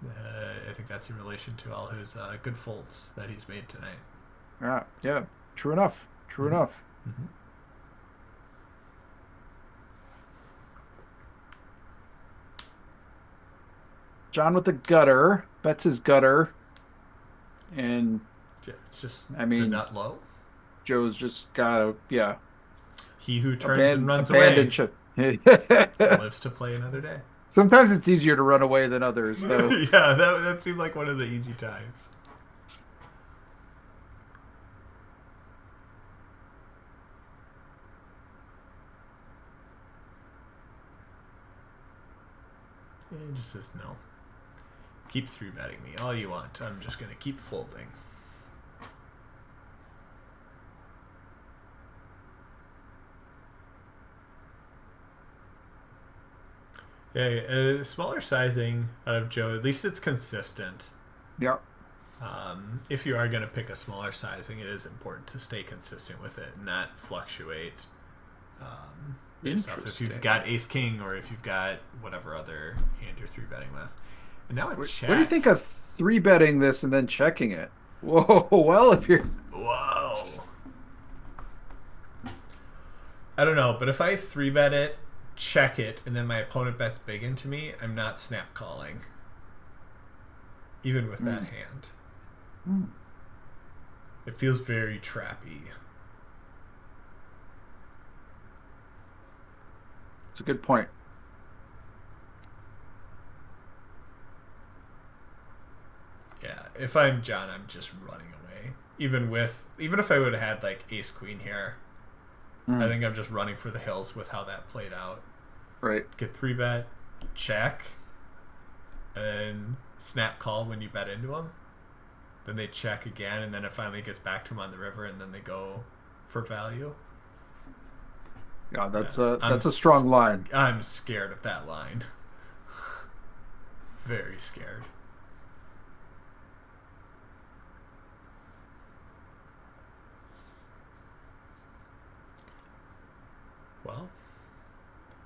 [SPEAKER 1] I think that's in relation to all his good folds that he's made tonight.
[SPEAKER 2] Yeah. True enough. Mm-hmm. John with the gutter. Bets his gutter. And
[SPEAKER 1] it's just
[SPEAKER 2] the
[SPEAKER 1] nut low.
[SPEAKER 2] Joe's just got
[SPEAKER 1] he who turns and runs away lives to play another day.
[SPEAKER 2] Sometimes it's easier to run away than others, though.
[SPEAKER 1] Yeah, that seemed like one of the easy times. And it just says no. Keep 3-betting me all you want. I'm just going to keep folding. Yeah, smaller sizing out of Joe. At least it's consistent.
[SPEAKER 2] Yep.
[SPEAKER 1] If you are going to pick a smaller sizing, it is important to stay consistent with it and not fluctuate. Based off if you've got Ace King or if you've got whatever other hand you're 3-betting with. And now it check.
[SPEAKER 2] What do you think of 3-betting this and then checking it? Whoa, well, if you're...
[SPEAKER 1] Whoa. I don't know, but if I 3-bet it, check it, and then my opponent bets big into me, I'm not snap calling. Even with that hand. It feels very trappy.
[SPEAKER 2] It's a good point.
[SPEAKER 1] Yeah, if I'm John, I'm just running away. Even if I would have had like Ace Queen here, I think I'm just running for the hills with how that played out.
[SPEAKER 2] Right.
[SPEAKER 1] Get 3-bet, check, and then snap call when you bet into them. Then they check again, and then it finally gets back to them on the river, and then they go for value.
[SPEAKER 2] Yeah, that's a strong line.
[SPEAKER 1] I'm scared of that line. Very scared. Well,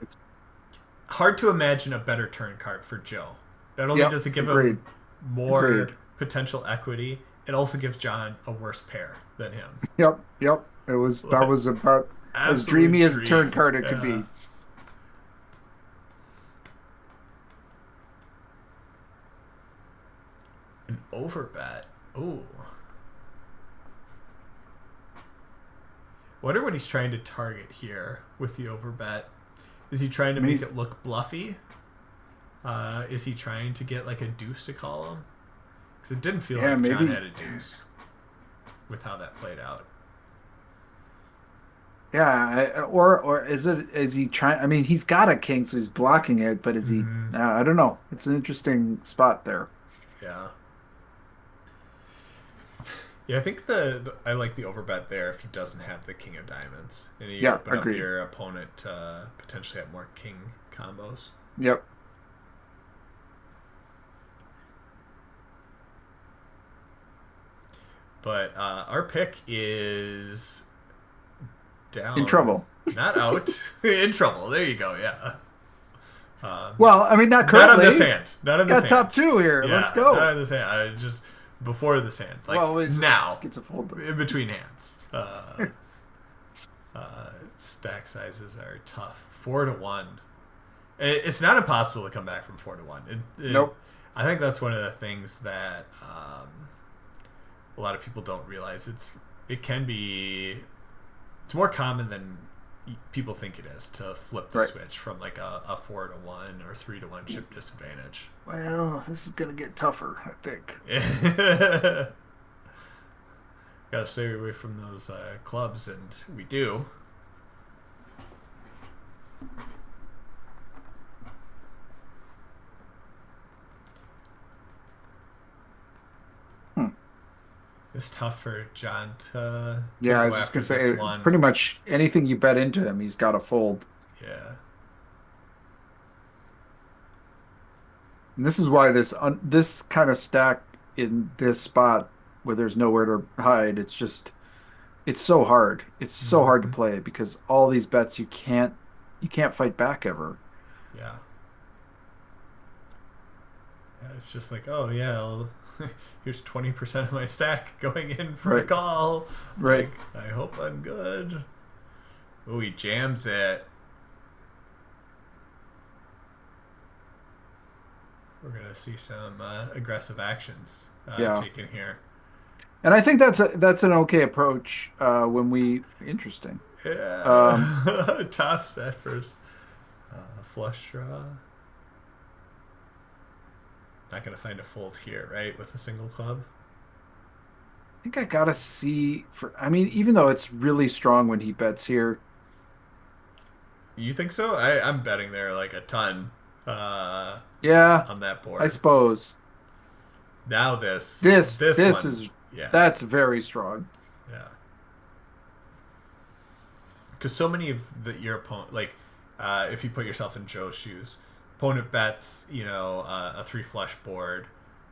[SPEAKER 1] it's hard to imagine a better turn card for Joe. Not only does it give him more potential equity, it also gives John a worse pair than him.
[SPEAKER 2] Yep, yep. That was about as dreamy as a turn card it could be.
[SPEAKER 1] An overbet. Ooh. Wonder what he's trying to target here with the overbet. Is he trying to make it look bluffy? Is he trying to get like a deuce to call him? Because it didn't feel like John had a deuce with how that played out.
[SPEAKER 2] Yeah, or is he trying? I mean, he's got a king, so he's blocking it. But is he? I don't know. It's an interesting spot there.
[SPEAKER 1] Yeah. Yeah, I think I like the overbet there if he doesn't have the king of diamonds, and you open up your opponent to potentially have more king combos.
[SPEAKER 2] Yep.
[SPEAKER 1] But our pick is down.
[SPEAKER 2] In trouble.
[SPEAKER 1] Not out. In trouble. There you go. Yeah.
[SPEAKER 2] Well, I mean, not currently.
[SPEAKER 1] Not on this hand. Not on this hand.
[SPEAKER 2] Got top two here.
[SPEAKER 1] Yeah,
[SPEAKER 2] let's go.
[SPEAKER 1] Not on this hand. Just before this hand. Like now.
[SPEAKER 2] Gets a fold.
[SPEAKER 1] In between hands. Stack sizes are tough. 4-1. It's not impossible to come back from 4-1.
[SPEAKER 2] Nope.
[SPEAKER 1] I think that's one of the things that a lot of people don't realize. It's more common than people think it is to flip the switch from like a 4-1 or 3-1 chip disadvantage.
[SPEAKER 2] Well, this is gonna get tougher, I think.
[SPEAKER 1] Gotta stay away from those clubs, and we do. It's tough for John to
[SPEAKER 2] I was just gonna say, pretty much anything you bet into him, he's got to fold.
[SPEAKER 1] Yeah.
[SPEAKER 2] And this is why this kind of stack in this spot where there's nowhere to hide, it's so hard. It's so hard to play because all these bets you can't fight back ever.
[SPEAKER 1] Yeah. Yeah, it's just like, oh yeah, here's 20% of my stack going in for a call.
[SPEAKER 2] Right.
[SPEAKER 1] Like, I hope I'm good. Oh, he jams it. We're gonna see some aggressive actions taken here.
[SPEAKER 2] And I think that's an okay approach interesting.
[SPEAKER 1] Yeah. Top set first. Flush draw. Not going to find a fold here, right? With a single club.
[SPEAKER 2] I think I got to see even though it's really strong when he bets here.
[SPEAKER 1] You think so? I'm betting there like a ton.
[SPEAKER 2] Yeah.
[SPEAKER 1] On that board.
[SPEAKER 2] I suppose.
[SPEAKER 1] Now this
[SPEAKER 2] is that's very strong.
[SPEAKER 1] Yeah. Because so many of your opponent, like if you put yourself in Joe's shoes, opponent bets, a 3 flush board,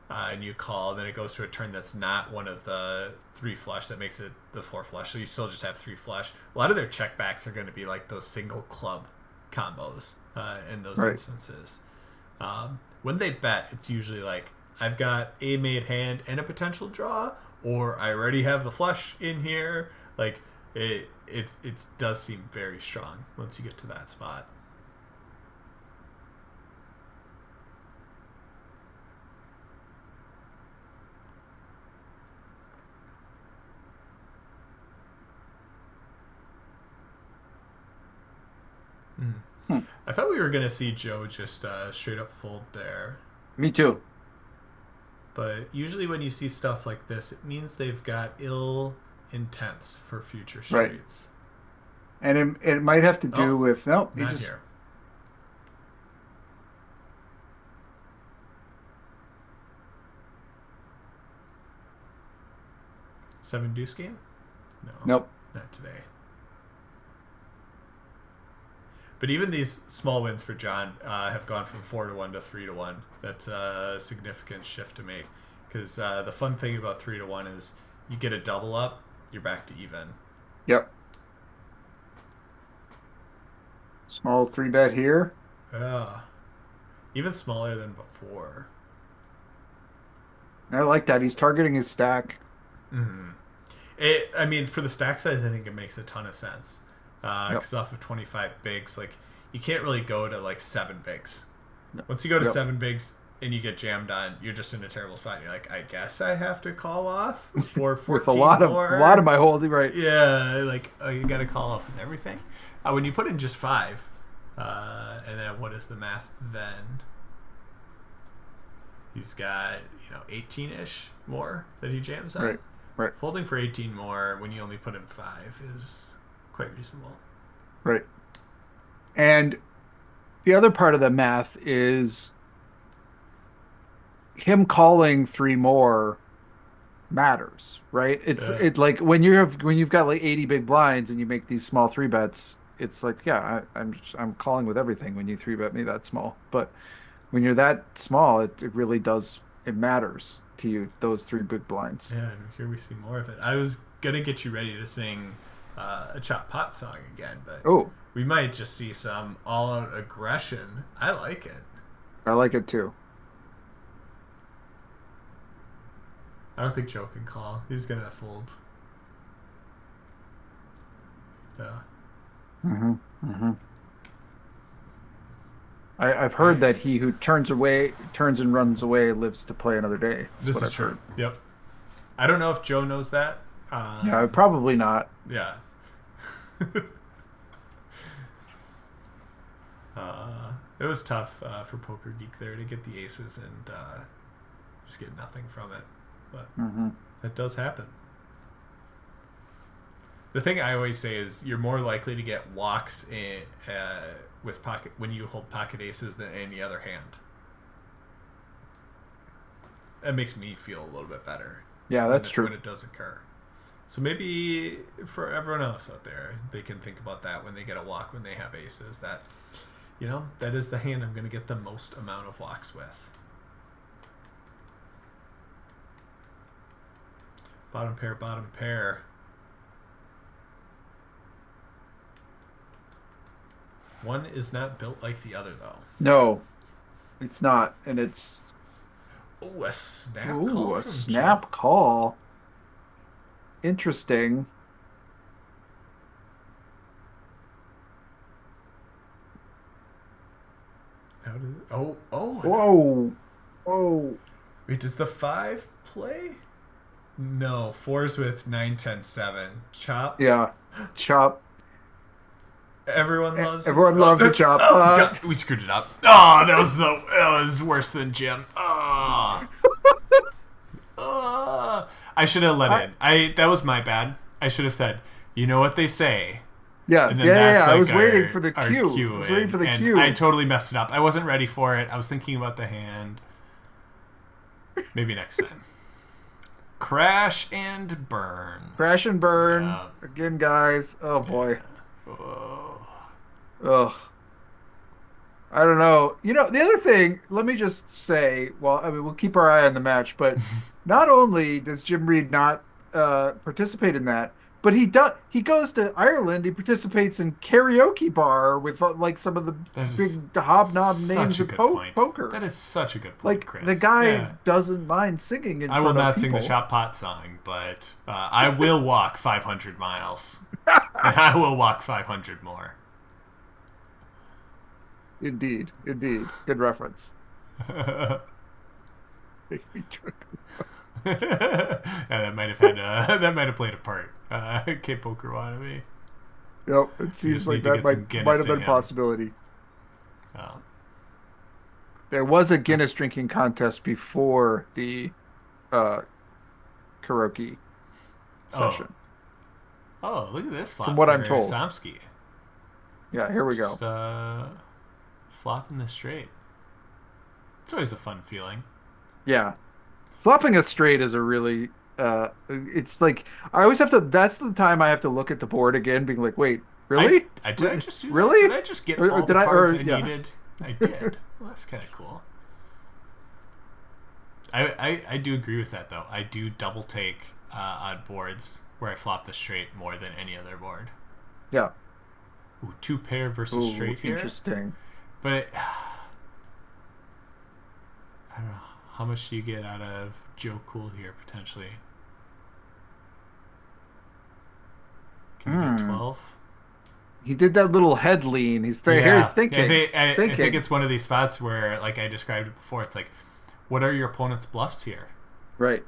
[SPEAKER 1] and you call, then it goes to a turn that's not one of the 3 flush that makes it the 4 flush, so you still just have 3 flush. A lot of their checkbacks are going to be like those single club combos in those instances. When they bet, it's usually like, I've got a made hand and a potential draw, or I already have the flush in here. Like it does seem very strong once you get to that spot. I thought we were going to see Joe just straight up fold there.
[SPEAKER 2] Me too.
[SPEAKER 1] But usually when you see stuff like this, it means they've got ill intents for future streets.
[SPEAKER 2] Right. And it might have to do with... No,
[SPEAKER 1] not here. Seven deuce game? No.
[SPEAKER 2] Nope.
[SPEAKER 1] Not today. But even these small wins for John have gone from 4-1 to 3-1. That's a significant shift to make. Because the fun thing about 3-1 is you get a double up, you're back to even.
[SPEAKER 2] Yep. Small 3-bet here.
[SPEAKER 1] Yeah. Even smaller than before.
[SPEAKER 2] I like that. He's targeting his stack.
[SPEAKER 1] Mm-hmm. I mean, for the stack size, I think it makes a ton of sense. Because off of 25 bigs, like, you can't really go to, like, 7 bigs. No. Once you go to 7 bigs and you get jammed on, you're just in a terrible spot. You're like, I guess I have to call off for 14
[SPEAKER 2] with a lot of my holding, right?
[SPEAKER 1] Yeah, like, you got to call off with everything. When you put in just 5, and then what is the math then? He's got, 18-ish more that he jams on.
[SPEAKER 2] Right.
[SPEAKER 1] Folding for 18 more when you only put in 5 is quite reasonable.
[SPEAKER 2] Right. And the other part of the math is him calling 3 more matters, right? It like when you've got like 80 big blinds and you make these small 3 bets, it's like, yeah, I'm calling with everything when you 3-bet me that small. But when you're that small, it really does, it matters to you, those 3 big blinds.
[SPEAKER 1] Yeah, and here we see more of it. I was gonna get you ready to sing a chop pot song again, but we might just see some all-out aggression. I like it.
[SPEAKER 2] I like it too.
[SPEAKER 1] I don't think Joe can call. He's gonna fold. Yeah.
[SPEAKER 2] I've heard that he who turns and runs away lives to play another day.
[SPEAKER 1] This is true. Yep. I don't know if Joe knows that.
[SPEAKER 2] Yeah, probably not.
[SPEAKER 1] Yeah. It was tough for Poker Geek there to get the aces and just get nothing from it. But that does happen. The thing I always say is you're more likely to get walks with pocket when you hold pocket aces than any other hand. That makes me feel a little bit better.
[SPEAKER 2] Yeah, that's true.
[SPEAKER 1] When it does occur. So maybe for everyone else out there, they can think about that when they get a walk when they have aces. That, that is the hand I'm going to get the most amount of walks with. Bottom pair. One is not built like the other, though.
[SPEAKER 2] No, it's not, and it's...
[SPEAKER 1] Oh, a snap call.
[SPEAKER 2] A snap call. Interesting.
[SPEAKER 1] How does it... Oh.
[SPEAKER 2] Whoa.
[SPEAKER 1] Wait, does the 5 play? No, 4's with 9, 10, 7. Chop?
[SPEAKER 2] Yeah, chop.
[SPEAKER 1] Everyone loves
[SPEAKER 2] a chop.
[SPEAKER 1] God, we screwed it up. Oh, that was worse than Jim. Oh. I should have let it. That was my bad. I should have said, you know what they say.
[SPEAKER 2] Yeah. Like I was waiting for the cue. I was waiting for the cue.
[SPEAKER 1] I totally messed it up. I wasn't ready for it. I was thinking about the hand. Maybe next time. Crash and burn.
[SPEAKER 2] Yeah. Again, guys. Oh boy. Ugh. I don't know. The other thing, let me just say, we'll keep our eye on the match, but not only does Jim Reed not participate in that, but he goes to Ireland, he participates in karaoke bar with like some of the big hobnob names of poker.
[SPEAKER 1] That is such a good point, Chris.
[SPEAKER 2] The guy doesn't mind singing in front of people.
[SPEAKER 1] I will not sing the chop pot song, but I will walk 500 miles. And I will walk 500 more.
[SPEAKER 2] Indeed. Good reference.
[SPEAKER 1] Yeah, that might have played a part. Cape Poker wanted me.
[SPEAKER 2] Yep, it seems like that might have been a possibility. There was a Guinness drinking contest before the karaoke session.
[SPEAKER 1] Oh, look at this flop.
[SPEAKER 2] From what I'm told.
[SPEAKER 1] Somsky.
[SPEAKER 2] Yeah, here we go.
[SPEAKER 1] Just flopping the straight. It's always a fun feeling.
[SPEAKER 2] Yeah. Flopping a straight is a really... it's like... I always have to... That's the time I have to look at the board again, being like, wait, really?
[SPEAKER 1] Did I just do
[SPEAKER 2] really?
[SPEAKER 1] That? Did I just get all the cards I needed? I did. Well, that's kind of cool. I do agree with that, though. I do double take on boards where I flop the straight more than any other board.
[SPEAKER 2] Yeah.
[SPEAKER 1] Ooh, 2 pair versus straight here.
[SPEAKER 2] Interesting.
[SPEAKER 1] But I don't know. How much do you get out of Joe Cool here, potentially? Can we get 12?
[SPEAKER 2] He did that little head lean. He's here.
[SPEAKER 1] Yeah.
[SPEAKER 2] He's thinking.
[SPEAKER 1] I think it's one of these spots where, like I described it before, it's like, what are your opponent's bluffs here?
[SPEAKER 2] Right.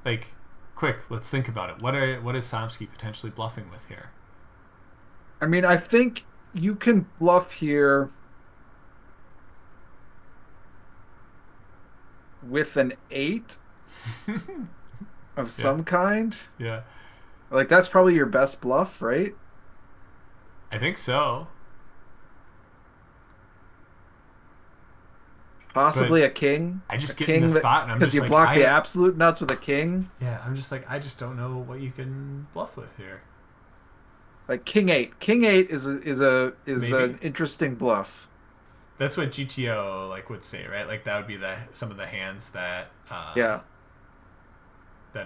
[SPEAKER 1] Like, quick, let's think about it. What is Somsky potentially bluffing with here?
[SPEAKER 2] I mean, I think you can bluff here with an 8 of some kind.
[SPEAKER 1] Yeah.
[SPEAKER 2] Like, that's probably your best bluff, right?
[SPEAKER 1] I think so.
[SPEAKER 2] Possibly a king.
[SPEAKER 1] I just get in the spot and I'm just
[SPEAKER 2] because you block the absolute nuts with a king.
[SPEAKER 1] Yeah, I'm just like, I just don't know what you can bluff with here.
[SPEAKER 2] Like king 8. King 8 is an interesting bluff.
[SPEAKER 1] That's what GTO would say, right? Like that would be some of the hands that that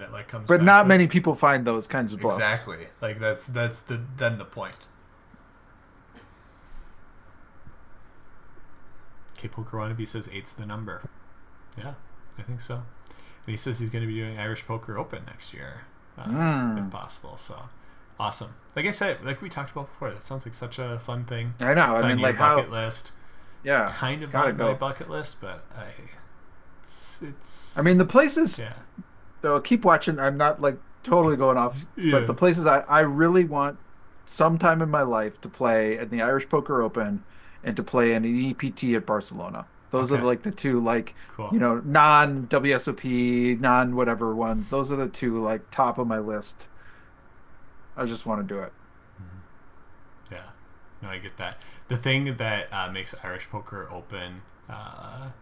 [SPEAKER 1] it comes.
[SPEAKER 2] But not many people find those kinds of bluffs.
[SPEAKER 1] Exactly. Like that's then the point. K-Poker Wannabe says 8's the number. Yeah, I think so. And he says he's going to be doing Irish Poker Open next year, if possible. So awesome. Like I said, like we talked about before, that sounds like such a fun thing.
[SPEAKER 2] I know.
[SPEAKER 1] It's on your bucket list.
[SPEAKER 2] Yeah,
[SPEAKER 1] it's kind of on my bucket list, but it's.
[SPEAKER 2] I mean, the places. Yeah. So keep watching. I'm not totally going off, but the places I really want sometime in my life to play at the Irish Poker Open and to play in an EPT at Barcelona. Those are the two cool. Non WSOP, non whatever ones. Those are the two top of my list. I just want to do it.
[SPEAKER 1] Mm-hmm. Yeah, no, I get that. The thing that makes Irish Poker Open a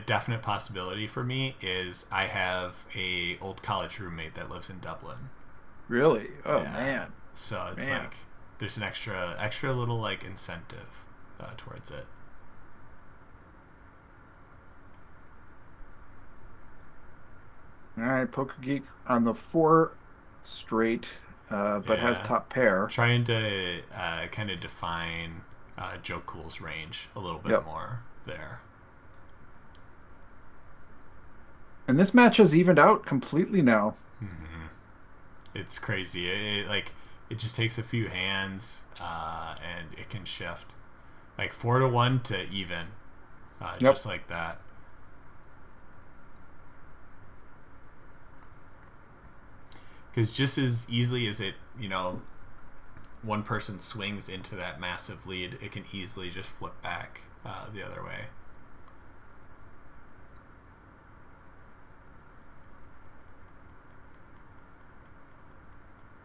[SPEAKER 1] definite possibility for me is I have a old college roommate that lives in Dublin.
[SPEAKER 2] Really? Oh man.
[SPEAKER 1] So it's there's an extra little incentive towards it.
[SPEAKER 2] All right, Poker Geek on the 4 straight, but has top pair.
[SPEAKER 1] Trying to kind of define Joe Cool's range a little bit more there.
[SPEAKER 2] And this match has evened out completely now.
[SPEAKER 1] Mm-hmm. It's crazy. It just takes a few hands, and it can shift 4-1 to even, just like that. Because just as easily as it, one person swings into that massive lead, it can easily just flip back the other way.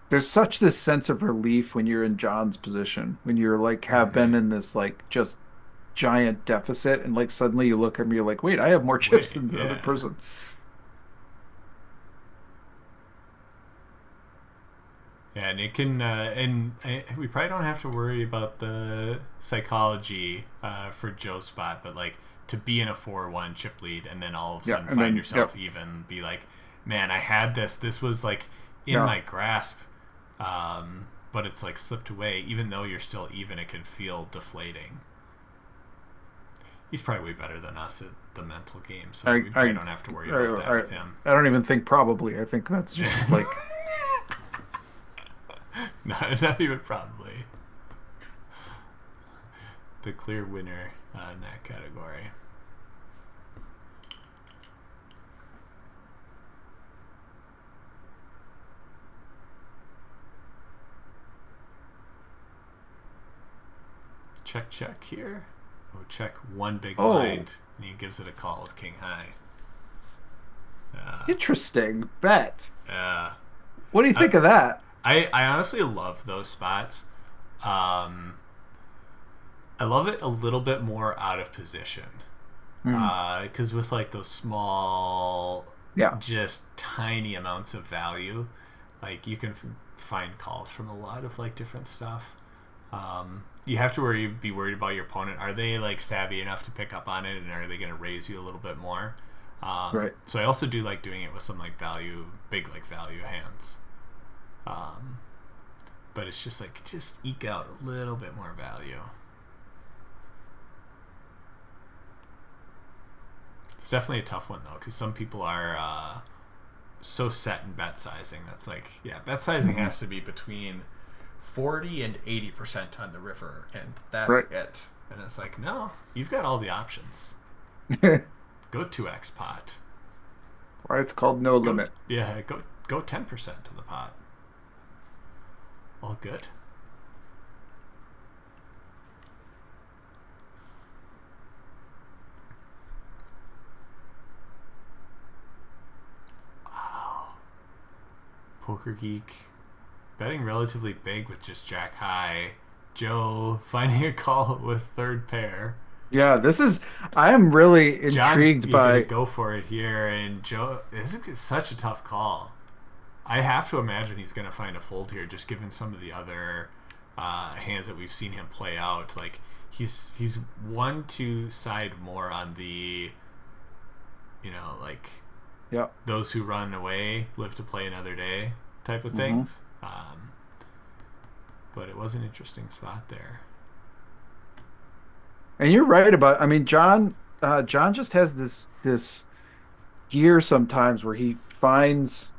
[SPEAKER 2] There's such this sense of relief when you're in John's position, when you're have been in this just giant deficit, and suddenly you look at me, you're like, wait, I have more chips than the other person.
[SPEAKER 1] Yeah, and it can, and we probably don't have to worry about the psychology for Joe's spot, but to be in a 4-1 chip lead and then all of a sudden find yourself even, be like, man, I had this was in my grasp, but it's slipped away. Even though you're still even, it can feel deflating. He's probably way better than us at the mental game, so we probably don't have to worry about that with him.
[SPEAKER 2] I don't even think probably. I think that's just
[SPEAKER 1] No, not even probably. The clear winner in that category. Check here. Oh, check one big blind, and he gives it a call with king high.
[SPEAKER 2] Interesting bet.
[SPEAKER 1] Yeah.
[SPEAKER 2] What do you think of that?
[SPEAKER 1] I honestly love those spots. I love it a little bit more out of position. Because with those small, just tiny amounts of value, you can find calls from a lot of different stuff. You have to be worried about your opponent. Are they savvy enough to pick up on it, and are they going to raise you a little bit more?
[SPEAKER 2] Right.
[SPEAKER 1] So I also do like doing it with some big value hands. But it's just just eke out a little bit more value. It's definitely a tough one though, because some people are so set in bet sizing. That's like, yeah, bet sizing has to be between 40 and 80% on the river, and that's it. And it's like, no, you've got all the options. Go 2x pot.
[SPEAKER 2] Why it's called no limit.
[SPEAKER 1] Yeah, go 10% to the pot. All good. Wow. Poker Geek betting relatively big with just jack high. Joe finding a call with third pair.
[SPEAKER 2] Yeah, I am really intrigued by.
[SPEAKER 1] Go for it here, and Joe, this is such a tough call. I have to imagine he's going to find a fold here, just given some of the other hands that we've seen him play out. Like he's one to side more on the, those who run away live to play another day type of things. But it was an interesting spot there.
[SPEAKER 2] And you're right about. I mean, John just has this gear sometimes where he finds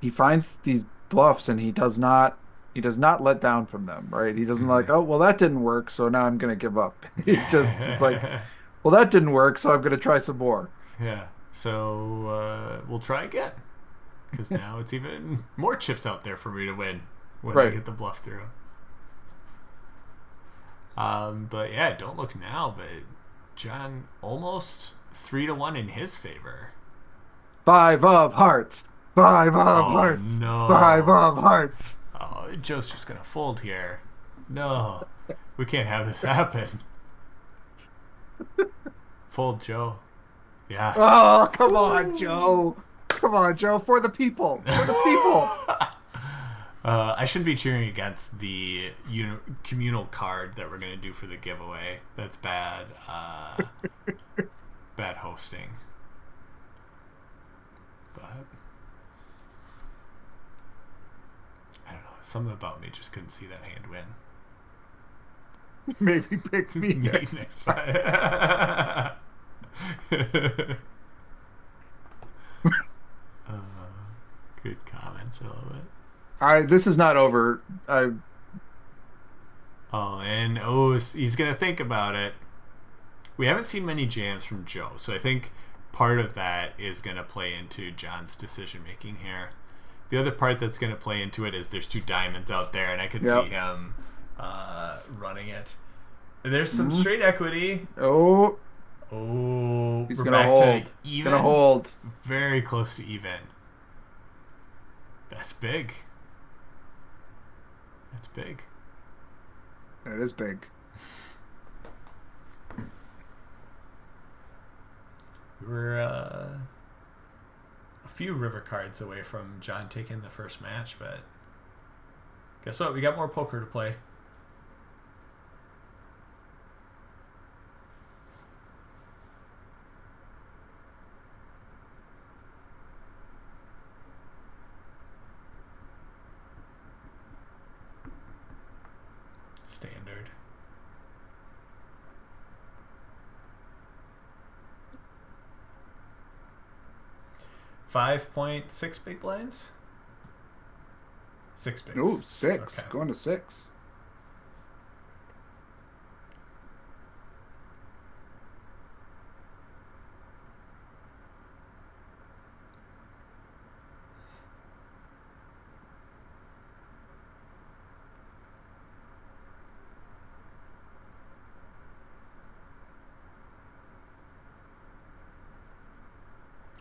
[SPEAKER 2] these bluffs and he does not let down from them. Right? He doesn't like, oh well, that didn't work, so now I'm going to give up. He just is like, well, that didn't work, so I'm going to try some more.
[SPEAKER 1] Yeah. So we'll try again, because now it's even more chips out there for me to win when I get the bluff through. But yeah, don't look now, but John almost 3-1 in his favor.
[SPEAKER 2] 5 of hearts. 5 of hearts.
[SPEAKER 1] No.
[SPEAKER 2] 5 of hearts.
[SPEAKER 1] Oh, Joe's just gonna fold here. No, we can't have this happen. Fold, Joe. Yes.
[SPEAKER 2] Oh, come on, Joe. Come on, Joe. For the people. For the people.
[SPEAKER 1] I shouldn't be cheering against the communal card that we're going to do for the giveaway. That's bad. Bad hosting. But I don't know. Something about me just couldn't see that hand win.
[SPEAKER 2] Maybe pick me next
[SPEAKER 1] time. Good comments. I love it.
[SPEAKER 2] This is not over.
[SPEAKER 1] He's gonna think about it. We haven't seen many jams from Joe, so I think part of that is gonna play into John's decision making here. The other part that's gonna play into it is there's 2 diamonds out there, and I could see him running it. And there's some straight equity.
[SPEAKER 2] Oh,
[SPEAKER 1] he's
[SPEAKER 2] gonna hold. To even. He's gonna hold.
[SPEAKER 1] Very close to even. That's big. That's big.
[SPEAKER 2] That is big.
[SPEAKER 1] We were a few river cards away from John taking the first match, but guess what? We got more poker to play. Standard. 5.6 big blinds? 6 bigs.
[SPEAKER 2] Ooh, 6. Okay. Going to 6.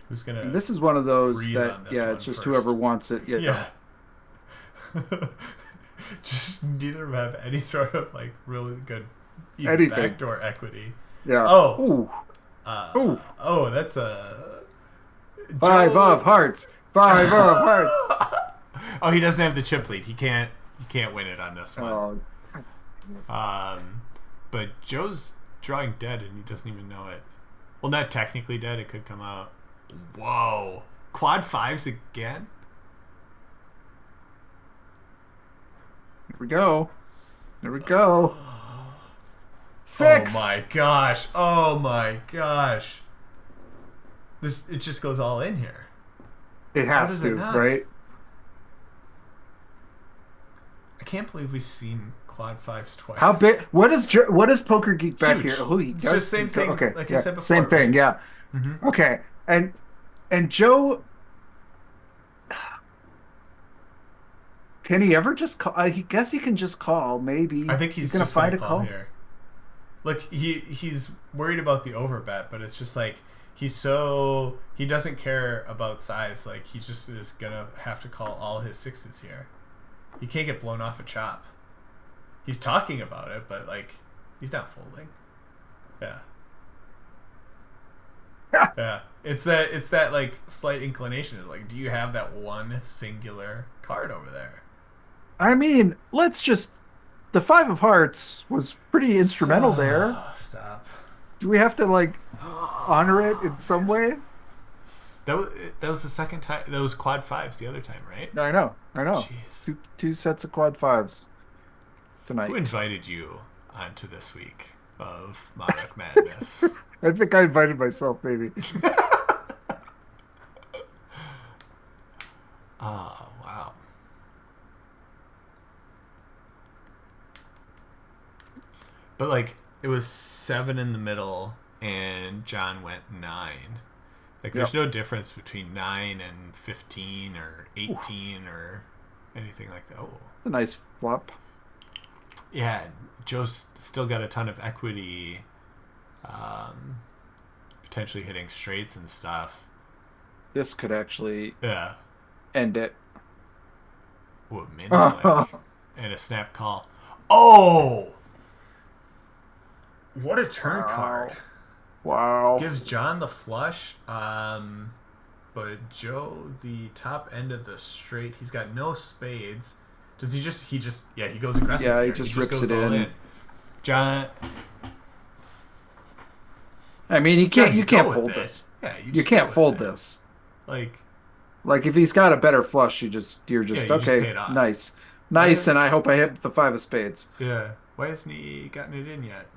[SPEAKER 1] Who's gonna?
[SPEAKER 2] And this is one of those that it's just first. Whoever wants it.
[SPEAKER 1] Yeah. Just neither of them have any sort of like really good backdoor equity.
[SPEAKER 2] Yeah.
[SPEAKER 1] Oh. Oh, that's a
[SPEAKER 2] 5 of hearts. 5 of hearts.
[SPEAKER 1] Oh, he doesn't have the chip lead. He can't win it on this one. But Joe's drawing dead and he doesn't even know it. Well, not technically dead. It could come out. Whoa. Quad 5s again?
[SPEAKER 2] Here we go. There we go. 6.
[SPEAKER 1] Oh my gosh. Oh my gosh. It just goes all in here.
[SPEAKER 2] It
[SPEAKER 1] How
[SPEAKER 2] has
[SPEAKER 1] does it
[SPEAKER 2] to,
[SPEAKER 1] not?
[SPEAKER 2] right?
[SPEAKER 1] I can't believe we've seen quad fives
[SPEAKER 2] How
[SPEAKER 1] twice.
[SPEAKER 2] big? What is Poker Geek back here?
[SPEAKER 1] Huge.
[SPEAKER 2] Oh, he
[SPEAKER 1] It's just
[SPEAKER 2] does.
[SPEAKER 1] same thing
[SPEAKER 2] Okay,
[SPEAKER 1] like I
[SPEAKER 2] yeah,
[SPEAKER 1] said
[SPEAKER 2] same
[SPEAKER 1] before,
[SPEAKER 2] thing.
[SPEAKER 1] right?
[SPEAKER 2] Yeah.
[SPEAKER 1] Mm-hmm.
[SPEAKER 2] Okay, and Joe, can he ever just call? I guess he can just call.
[SPEAKER 1] I
[SPEAKER 2] Maybe
[SPEAKER 1] think
[SPEAKER 2] is he
[SPEAKER 1] he's
[SPEAKER 2] gonna
[SPEAKER 1] just gonna
[SPEAKER 2] find a
[SPEAKER 1] call
[SPEAKER 2] call?
[SPEAKER 1] here. Like he's worried about the overbet, but it's just like he doesn't care about size. Like he just is gonna have to call all his sixes here. He can't get blown off a chop. He's talking about it, but like he's not folding. Yeah. Yeah. It's that like slight inclination. Is like, do you have that one singular card over there?
[SPEAKER 2] I mean, let's just. The five of hearts was pretty instrumental there.
[SPEAKER 1] Stop.
[SPEAKER 2] Do we have to like honor it in some way?
[SPEAKER 1] That was that was the second time. That was quad fives the other time, right?
[SPEAKER 2] I know, I know.
[SPEAKER 1] Jeez.
[SPEAKER 2] Two sets of quad fives
[SPEAKER 1] Who
[SPEAKER 2] tonight.
[SPEAKER 1] invited you onto this week of MaREC Madness?
[SPEAKER 2] I think I invited myself, maybe.
[SPEAKER 1] Oh, wow. But like it was 7 in the middle and John went 9. Like there's
[SPEAKER 2] Yep.
[SPEAKER 1] no difference between 9 and 15 or
[SPEAKER 2] Ooh,
[SPEAKER 1] 18 or anything like that. Oh.
[SPEAKER 2] it's a nice flop.
[SPEAKER 1] Yeah, Joe's still got a ton of equity, um, potentially hitting straights and stuff.
[SPEAKER 2] This could actually
[SPEAKER 1] Yeah.
[SPEAKER 2] end it.
[SPEAKER 1] Ooh, min click.
[SPEAKER 2] Wow.
[SPEAKER 1] And a snap call. Oh! What a turn card.
[SPEAKER 2] Wow.
[SPEAKER 1] Gives John the flush, but Joe the top end of the straight. He's got no spades. Does yeah, he goes aggressive
[SPEAKER 2] Yeah, he
[SPEAKER 1] here.
[SPEAKER 2] just
[SPEAKER 1] He
[SPEAKER 2] rips
[SPEAKER 1] goes
[SPEAKER 2] it
[SPEAKER 1] all
[SPEAKER 2] in.
[SPEAKER 1] John,
[SPEAKER 2] I mean,
[SPEAKER 1] John,
[SPEAKER 2] you
[SPEAKER 1] go
[SPEAKER 2] can't
[SPEAKER 1] with
[SPEAKER 2] fold
[SPEAKER 1] it.
[SPEAKER 2] this.
[SPEAKER 1] Yeah, you
[SPEAKER 2] You
[SPEAKER 1] just go
[SPEAKER 2] can't
[SPEAKER 1] with
[SPEAKER 2] fold
[SPEAKER 1] it.
[SPEAKER 2] this.
[SPEAKER 1] Like,
[SPEAKER 2] Like if he's got a better flush, you're
[SPEAKER 1] yeah,
[SPEAKER 2] just
[SPEAKER 1] you just pay
[SPEAKER 2] okay,
[SPEAKER 1] it off.
[SPEAKER 2] nice. Nice,
[SPEAKER 1] Why,
[SPEAKER 2] and I hope I hit the five of spades.
[SPEAKER 1] yeah, why hasn't he gotten it in yet?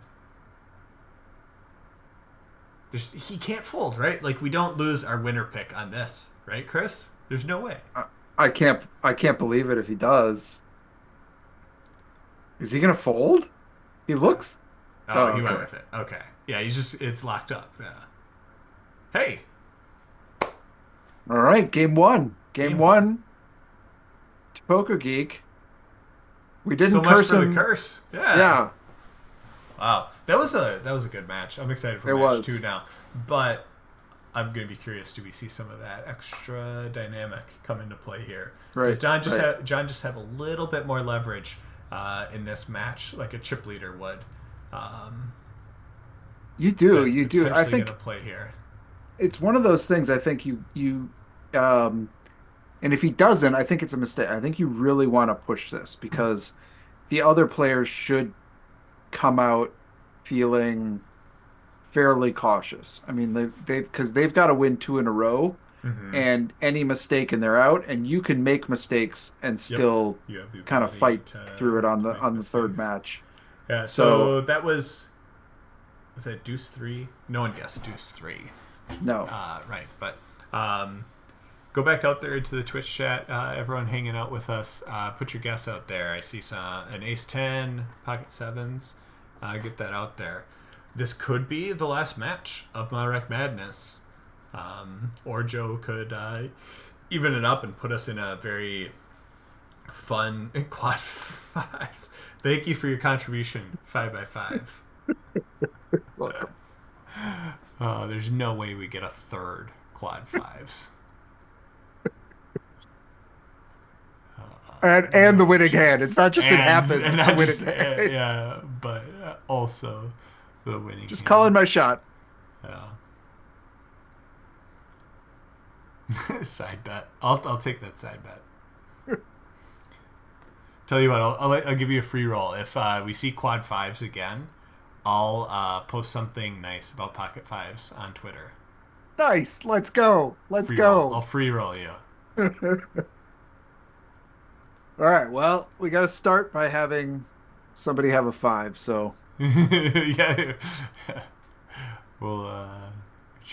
[SPEAKER 1] He can't fold, right? Like, we don't lose our winner pick on this, right, Chris? There's no way.
[SPEAKER 2] I can't believe it if he does. Is he gonna fold? He
[SPEAKER 1] Yeah.
[SPEAKER 2] looks.
[SPEAKER 1] Oh,
[SPEAKER 2] Oh,
[SPEAKER 1] he went
[SPEAKER 2] okay.
[SPEAKER 1] with it. Okay. Yeah, it's locked up. Yeah. Hey,
[SPEAKER 2] All right, game one. Game
[SPEAKER 1] game one.
[SPEAKER 2] one to Poker Geek. We
[SPEAKER 1] So
[SPEAKER 2] didn't
[SPEAKER 1] much
[SPEAKER 2] curse
[SPEAKER 1] for the
[SPEAKER 2] him.
[SPEAKER 1] curse. Yeah.
[SPEAKER 2] Yeah,
[SPEAKER 1] Wow. That was a good match. I'm excited for
[SPEAKER 2] it
[SPEAKER 1] match 2
[SPEAKER 2] was.
[SPEAKER 1] now. But I'm going to be curious. Do we see some of that extra dynamic come into play here? Does
[SPEAKER 2] Right, right.
[SPEAKER 1] John just have a little bit more leverage in this match, like a chip leader would? Um,
[SPEAKER 2] You do,
[SPEAKER 1] that's
[SPEAKER 2] you do. I
[SPEAKER 1] potentially going
[SPEAKER 2] think
[SPEAKER 1] to play here.
[SPEAKER 2] it's one of those things. I think um, and if he doesn't, I think it's a mistake. I think you really want to push this because the other players should come out feeling fairly cautious. I mean, they've got to win two in a row,
[SPEAKER 1] Mm-hmm.
[SPEAKER 2] and any mistake and they're out. And you can make mistakes and
[SPEAKER 1] Yep.
[SPEAKER 2] still
[SPEAKER 1] You have the
[SPEAKER 2] kind of
[SPEAKER 1] ability
[SPEAKER 2] fight through it
[SPEAKER 1] to make
[SPEAKER 2] on the third
[SPEAKER 1] mistakes.
[SPEAKER 2] match.
[SPEAKER 1] Yeah.
[SPEAKER 2] So
[SPEAKER 1] So that was that deuce 3? No one guessed deuce 3.
[SPEAKER 2] no,
[SPEAKER 1] Right. But go back out there into the Twitch chat. Everyone hanging out with us. Put your guess out there. I see an ace 10, pocket sevens. Get that out there. This could be the last match of MaREC Madness. Or Joe could even it up and put us in a very fun quad fives. Thank you for your contribution, 5x5.
[SPEAKER 2] welcome.
[SPEAKER 1] There's no way we get a third quad fives.
[SPEAKER 2] And the
[SPEAKER 1] No
[SPEAKER 2] winning hand. It's
[SPEAKER 1] chance.
[SPEAKER 2] not just it happens.
[SPEAKER 1] And
[SPEAKER 2] It's
[SPEAKER 1] not
[SPEAKER 2] the
[SPEAKER 1] just
[SPEAKER 2] winning hand.
[SPEAKER 1] yeah, but also the winning
[SPEAKER 2] Just
[SPEAKER 1] hand.
[SPEAKER 2] calling my shot.
[SPEAKER 1] Yeah. Side bet. I'll take that side bet. Tell you what, I'll give you a free roll. If we see quad fives again, I'll post something nice about pocket fives on Twitter.
[SPEAKER 2] Nice. Let's go. Let's
[SPEAKER 1] Free roll. I'll
[SPEAKER 2] go.
[SPEAKER 1] free roll you.
[SPEAKER 2] All right. Well, we got to start by having somebody have a five. So
[SPEAKER 1] Yeah. We'll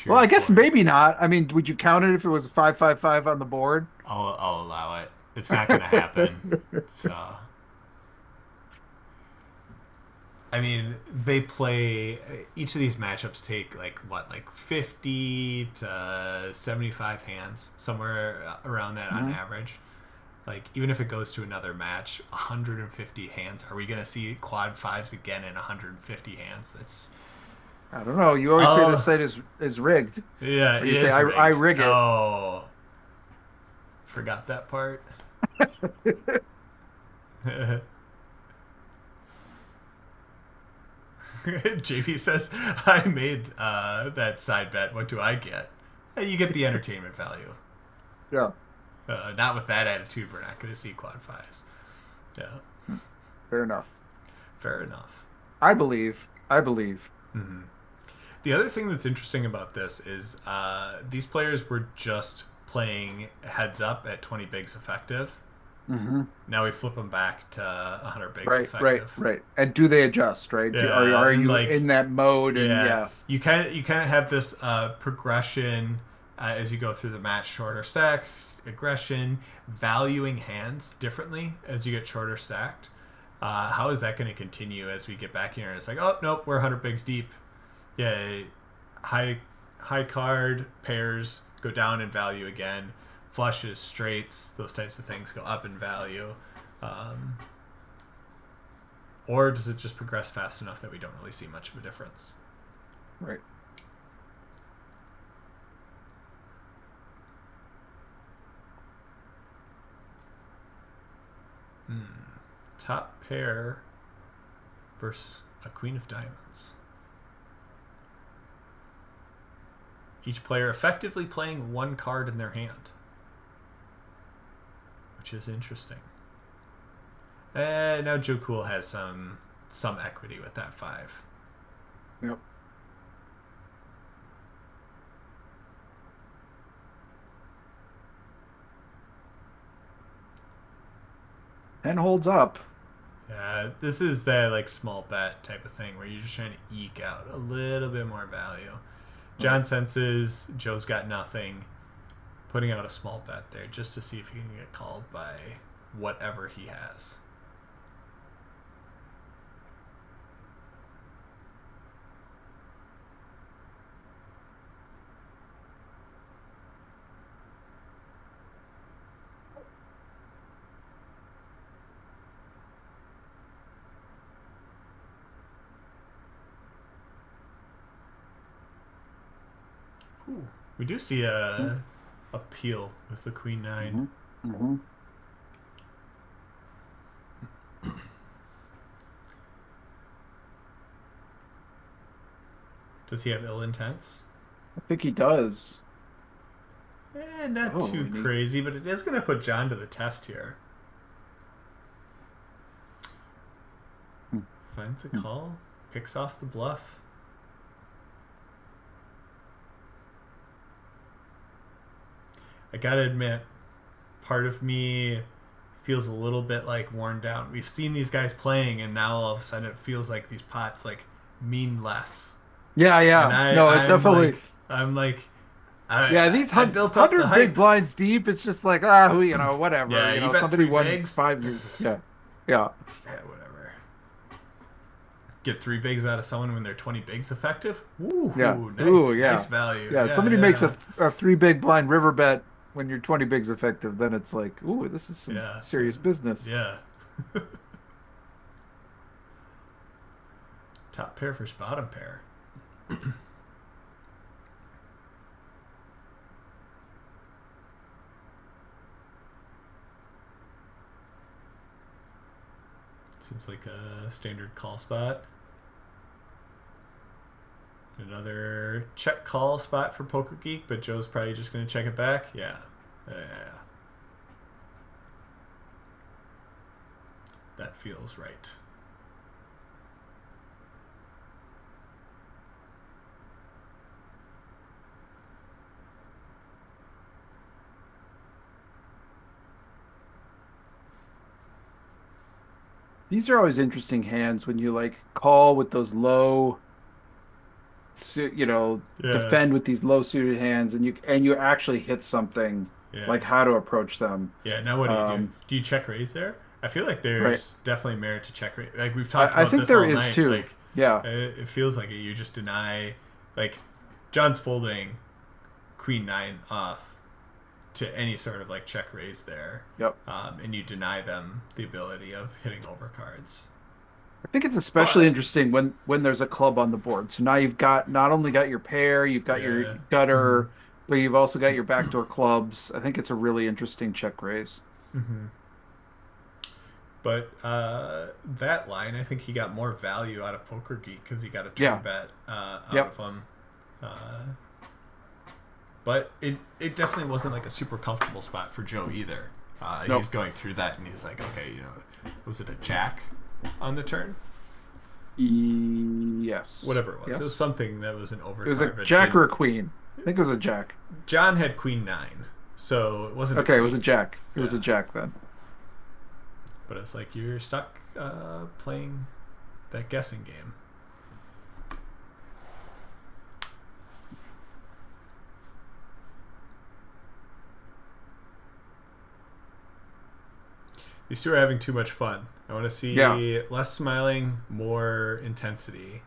[SPEAKER 2] Well, I
[SPEAKER 1] cheering
[SPEAKER 2] guess
[SPEAKER 1] for it.
[SPEAKER 2] maybe not. I mean, would you count it if it was 5-5-5 on the board?
[SPEAKER 1] I'll allow it. It's not going to happen. So, I mean, they play. Each of these matchups take like what, like 50 to 75 hands, somewhere around that on
[SPEAKER 2] Mhm.
[SPEAKER 1] average. Like, even if it goes to another match, 150 hands. Are we going to see quad fives again in 150 hands? That's
[SPEAKER 2] I don't know. You always say this
[SPEAKER 1] oh
[SPEAKER 2] site is rigged,
[SPEAKER 1] yeah,
[SPEAKER 2] or
[SPEAKER 1] it
[SPEAKER 2] you say
[SPEAKER 1] is
[SPEAKER 2] I
[SPEAKER 1] rigged.
[SPEAKER 2] rig it.
[SPEAKER 1] Oh, forgot that part. JP says, I made that side bet. What do I get? You get the entertainment value.
[SPEAKER 2] Yeah,
[SPEAKER 1] Not with that attitude, we're not going to see quad fives. Yeah,
[SPEAKER 2] fair enough.
[SPEAKER 1] fair enough.
[SPEAKER 2] I believe. I believe.
[SPEAKER 1] Mm-hmm. The other thing that's interesting about this is these players were just playing heads up at 20 bigs effective.
[SPEAKER 2] Hmm.
[SPEAKER 1] Now we flip them back to 100 bigs
[SPEAKER 2] Right, right,
[SPEAKER 1] effective.
[SPEAKER 2] right. And do they adjust? Right?
[SPEAKER 1] Yeah,
[SPEAKER 2] Are
[SPEAKER 1] and
[SPEAKER 2] you
[SPEAKER 1] like
[SPEAKER 2] in that mode? And
[SPEAKER 1] yeah,
[SPEAKER 2] yeah,
[SPEAKER 1] you kind of have this progression as you go through the match: shorter stacks, aggression, valuing hands differently as you get shorter stacked. How is that going to continue as we get back here? And it's like, oh nope, we're 100 bigs deep. Yeah, high high card pairs go down in value again. Flushes, straights, those types of things go up in value. Um, or does it just progress fast enough that we don't really see much of a difference?
[SPEAKER 2] right.
[SPEAKER 1] Top pair versus a queen of diamonds. Each player effectively playing one card in their hand, which is interesting. Now Joe Cool has some equity with that five.
[SPEAKER 2] Yep. And holds up.
[SPEAKER 1] This is that like small bet type of thing where you're just trying to eke out a little bit more value.
[SPEAKER 2] Right.
[SPEAKER 1] John senses Joe's got nothing, putting out a small bet there just to see if he can get called by whatever he has. Ooh, we do see a peel with the queen nine.
[SPEAKER 2] Mm-hmm. Mm-hmm.
[SPEAKER 1] Does he have ill intents?
[SPEAKER 2] I think he does.
[SPEAKER 1] Not
[SPEAKER 2] Oh,
[SPEAKER 1] too
[SPEAKER 2] and he,
[SPEAKER 1] crazy, but it is going to put John to the test here.
[SPEAKER 2] hmm,
[SPEAKER 1] Finds a
[SPEAKER 2] hmm.
[SPEAKER 1] call, picks off the bluff. I gotta admit, part of me feels a little bit like worn down. We've seen these guys playing, and now all of a sudden it feels like these pots like mean less.
[SPEAKER 2] Yeah,
[SPEAKER 1] And
[SPEAKER 2] yeah. No, it definitely.
[SPEAKER 1] I'm like,
[SPEAKER 2] Yeah,
[SPEAKER 1] I,
[SPEAKER 2] these
[SPEAKER 1] I built up the
[SPEAKER 2] 100 big
[SPEAKER 1] hype.
[SPEAKER 2] blinds deep, it's just like, whatever.
[SPEAKER 1] Yeah, you bet
[SPEAKER 2] Somebody
[SPEAKER 1] three
[SPEAKER 2] won
[SPEAKER 1] bigs.
[SPEAKER 2] 5 years. Yeah. Yeah.
[SPEAKER 1] Yeah, whatever. Get three bigs out of someone when they're 20 bigs effective.
[SPEAKER 2] Yeah.
[SPEAKER 1] Ooh,
[SPEAKER 2] Ooh,
[SPEAKER 1] nice
[SPEAKER 2] yeah.
[SPEAKER 1] value.
[SPEAKER 2] Yeah.
[SPEAKER 1] Yeah,
[SPEAKER 2] Somebody makes
[SPEAKER 1] yeah,
[SPEAKER 2] a 3 big blind river bet when you're 20 bigs effective, then it's like, ooh, this is some
[SPEAKER 1] yeah,
[SPEAKER 2] serious business.
[SPEAKER 1] yeah. Top pair versus bottom pair. Seems like a standard call spot. Another check call spot for Poker Geek, but Joe's probably just going to check it back. Yeah. Yeah. That feels right.
[SPEAKER 2] These are always interesting hands when you like call with those low
[SPEAKER 1] Yeah.
[SPEAKER 2] defend with these low suited hands, and you actually hit something,
[SPEAKER 1] Yeah.
[SPEAKER 2] like how to approach them.
[SPEAKER 1] Yeah. Now what do you do?
[SPEAKER 2] Um,
[SPEAKER 1] Do you check raise there? I feel like
[SPEAKER 2] right.
[SPEAKER 1] there's definitely merit to check raise. Like we've talked
[SPEAKER 2] I
[SPEAKER 1] about
[SPEAKER 2] think
[SPEAKER 1] this
[SPEAKER 2] there
[SPEAKER 1] all
[SPEAKER 2] is
[SPEAKER 1] night.
[SPEAKER 2] too.
[SPEAKER 1] Like
[SPEAKER 2] Yeah.
[SPEAKER 1] it feels like you just deny. Like John's folding queen nine off to any sort of like check raise there,
[SPEAKER 2] Yep.
[SPEAKER 1] and you deny them the ability of hitting over cards.
[SPEAKER 2] I think it's especially
[SPEAKER 1] But
[SPEAKER 2] interesting when there's a club on the board. So now you've got not only got your pair, you've got your
[SPEAKER 1] yeah. Mm-hmm.
[SPEAKER 2] gutter, but you've also got your backdoor clubs. I think it's a really interesting check raise.
[SPEAKER 1] Mm-hmm. But that line, I think he got more value out of Poker Geek because he got a turn
[SPEAKER 2] Yeah.
[SPEAKER 1] bet out
[SPEAKER 2] Yep.
[SPEAKER 1] of him. Uh, but it definitely wasn't like a super comfortable spot for Joe either.
[SPEAKER 2] Nope.
[SPEAKER 1] He's going through that and he's like, okay, was it a jack on the turn?
[SPEAKER 2] Yes.
[SPEAKER 1] Whatever it was.
[SPEAKER 2] Yes.
[SPEAKER 1] It was something that was an overcard.
[SPEAKER 2] It was a
[SPEAKER 1] But
[SPEAKER 2] jack
[SPEAKER 1] didn't.
[SPEAKER 2] or a queen. I think it was a jack.
[SPEAKER 1] John had queen nine, so it wasn't a
[SPEAKER 2] Okay, it
[SPEAKER 1] queen.
[SPEAKER 2] was a jack. It was a
[SPEAKER 1] Yeah.
[SPEAKER 2] jack then.
[SPEAKER 1] But it's like you're stuck playing that guessing game. These two are having too much fun. I want to see less smiling, more intensity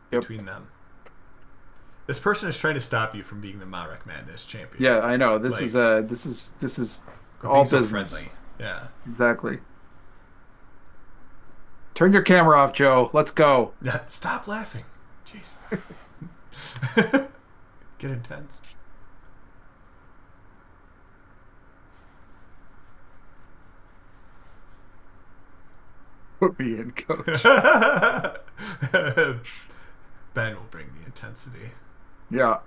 [SPEAKER 1] between them. This person is trying to stop you from being the MaREC MaDness champion.
[SPEAKER 2] Yeah, I know. This is all
[SPEAKER 1] so
[SPEAKER 2] business.
[SPEAKER 1] Friendly. Yeah.
[SPEAKER 2] Exactly. Turn your camera off, Joe. Let's go.
[SPEAKER 1] Stop laughing. Jeez. Get intense.
[SPEAKER 2] Put me in, coach.
[SPEAKER 1] Ben will bring the intensity.
[SPEAKER 2] Yeah.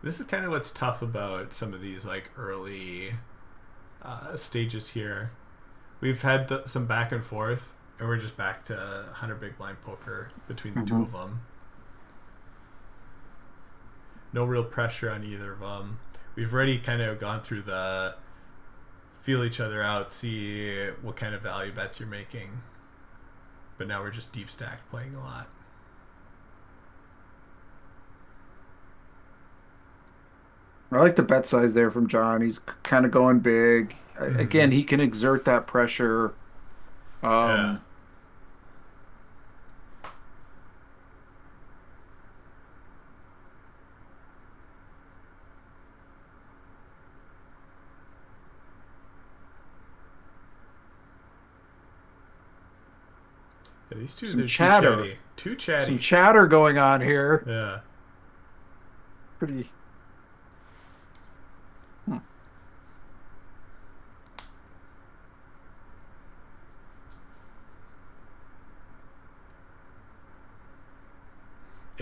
[SPEAKER 1] This is kind of what's tough about some of these like early stages here. We've had some back and forth, and we're just back to 100 big blind poker between the two of them. No real pressure on either of them. We've already kind of gone through the feel each other out, see what kind of value bets you're making. But now we're just deep stacked playing a lot.
[SPEAKER 2] I like the bet size there from John. He's kind of going big. Again, he can exert that pressure.
[SPEAKER 1] Yeah. These two, they're
[SPEAKER 2] chatter.
[SPEAKER 1] Too chatty.
[SPEAKER 2] Some chatter going on here.
[SPEAKER 1] Yeah.
[SPEAKER 2] Pretty.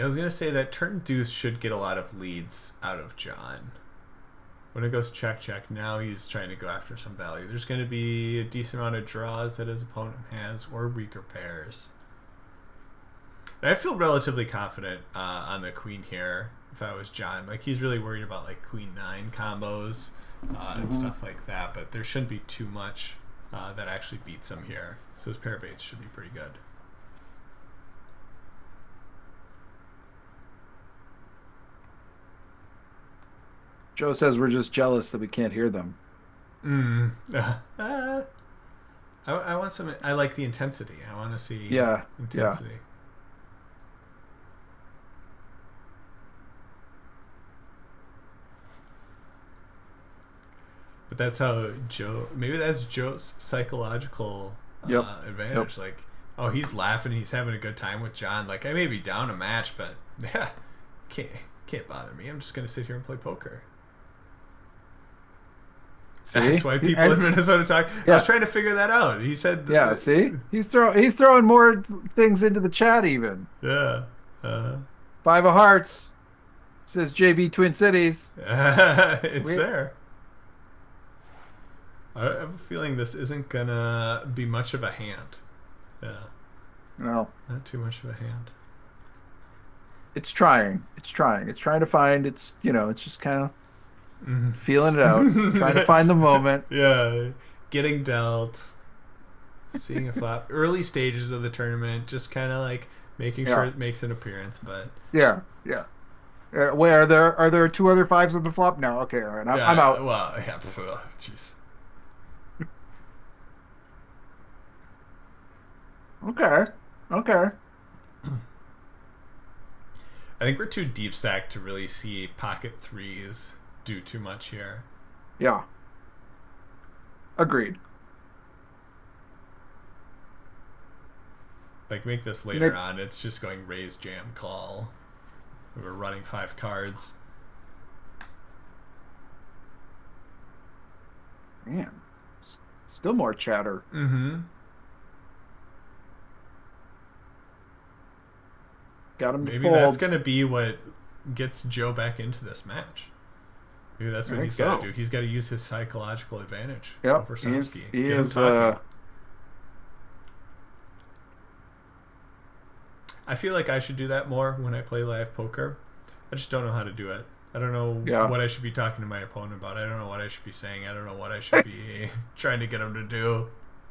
[SPEAKER 1] I was going to say that turn deuce should get a lot of leads out of John. When it goes check, check, now he's trying to go after some value. There's going to be a decent amount of draws that his opponent has, or weaker pairs. And I feel relatively confident on the queen here, if I was John. Like, he's really worried about, like, queen nine combos and stuff like that, but there shouldn't be too much that actually beats him here. So his pair of eights should be pretty good.
[SPEAKER 2] Joe says we're just jealous that we can't hear them.
[SPEAKER 1] I want some. I like the intensity. I want to see intensity.
[SPEAKER 2] Yeah.
[SPEAKER 1] But that's how Joe. Maybe that's Joe's psychological advantage. Like, oh, he's laughing. He's having a good time with John. Like, I may be down a match, but yeah, can't bother me. I'm just gonna sit here and play poker. See? That's why people in Minnesota talk. Yeah. I was trying to figure that out. He said,
[SPEAKER 2] "Yeah, see, he's throwing more things into the chat even."
[SPEAKER 1] Yeah.
[SPEAKER 2] Five of Hearts says JB Twin Cities.
[SPEAKER 1] It's there. I have a feeling this isn't gonna be much of a hand. Yeah.
[SPEAKER 2] No.
[SPEAKER 1] Not too much of a hand.
[SPEAKER 2] It's trying. It's trying to find. It's just kind of. Feeling it out, trying to find the moment.
[SPEAKER 1] Yeah, getting dealt, seeing a flop, early stages of the tournament, just kind of like making sure it makes an appearance. But
[SPEAKER 2] yeah. Wait, are there 2 other 5s on the flop? No. Okay, all right. I'm out.
[SPEAKER 1] Well, yeah. Jeez.
[SPEAKER 2] Okay.
[SPEAKER 1] I think we're too deep stacked to really see pocket 3s do too much here.
[SPEAKER 2] Yeah. Agreed.
[SPEAKER 1] Like, make this later on. It's just going raise, jam, call. We're running 5 cards.
[SPEAKER 2] Man, still more chatter.
[SPEAKER 1] Mm-hmm.
[SPEAKER 2] Got him.
[SPEAKER 1] Maybe that's going to be what gets Joe back into this match. Maybe that's what he's got to do. He's got to use his psychological advantage over Somsky.
[SPEAKER 2] He is. I
[SPEAKER 1] feel like I should do that more when I play live poker. I just don't know how to do it. I don't know what I should be talking to my opponent about. I don't know what I should be saying. I don't know what I should be trying to get him to do.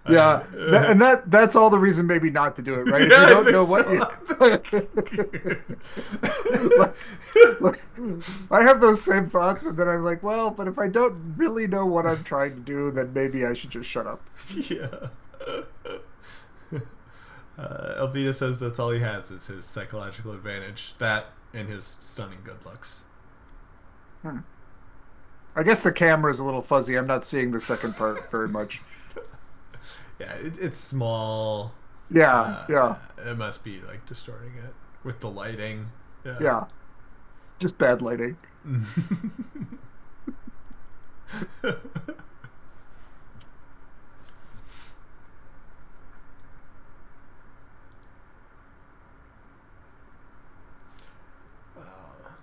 [SPEAKER 2] Yeah, and that's all the reason maybe not to do it, right? If you don't know what I have those same thoughts, but then I'm like, well, but if I don't really know what I'm trying to do, then maybe I should just shut up.
[SPEAKER 1] Yeah. Elvita says that's all he has is his psychological advantage. That and his stunning good looks.
[SPEAKER 2] I guess the camera is a little fuzzy. I'm not seeing the second part very much.
[SPEAKER 1] Yeah, it's small.
[SPEAKER 2] Yeah.
[SPEAKER 1] It must be like distorting it with the lighting.
[SPEAKER 2] Yeah. Just bad lighting.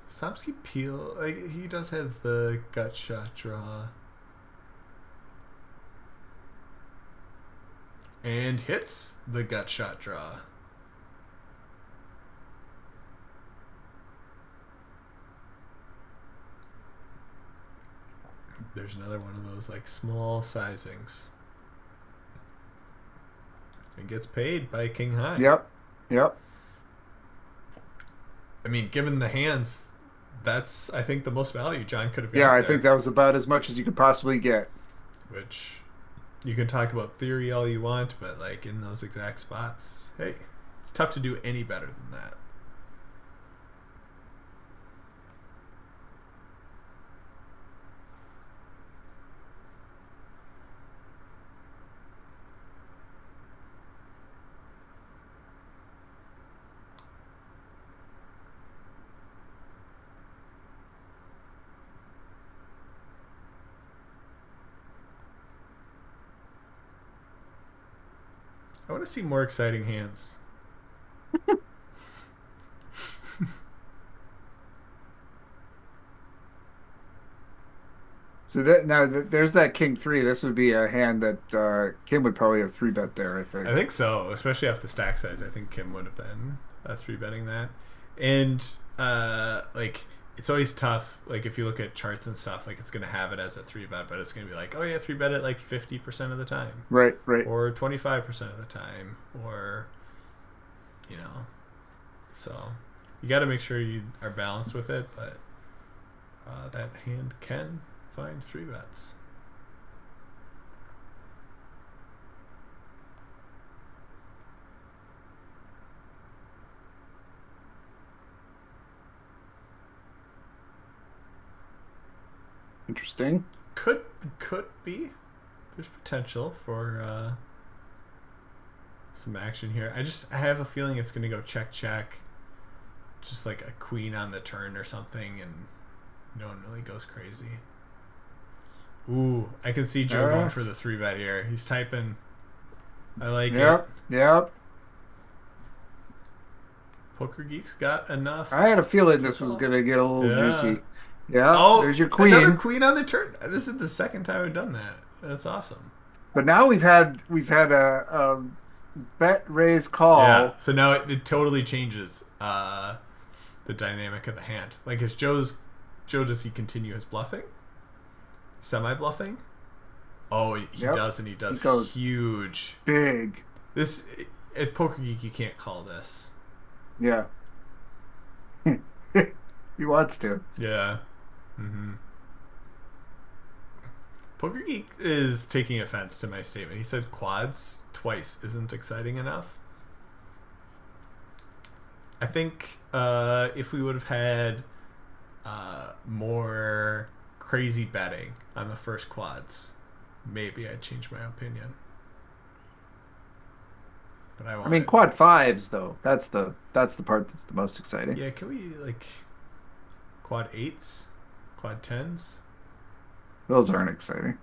[SPEAKER 1] Somsky Peel, like, he does have the gut shot draw. And hits the gut shot draw. There's another one of those like small sizings. It gets paid by King High.
[SPEAKER 2] Yep.
[SPEAKER 1] I mean, given the hands, that's, I think, the most value John could have got.
[SPEAKER 2] Yeah, I think that was about as much as you could possibly get.
[SPEAKER 1] Which, you can talk about theory all you want, but like in those exact spots, hey, it's tough to do any better than that. I want to see more exciting hands.
[SPEAKER 2] So there's that King 3. This would be a hand that Kim would probably have 3-bet there, I think.
[SPEAKER 1] I think so, especially off the stack size. I think Kim would have been 3-betting that. And like, it's always tough. Like, if you look at charts and stuff, like, it's going to have it as a 3-bet, but it's going to be like, oh yeah, 3-bet it like 50% of the time.
[SPEAKER 2] Right.
[SPEAKER 1] Or 25% of the time. Or, so you got to make sure you are balanced with it, but that hand can find 3-bets.
[SPEAKER 2] Interesting.
[SPEAKER 1] Could be. There's potential for some action here. I have a feeling it's going to go check, just like a queen on the turn or something, and no one really goes crazy. Ooh, I can see Joe going for the 3-bet here. He's typing. I like it.
[SPEAKER 2] Yep.
[SPEAKER 1] Poker Geeks got enough.
[SPEAKER 2] I had a feling this was going to get a little juicy. Yeah, there's your queen.
[SPEAKER 1] Another queen on the turn. This is the second time we've done that. That's awesome.
[SPEAKER 2] But now we've had a bet, raise, call.
[SPEAKER 1] Yeah. So now it totally changes the dynamic of the hand. Like, does he continue his bluffing? Semi-bluffing? Oh, he does, and he does huge.
[SPEAKER 2] Big.
[SPEAKER 1] This, at Poker Geek, you can't call this.
[SPEAKER 2] Yeah. He wants to.
[SPEAKER 1] Yeah. Mm-hmm. Poker Geek is taking offense to my statement. He said quads twice isn't exciting enough. I think if we would have had more crazy betting on the first quads, maybe I'd change my opinion. But I
[SPEAKER 2] mean, quad fives though. That's the part that's the most exciting.
[SPEAKER 1] Yeah, can we like quad eights, quad tens?
[SPEAKER 2] Those aren't exciting.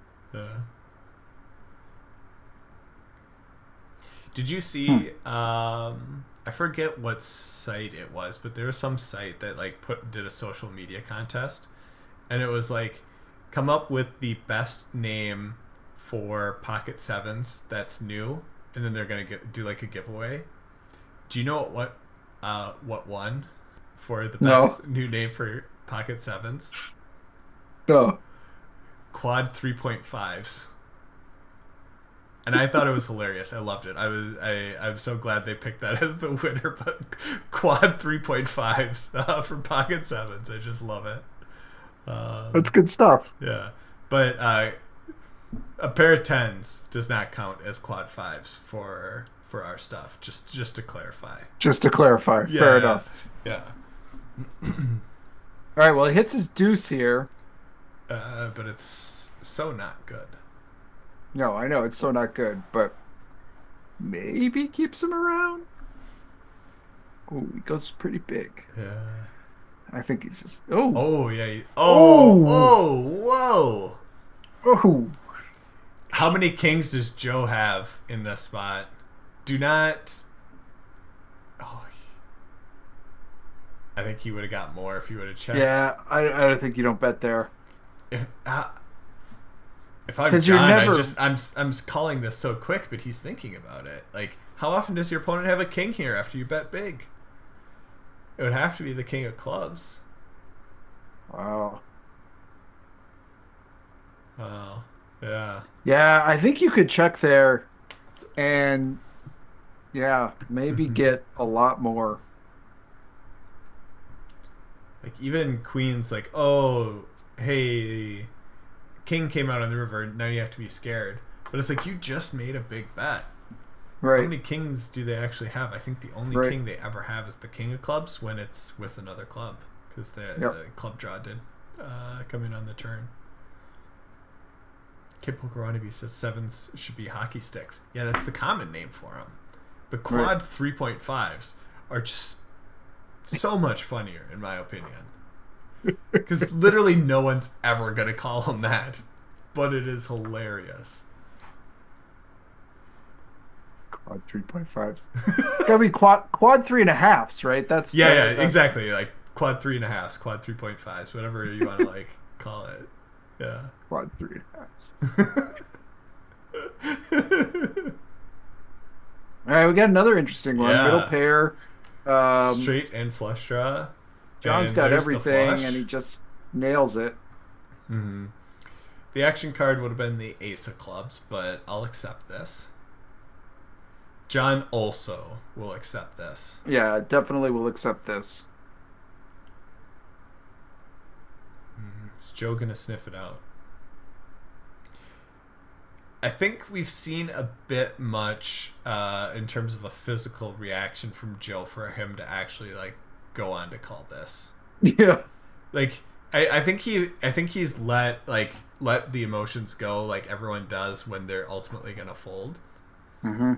[SPEAKER 1] Did you see? I forget what site it was, but there was some site that like did a social media contest, and it was like, come up with the best name for Pocket Sevens that's new, and then they're gonna do like a giveaway. Do you know what won for the best new name for Pocket Sevens?
[SPEAKER 2] No.
[SPEAKER 1] Quad 3.5s. And I thought it was hilarious. I loved it. I'm so glad they picked that as the winner. But quad 3.5s for Pocket Sevens. I just love it.
[SPEAKER 2] That's good stuff.
[SPEAKER 1] Yeah, but a pair of tens does not count as quad fives for our stuff. Just to clarify.
[SPEAKER 2] Yeah, fair enough.
[SPEAKER 1] Yeah.
[SPEAKER 2] All right. Well, he hits his deuce here.
[SPEAKER 1] But it's so not good.
[SPEAKER 2] No, I know it's so not good, but maybe keeps him around. Oh, he goes pretty big.
[SPEAKER 1] Yeah.
[SPEAKER 2] I think he's just.
[SPEAKER 1] Oh yeah. Whoa.
[SPEAKER 2] Oh.
[SPEAKER 1] How many kings does Joe have in this spot? Do not. Oh. I think he would have got more if he would have checked.
[SPEAKER 2] Yeah, I don't think you don't bet there.
[SPEAKER 1] If I'm John, I'm calling this so quick, but he's thinking about it. Like, how often does your opponent have a king here after you bet big? It would have to be the king of clubs.
[SPEAKER 2] Wow.
[SPEAKER 1] Oh, yeah.
[SPEAKER 2] Yeah, I think you could check there and, yeah, maybe get a lot more.
[SPEAKER 1] Like, even queens, like, oh, hey, king came out on the river, now you have to be scared. But it's like, you just made a big bet.
[SPEAKER 2] Right.
[SPEAKER 1] How many kings do they actually have? I think the only king they ever have is the king of clubs when it's with another club, because the club draw did come in on the turn. Kid Pokerwannabe says sevens should be hockey sticks. Yeah, that's the common name for them. But quad 3.5s are just so much funnier, in my opinion. Because literally no one's ever going to call them that. But it is hilarious.
[SPEAKER 2] Quad 3.5s. Gotta be quad 3.5s, right? That's
[SPEAKER 1] exactly. Like quad 3.5s, quad 3.5s, whatever you want to like call it. Yeah.
[SPEAKER 2] Quad 3.5s. All right, we got another interesting one. Middle pair.
[SPEAKER 1] Straight and flush draw.
[SPEAKER 2] John's got everything, and he just nails it.
[SPEAKER 1] Mm-hmm. The action card would have been the ace of clubs, but I'll accept this. John also will accept this.
[SPEAKER 2] Yeah, definitely will accept this.
[SPEAKER 1] Is Joe going to sniff it out? I think we've seen a bit much in terms of a physical reaction from Joe for him to actually like go on to call this.
[SPEAKER 2] Yeah.
[SPEAKER 1] Like I think he's let the emotions go like everyone does when they're ultimately going to fold.
[SPEAKER 2] Mm-hmm.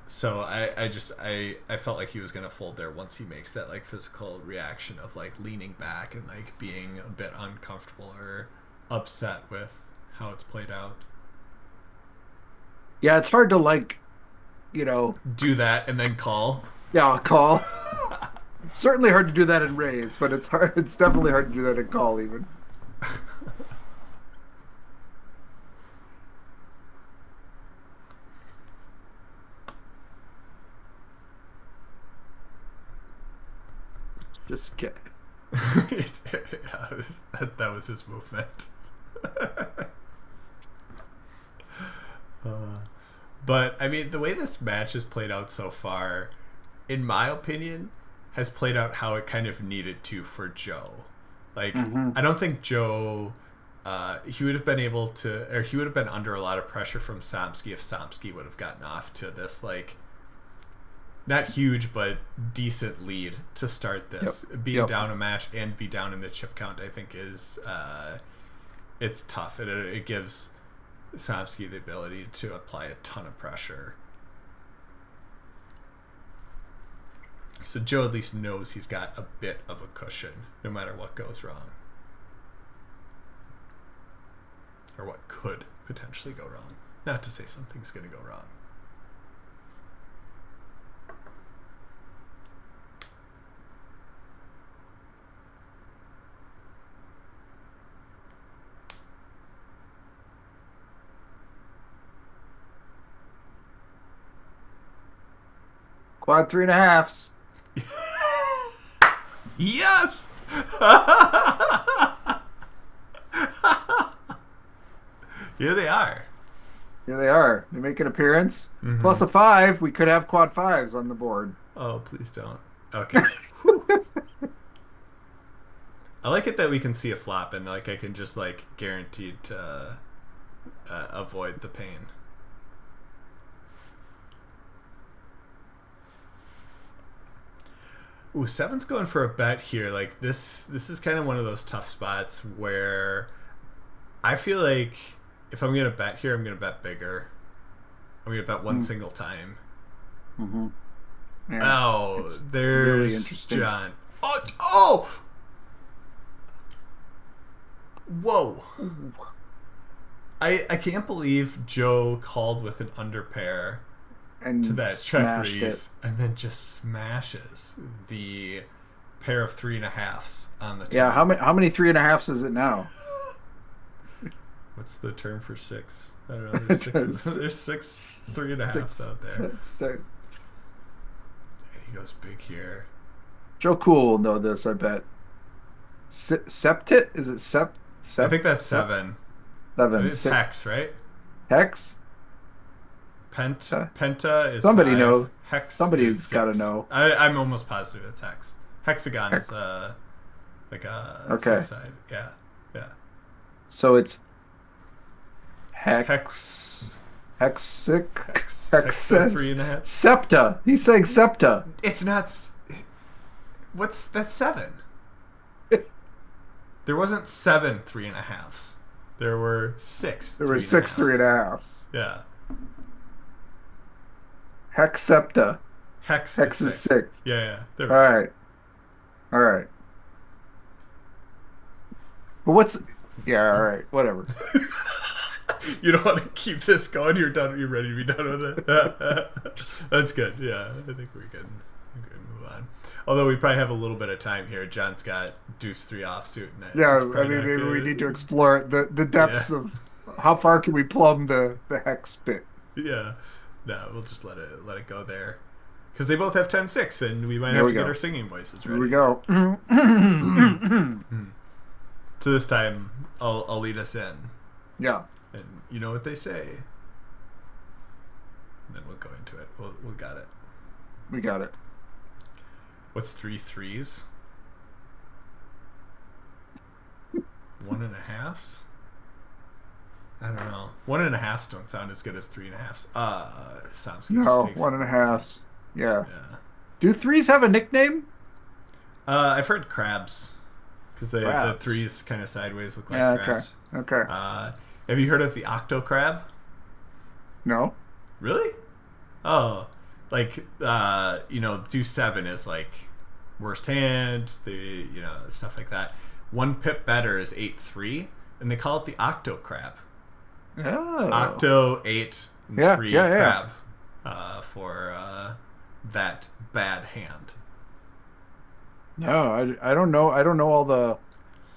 [SPEAKER 1] So I felt like he was gonna fold there once he makes that like physical reaction of like leaning back and like being a bit uncomfortable or upset with how it's played out.
[SPEAKER 2] Yeah, it's hard to like, do
[SPEAKER 1] that and then call.
[SPEAKER 2] Yeah, call. Certainly hard to do that in raise, but it's hard. It's definitely hard to do that in call even. Just kidding.
[SPEAKER 1] That was his movement. But I mean, the way this match has played out so far, in my opinion, has played out how it kind of needed to for Joe. Like, I don't think Joe, he would have been able to, or he would have been under a lot of pressure from Somsky if Somsky would have gotten off to this, like, not huge, but decent lead to start this. Being down a match and be down in the chip count, I think, is, it's tough. It gives Somsky the ability to apply a ton of pressure. So Joe at least knows he's got a bit of a cushion no matter what goes wrong. Or what could potentially go wrong. Not to say something's going to go wrong.
[SPEAKER 2] Quad 3.5s.
[SPEAKER 1] Yes! Here they are.
[SPEAKER 2] Here they are. They make an appearance. Plus a 5. We could have quad 5s on the board.
[SPEAKER 1] Oh, please don't. Okay. I like it that we can see a flop and like I can just like guaranteed to avoid the pain. Ooh, 7's going for a bet here. Like this is kind of one of those tough spots where I feel like if I'm gonna bet here, I'm gonna bet bigger. I'm gonna bet one single time.
[SPEAKER 2] Yeah,
[SPEAKER 1] oh, there's really John. Oh! Whoa! I can't believe Joe called with an underpair to that check raise and then just smashes the pair of 3.5s on the turn.
[SPEAKER 2] Yeah, how many 3.5s is it now?
[SPEAKER 1] What's the term for 6? I don't know. There's 6 3.5s out there. And he goes big here.
[SPEAKER 2] Joe Cool will know this, I bet. Septit? Is it sept?
[SPEAKER 1] I think that's 7.
[SPEAKER 2] 7.
[SPEAKER 1] It's hex, right?
[SPEAKER 2] Hex?
[SPEAKER 1] Penta is
[SPEAKER 2] somebody
[SPEAKER 1] 5.
[SPEAKER 2] know.
[SPEAKER 1] Hex.
[SPEAKER 2] Somebody's got to know.
[SPEAKER 1] I'm almost positive it's hex. Hexagon is like a 6 side. Yeah.
[SPEAKER 2] So it's hex.
[SPEAKER 1] Hexa 3.5.
[SPEAKER 2] Septa. He's saying septa.
[SPEAKER 1] It's not. That's 7. There wasn't 7 3.5s. There were 6.
[SPEAKER 2] There were 6 3.5s.
[SPEAKER 1] Yeah.
[SPEAKER 2] Hex septa.
[SPEAKER 1] Hex
[SPEAKER 2] is 6.
[SPEAKER 1] Yeah.
[SPEAKER 2] All right. But what's? Yeah. All right. Whatever.
[SPEAKER 1] You don't want to keep this going. You're done. You're ready to be done with it. That's good. Yeah, I think we can move on. Although we probably have a little bit of time here. John's got deuce 3 offsuit.
[SPEAKER 2] Yeah, I mean, maybe we need to explore the depths of how far can we plumb the hex bit.
[SPEAKER 1] Yeah, no, we'll just let it go there because they both have 10-6, and we might have to get our singing voices ready.
[SPEAKER 2] Here we go.
[SPEAKER 1] So this time, I'll lead us in.
[SPEAKER 2] Yeah.
[SPEAKER 1] And you know what they say. And then we'll go into it. We got it.
[SPEAKER 2] We got it.
[SPEAKER 1] What's 3 3s? 1.5s? I don't know. 1.5s don't sound as good as 3.5s. Sounds good.
[SPEAKER 2] No, 1.5s. Yeah. Do 3s have a nickname?
[SPEAKER 1] I've heard crabs. Because the 3s kind of sideways look like crabs.
[SPEAKER 2] Okay.
[SPEAKER 1] Have you heard of the octo crab?
[SPEAKER 2] No.
[SPEAKER 1] Really? Oh. Like, deuce 7 is like worst hand, stuff like that. 1 pip better is 8-3, and they call it the octo crab.
[SPEAKER 2] Oh.
[SPEAKER 1] Octo 8 and 3 crab for that bad hand.
[SPEAKER 2] No, I don't know. I don't know all the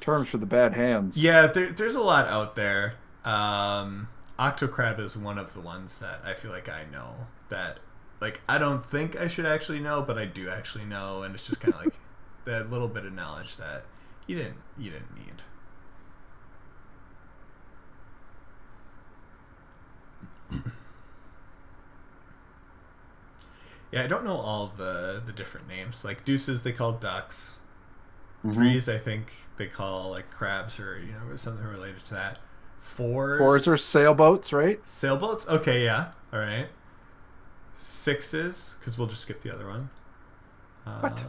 [SPEAKER 2] terms for the bad hands.
[SPEAKER 1] Yeah, there's a lot out there. Octo crab is one of the ones that I feel like I know that. Like, I don't think I should actually know, but I do actually know, and it's just kind of like that little bit of knowledge that you didn't need. Yeah, I don't know all the different names. Like deuces, they call ducks. Threes, I think they call like crabs or something related to that.
[SPEAKER 2] Fours are sailboats, right?
[SPEAKER 1] Sailboats. Okay, yeah. All right. Sixes, because we'll just skip the other one.
[SPEAKER 2] What?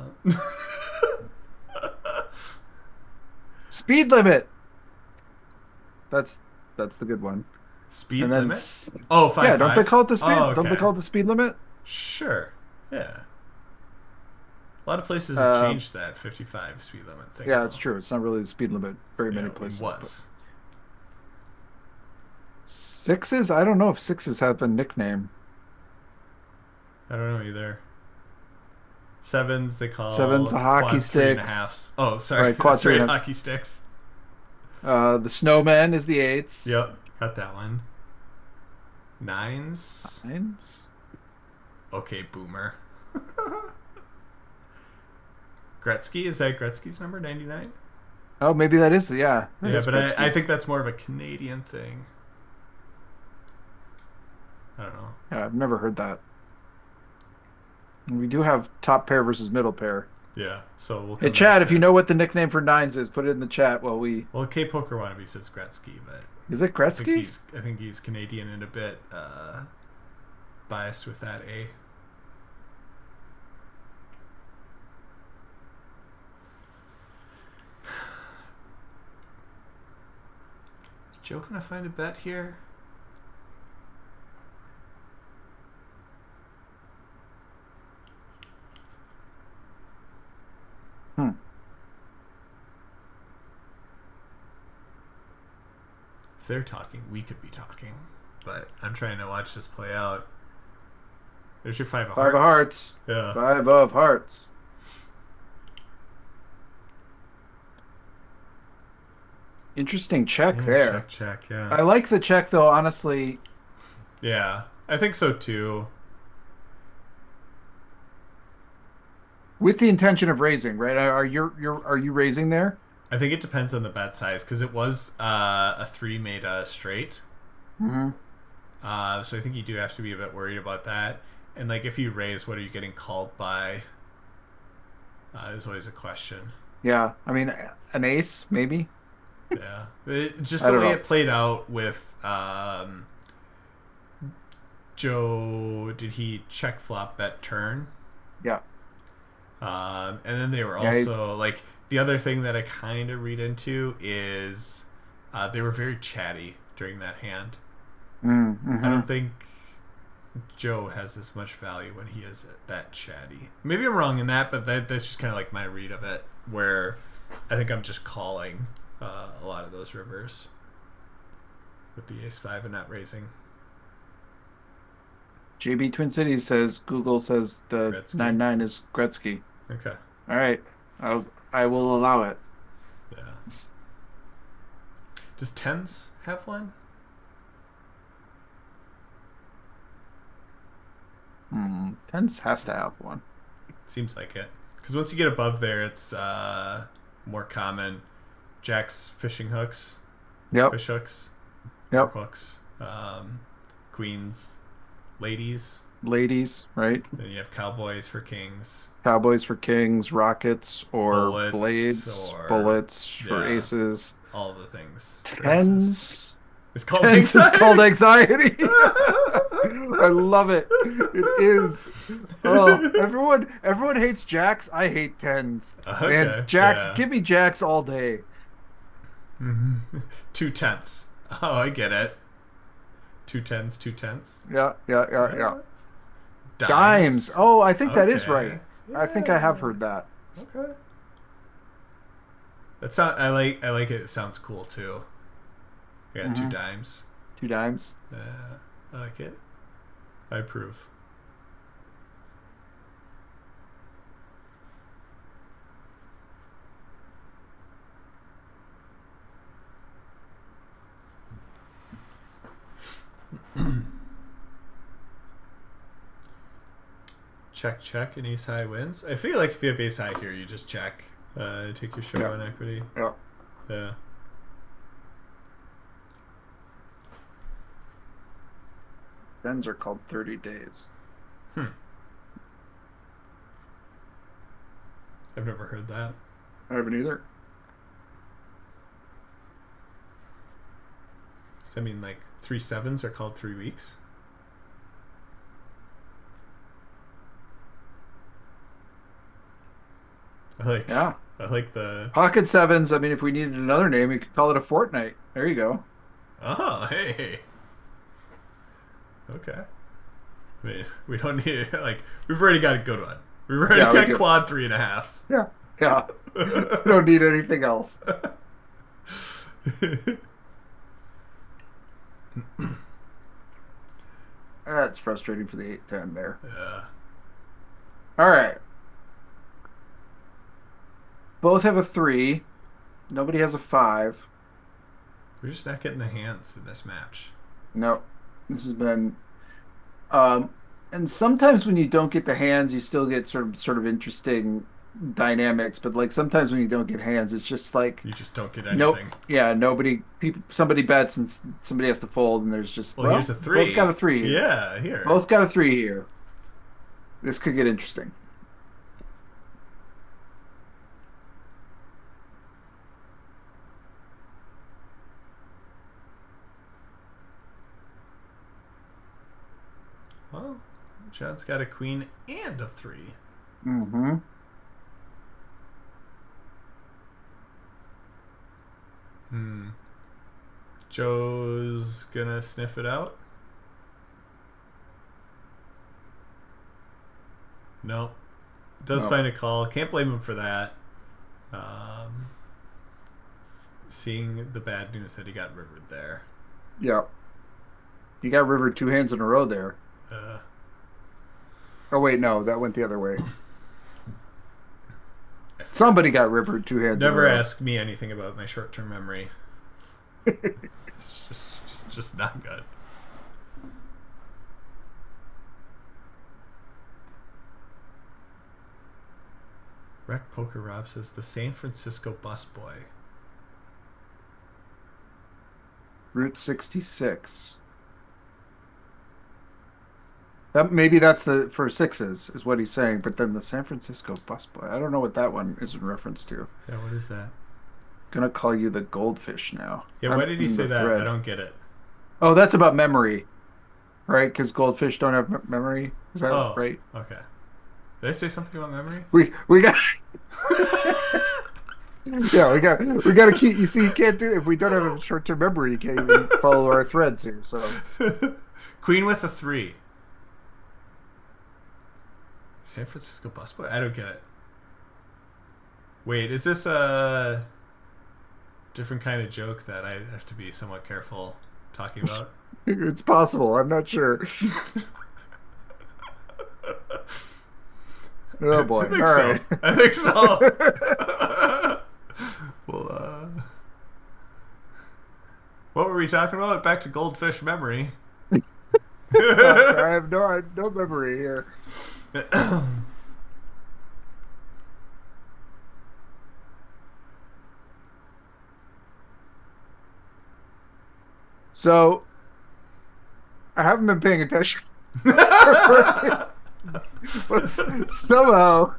[SPEAKER 2] Speed limit. That's the good one.
[SPEAKER 1] Speed limit. Oh, 5
[SPEAKER 2] yeah. Don't they call it the speed?
[SPEAKER 1] Oh, okay.
[SPEAKER 2] Don't they call it the speed limit?
[SPEAKER 1] Sure. Yeah. A lot of places have changed that 55 speed limit thing.
[SPEAKER 2] Yeah, it's true. It's not really the speed limit. Very many places.
[SPEAKER 1] It was.
[SPEAKER 2] Sixes? I don't know if sixes have a nickname.
[SPEAKER 1] I don't know either. Sevens, they call
[SPEAKER 2] Sevens, a hockey sticks.
[SPEAKER 1] 3.5s. Oh, sorry.
[SPEAKER 2] Right, quad
[SPEAKER 1] That's right, hockey sticks.
[SPEAKER 2] The snowman is the eights.
[SPEAKER 1] Yep, got that one. Nines. Okay, boomer. Gretzky, is that Gretzky's number 99?
[SPEAKER 2] Oh, maybe that is. Yeah.
[SPEAKER 1] Yeah, but I think that's more of a Canadian thing. I don't know.
[SPEAKER 2] Yeah, I've never heard that. And we do have top pair versus middle pair.
[SPEAKER 1] Yeah, so we'll.
[SPEAKER 2] Hey, Chad, if you know what the nickname for nines is, put it in the chat while we.
[SPEAKER 1] Well, K Poker Wannabe says Gretzky, but.
[SPEAKER 2] Is it Gretzky?
[SPEAKER 1] I think he's Canadian and a bit biased with that A. Is Joe gonna find a bet here? If they're talking, we could be talking. But I'm trying to watch this play out. There's your 5 of hearts.
[SPEAKER 2] 5 of hearts.
[SPEAKER 1] Yeah.
[SPEAKER 2] 5 of hearts. Interesting check there.
[SPEAKER 1] Check, yeah.
[SPEAKER 2] I like the check though, honestly.
[SPEAKER 1] Yeah, I think so too.
[SPEAKER 2] With the intention of raising, right? Are you raising there?
[SPEAKER 1] I think it depends on the bet size because it was a 3 made a straight.
[SPEAKER 2] Mm-hmm.
[SPEAKER 1] So I think you do have to be a bit worried about that. And like, if you raise, what are you getting called by? Is always a question.
[SPEAKER 2] Yeah, I mean, an ace maybe.
[SPEAKER 1] Yeah, just the way it played out with Joe. Did he check flop bet turn?
[SPEAKER 2] Yeah.
[SPEAKER 1] And then they were also like, the other thing that I kind of read into is they were very chatty during that hand.
[SPEAKER 2] Mm-hmm.
[SPEAKER 1] I don't think Joe has as much value when he is that chatty. Maybe I'm wrong in that, but that's just kind of like my read of it, where I think I'm just calling a lot of those rivers with the ace-5 and not raising.
[SPEAKER 2] JB Twin Cities says Google says the
[SPEAKER 1] Gretzky.
[SPEAKER 2] 9-9 is Gretzky.
[SPEAKER 1] Okay.
[SPEAKER 2] All right, I will allow it.
[SPEAKER 1] Yeah. Does tens have one?
[SPEAKER 2] Tens has to have one.
[SPEAKER 1] Seems like it. Because once you get above there, it's more common. Jacks, fishing hooks.
[SPEAKER 2] Yep.
[SPEAKER 1] Fish hooks.
[SPEAKER 2] Yep.
[SPEAKER 1] Hooks. Queens. Ladies.
[SPEAKER 2] Ladies, right?
[SPEAKER 1] Then you have cowboys for kings.
[SPEAKER 2] Cowboys for kings, rockets, or
[SPEAKER 1] bullets,
[SPEAKER 2] blades,
[SPEAKER 1] or,
[SPEAKER 2] bullets for aces.
[SPEAKER 1] All the things.
[SPEAKER 2] Tens.
[SPEAKER 1] It's called
[SPEAKER 2] Tens
[SPEAKER 1] anxiety.
[SPEAKER 2] is called anxiety. I love it. It is. Oh, everyone hates jacks. I hate tens.
[SPEAKER 1] Okay,
[SPEAKER 2] and jacks, give me jacks all day.
[SPEAKER 1] 2 tenths. Oh, I get it. 2 tens, 2 tenths.
[SPEAKER 2] Yeah. Dimes. Oh, I think that is right. Yeah. I think I have heard that.
[SPEAKER 1] Okay. I like it. It sounds cool too. I got 2 dimes.
[SPEAKER 2] 2 dimes.
[SPEAKER 1] I like it. I approve. Check, and ace high wins. I feel like if you have ace high here, you just check. Take your showdown equity. Yeah.
[SPEAKER 2] Tens are called 30 days.
[SPEAKER 1] I've never heard that.
[SPEAKER 2] I haven't either.
[SPEAKER 1] Does that mean like 3 sevens are called 3 weeks? I like the
[SPEAKER 2] pocket sevens. I mean, if we needed another name, we could call it a fortnight. There you go.
[SPEAKER 1] Oh, hey. Okay. I mean, we don't need we've already got a good one. We've already got quad 3.5s.
[SPEAKER 2] Yeah. We don't need anything else. That's frustrating for the 810 there.
[SPEAKER 1] Yeah.
[SPEAKER 2] All right. Both have a 3. Nobody has a 5.
[SPEAKER 1] We're just not getting the hands in this match.
[SPEAKER 2] No. This has been and sometimes when you don't get the hands, you still get sort of interesting dynamics, but like sometimes when you don't get hands, it's just like
[SPEAKER 1] you just don't get anything.
[SPEAKER 2] Somebody bets and somebody has to fold, and there's just
[SPEAKER 1] here's a 3.
[SPEAKER 2] Both got a 3 here.
[SPEAKER 1] Yeah, here.
[SPEAKER 2] Both got a 3 here. This could get interesting.
[SPEAKER 1] Well, Chad's got a queen and a 3.
[SPEAKER 2] Mm-hmm.
[SPEAKER 1] Joe's gonna sniff it out. No. Does find a call. Can't blame him for that. Seeing the bad news that he got rivered there.
[SPEAKER 2] Yeah. He got rivered 2 hands in a row there. Oh, wait, no. That went the other way. Somebody got rivered 2 hands
[SPEAKER 1] Never
[SPEAKER 2] in a row.
[SPEAKER 1] ask me anything about my short-term memory. It's just not good. Rec Poker Rob says the San Francisco busboy.
[SPEAKER 2] Route 66. That's for 6s is what he's saying, but then the San Francisco busboy. I don't know what that one is in reference to.
[SPEAKER 1] Yeah, what is that?
[SPEAKER 2] Gonna call you the goldfish now.
[SPEAKER 1] Yeah, why did he say that? I don't get it.
[SPEAKER 2] Oh, that's about memory, right? Because goldfish don't have memory. Is that right?
[SPEAKER 1] Okay. Did I say something about memory?
[SPEAKER 2] We got. Yeah, we got to keep. You see, you can't do it if we don't have a short-term memory. You can't even follow our threads here. So,
[SPEAKER 1] queen with a 3. San Francisco busboy? I don't get it. Wait, is this a different kind of joke that I have to be somewhat careful talking about?
[SPEAKER 2] It's possible. I'm not sure. Oh boy!
[SPEAKER 1] I think so. Well, what were we talking about? Back to goldfish memory.
[SPEAKER 2] I have no memory here. So, I haven't been paying attention. But somehow,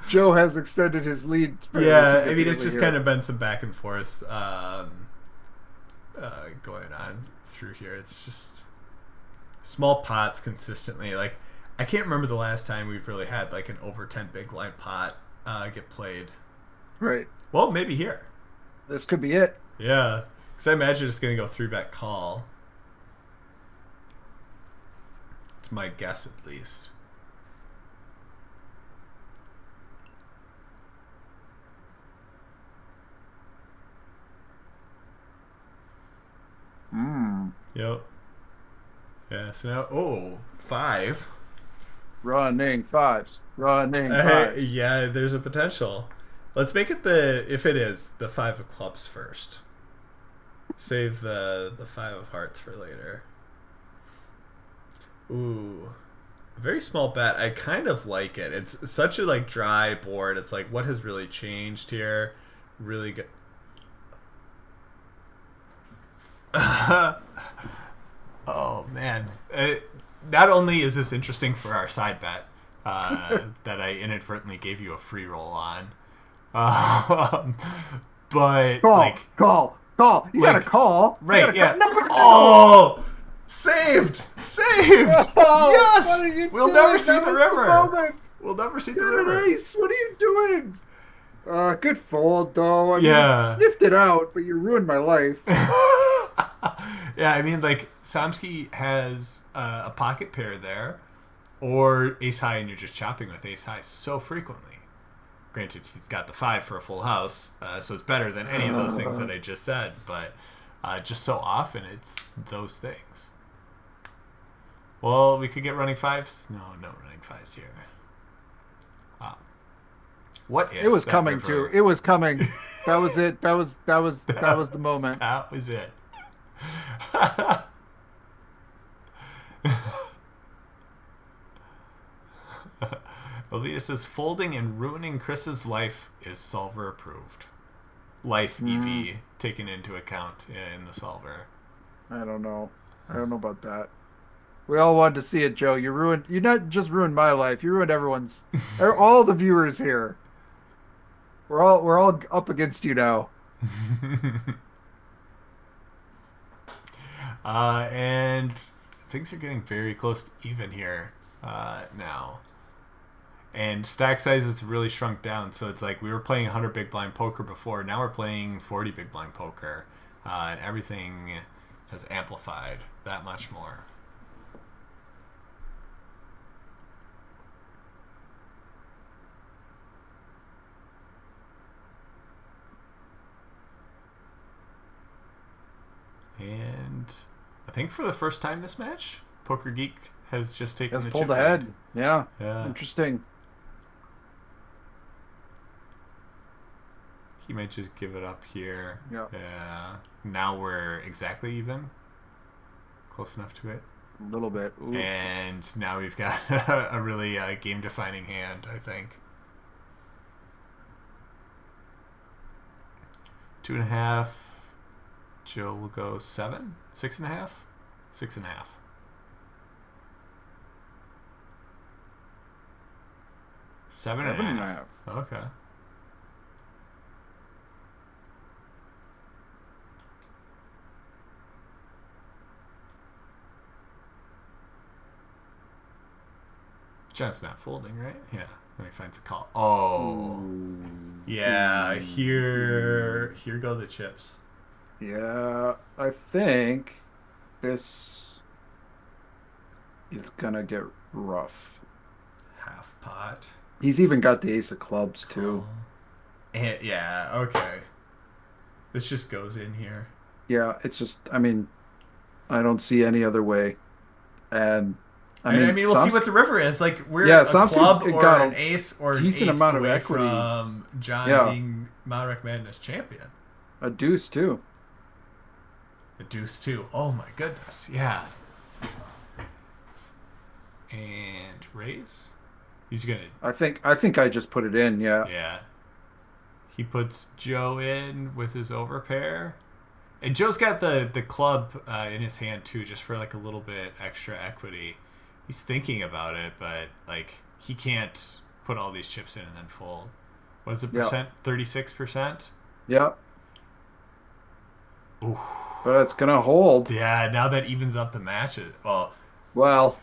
[SPEAKER 2] Joe has extended his lead.
[SPEAKER 1] Yeah, I mean, it's just kind of been some back and forth going on through here. It's just small pots consistently. Like, I can't remember the last time we've really had like an over 10 big line pot get played.
[SPEAKER 2] Right.
[SPEAKER 1] Well, maybe here.
[SPEAKER 2] This could be it.
[SPEAKER 1] Yeah, because I imagine it's going to go 3-bet call. It's my guess, at least. Yep. Yeah, so now, 5.
[SPEAKER 2] Running 5s. Running 5s.
[SPEAKER 1] Yeah, there's a potential. Let's make it if it is, the 5 of clubs first. Save the 5 of hearts for later. Ooh. A very small bet. I kind of like it. It's such a like dry board. It's like, what has really changed here? Really good. Oh man! Not only is this interesting for our side bet that I inadvertently gave you a free roll on, Um, but
[SPEAKER 2] Call,
[SPEAKER 1] like
[SPEAKER 2] call, call. You gotta call.
[SPEAKER 1] Right? Yeah.
[SPEAKER 2] No.
[SPEAKER 1] Oh, saved! Saved!
[SPEAKER 2] Oh,
[SPEAKER 1] Yes.
[SPEAKER 2] what are you
[SPEAKER 1] We'll
[SPEAKER 2] doing?
[SPEAKER 1] never see
[SPEAKER 2] That
[SPEAKER 1] the
[SPEAKER 2] was
[SPEAKER 1] river.
[SPEAKER 2] moment.
[SPEAKER 1] We'll never see the
[SPEAKER 2] Got
[SPEAKER 1] river.
[SPEAKER 2] an ace. What are you doing? Good fold, though. I mean,
[SPEAKER 1] Yeah.
[SPEAKER 2] sniffed it out, but you ruined my life.
[SPEAKER 1] Yeah, I mean, like, Samsky has a pocket pair there, or ace high, and you're just chopping with ace high so frequently. Granted, he's got the 5 for a full house, so it's better than any of those things that I just said, but just so often it's those things. Well, we could get running 5s. No running 5s here. What if
[SPEAKER 2] It was
[SPEAKER 1] that
[SPEAKER 2] coming
[SPEAKER 1] river...
[SPEAKER 2] too. It was coming. That was it. That was the moment.
[SPEAKER 1] That was it. Alvita says folding and ruining Chris's life is solver approved. Life EV taken into account in the solver.
[SPEAKER 2] I don't know. I don't know about that. We all wanted to see it, Joe. You not just ruined my life. You ruined everyone's, all the viewers here. We're all up against you now.
[SPEAKER 1] And things are getting very close to even here now. And stack size is really shrunk down. So it's like we were playing 100 big blind poker before. Now we're playing 40 big blind poker. And everything has amplified that much more. And I think for the first time this match, Poker Geek has just taken the
[SPEAKER 2] pulled
[SPEAKER 1] chip
[SPEAKER 2] ahead.
[SPEAKER 1] lead.
[SPEAKER 2] Yeah.
[SPEAKER 1] Yeah.
[SPEAKER 2] Interesting.
[SPEAKER 1] He might just give it up here.
[SPEAKER 2] Yeah.
[SPEAKER 1] Yeah. Now we're exactly even. Close enough to it.
[SPEAKER 2] A little bit. Ooh.
[SPEAKER 1] And now we've got a really game-defining hand, I think. 2.5. Joe will go 7. 6.5. 6.5. 7.5. Okay. John's not folding, right? Yeah. When he finds a call. Oh. Ooh. Yeah. Here go the chips.
[SPEAKER 2] Yeah, I think this is gonna get rough.
[SPEAKER 1] Half pot.
[SPEAKER 2] He's even got the ace of clubs too.
[SPEAKER 1] And, yeah, okay. This just goes in here.
[SPEAKER 2] Yeah, it's just, I mean, I don't see any other way. And I mean,
[SPEAKER 1] we'll see what the river is. Like, we're a
[SPEAKER 2] Samson's
[SPEAKER 1] club or
[SPEAKER 2] got
[SPEAKER 1] an ace or an
[SPEAKER 2] decent
[SPEAKER 1] 8
[SPEAKER 2] amount of
[SPEAKER 1] away
[SPEAKER 2] equity
[SPEAKER 1] from John being MaREC MaDness champion.
[SPEAKER 2] A deuce too.
[SPEAKER 1] A deuce too. Oh my goodness. Yeah. And raise. He's gonna.
[SPEAKER 2] I think I just put it in. Yeah.
[SPEAKER 1] Yeah. He puts Joe in with his overpair, and Joe's got the club in his hand too, just for like a little bit extra equity. He's thinking about it, but like he can't put all these chips in and then fold. What is the percent? 36%.
[SPEAKER 2] Yep.
[SPEAKER 1] Ooh.
[SPEAKER 2] But it's gonna hold.
[SPEAKER 1] Yeah. Now that evens up the matches.
[SPEAKER 2] Well.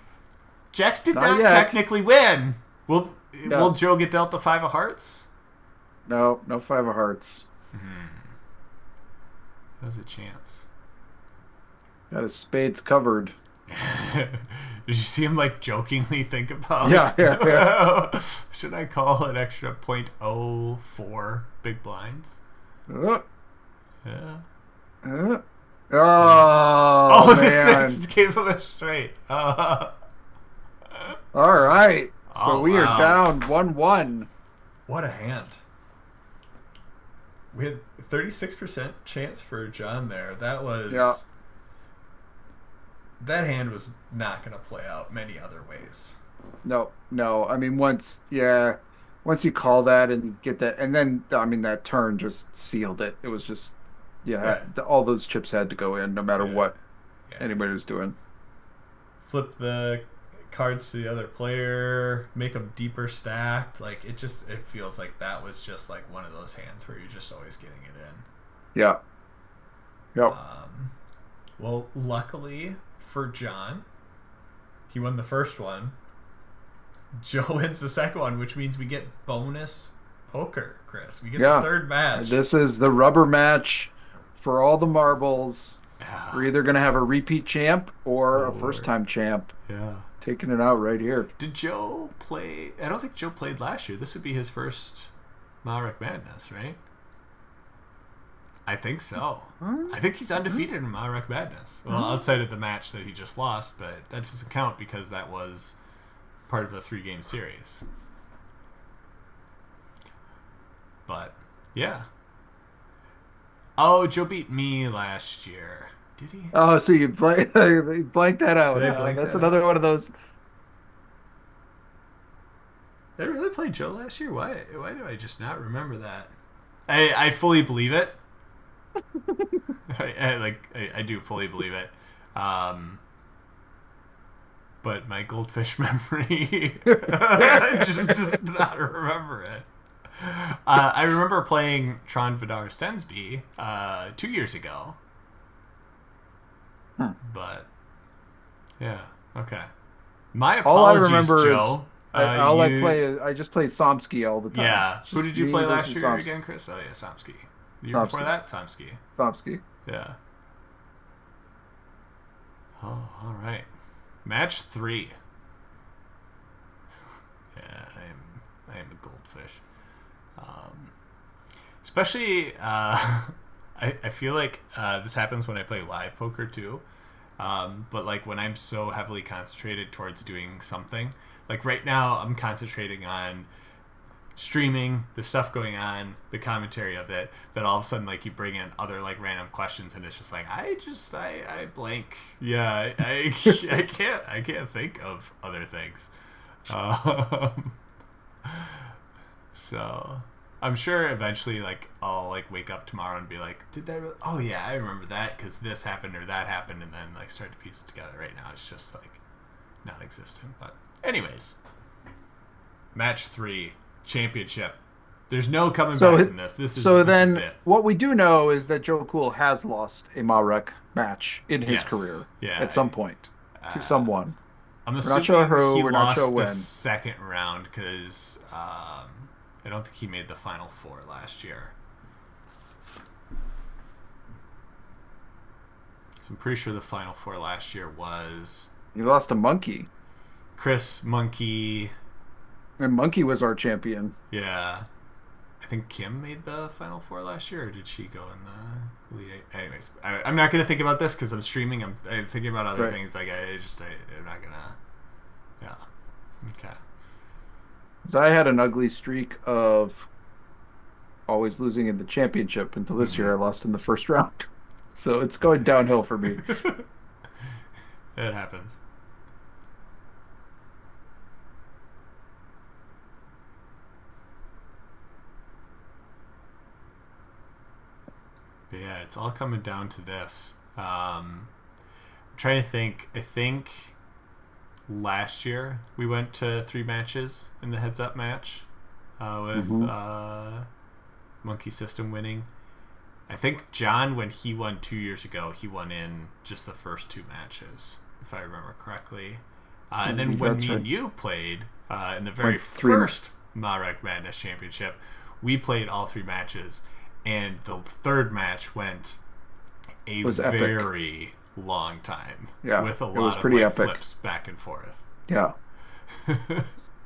[SPEAKER 1] Jacks did not technically win. Will Joe get dealt the 5 of hearts?
[SPEAKER 2] No 5 of hearts.
[SPEAKER 1] There's a chance.
[SPEAKER 2] Got his spades covered.
[SPEAKER 1] Did you see him like jokingly think about?
[SPEAKER 2] Yeah.
[SPEAKER 1] Should I call an extra 0.04 big blinds?
[SPEAKER 2] Yeah.
[SPEAKER 1] Oh,
[SPEAKER 2] man.
[SPEAKER 1] The 6 gave him a straight.
[SPEAKER 2] All right. So we are down 1-1.
[SPEAKER 1] What a hand. We had 36% chance for John there. That was...
[SPEAKER 2] Yeah.
[SPEAKER 1] That hand was not going to play out many other ways.
[SPEAKER 2] No. I mean, once you call that and get that, and then, I mean, that turn just sealed it. It was just, all those chips had to go in no matter what anybody was doing.
[SPEAKER 1] Flip the cards to the other player, make them deeper stacked. Like it feels like that was just like one of those hands where you're just always getting it in.
[SPEAKER 2] Yeah. Yep.
[SPEAKER 1] Well, luckily for John, he won the first one. Joe wins the second one, which means we get bonus poker, Chris. We get the third match.
[SPEAKER 2] This is the rubber match for all the marbles.
[SPEAKER 1] Yeah.
[SPEAKER 2] We're either going to have a repeat champ or a first-time champ.
[SPEAKER 1] Yeah.
[SPEAKER 2] Taking it out right here.
[SPEAKER 1] Did Joe play? I don't think Joe played last year. This would be his first MaREC MaDness, right? I think so. I think he's undefeated in MaREC MaDness. Well, outside of the match that he just lost, but that doesn't count because that was part of a 3-game series. But, yeah. Oh, Joe beat me last year. Did he?
[SPEAKER 2] Oh, so you blanked that out. That's another one of those.
[SPEAKER 1] Did I really play Joe last year? Why do I just not remember that? I fully believe it. I do fully believe it. But my goldfish memory just does not remember it. I remember playing Tron Vidar Stensby 2 years ago. But yeah, okay. My apologies,
[SPEAKER 2] all I remember
[SPEAKER 1] Joe.
[SPEAKER 2] I just play Somsky all the time.
[SPEAKER 1] Yeah. Who did you play last year again, Chris? Oh yeah, Somsky. The year before that, Somsky. Yeah. Oh, all right. Match 3. Yeah, I am a goldfish. Especially, I feel like this happens when I play live poker too. But like when I'm so heavily concentrated towards doing something, like right now I'm concentrating on streaming, the stuff going on, the commentary of it, that all of a sudden like you bring in other like random questions and it's just like I blank. Yeah, I can't think of other things. So I'm sure eventually like I'll like wake up tomorrow and be like, did that really? Oh yeah, I remember that because this happened or that happened, and then like start to piece it together. Right now it's just like non-existent. But anyways, match 3. Championship. There's no coming back from this. This is it.
[SPEAKER 2] What we do know is that Joe Cool has lost a MaREC match in his career at some point to someone.
[SPEAKER 1] I'm assuming
[SPEAKER 2] not sure who.
[SPEAKER 1] We're
[SPEAKER 2] not sure when.
[SPEAKER 1] The second round because I don't think he made the final 4 last year. So I'm pretty sure the final 4 last year was.
[SPEAKER 2] You lost to Monkey.
[SPEAKER 1] Chris, Monkey.
[SPEAKER 2] And Monkey was our champion.
[SPEAKER 1] Yeah. I think Kim made the final 4 last year, or did she go in the Elite 8? Anyways, I'm not going to think about this because I'm streaming. I'm thinking about other things. Like, I'm not going to... Yeah. Okay.
[SPEAKER 2] So I had an ugly streak of always losing in the championship until this year I lost in the first round. So it's going downhill for me.
[SPEAKER 1] It happens. But yeah, it's all coming down to this. I'm trying to think. I think last year we went to 3 matches in the heads-up match with Monkey System winning. I think John, when he won 2 years ago, he won in just the first 2 matches, if I remember correctly. And then when me and you played in the very first MaREC MaDness Championship, we played all 3 matches. And the third match went a very long time.
[SPEAKER 2] Yeah,
[SPEAKER 1] with a lot of like, flips back and forth.
[SPEAKER 2] Yeah.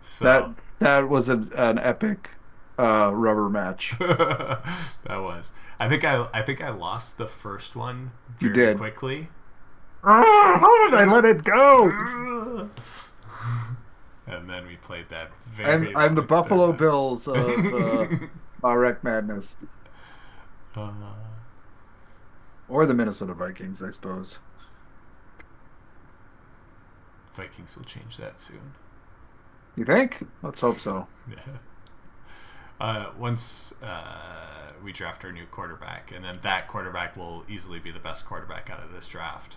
[SPEAKER 1] So
[SPEAKER 2] that was an epic rubber match.
[SPEAKER 1] That was. I think I lost the first one very quickly.
[SPEAKER 2] How did I let it go?
[SPEAKER 1] And then we played that
[SPEAKER 2] I'm the Buffalo Bills of MaREC MaDness. Or the Minnesota Vikings, I suppose.
[SPEAKER 1] Vikings will change that soon.
[SPEAKER 2] You think? Let's hope so.
[SPEAKER 1] Yeah. Once we draft our new quarterback, and then that quarterback will easily be the best quarterback out of this draft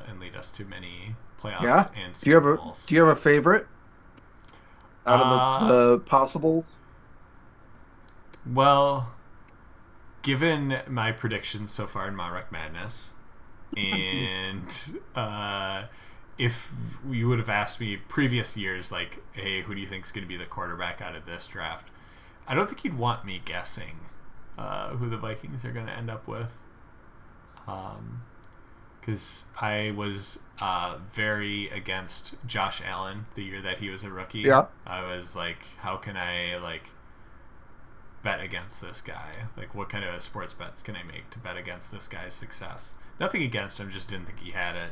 [SPEAKER 1] and lead us to many playoffs
[SPEAKER 2] Yeah.
[SPEAKER 1] and
[SPEAKER 2] Do you
[SPEAKER 1] Super
[SPEAKER 2] have a
[SPEAKER 1] Bowls.
[SPEAKER 2] Do you have a favorite out of
[SPEAKER 1] Uh,
[SPEAKER 2] the possibles?
[SPEAKER 1] well, given my predictions so far in MaREC Madness, and if you would have asked me previous years, like, hey, who do you think is going to be the quarterback out of this draft? I don't think you'd want me guessing who the Vikings are going to end up with. Because I was very against Josh Allen the year that he was a rookie.
[SPEAKER 2] Yeah.
[SPEAKER 1] I was like, how can I bet against this guy? Like, what kind of sports bets can I make to bet against this guy's success? Nothing against him, just didn't think he had it.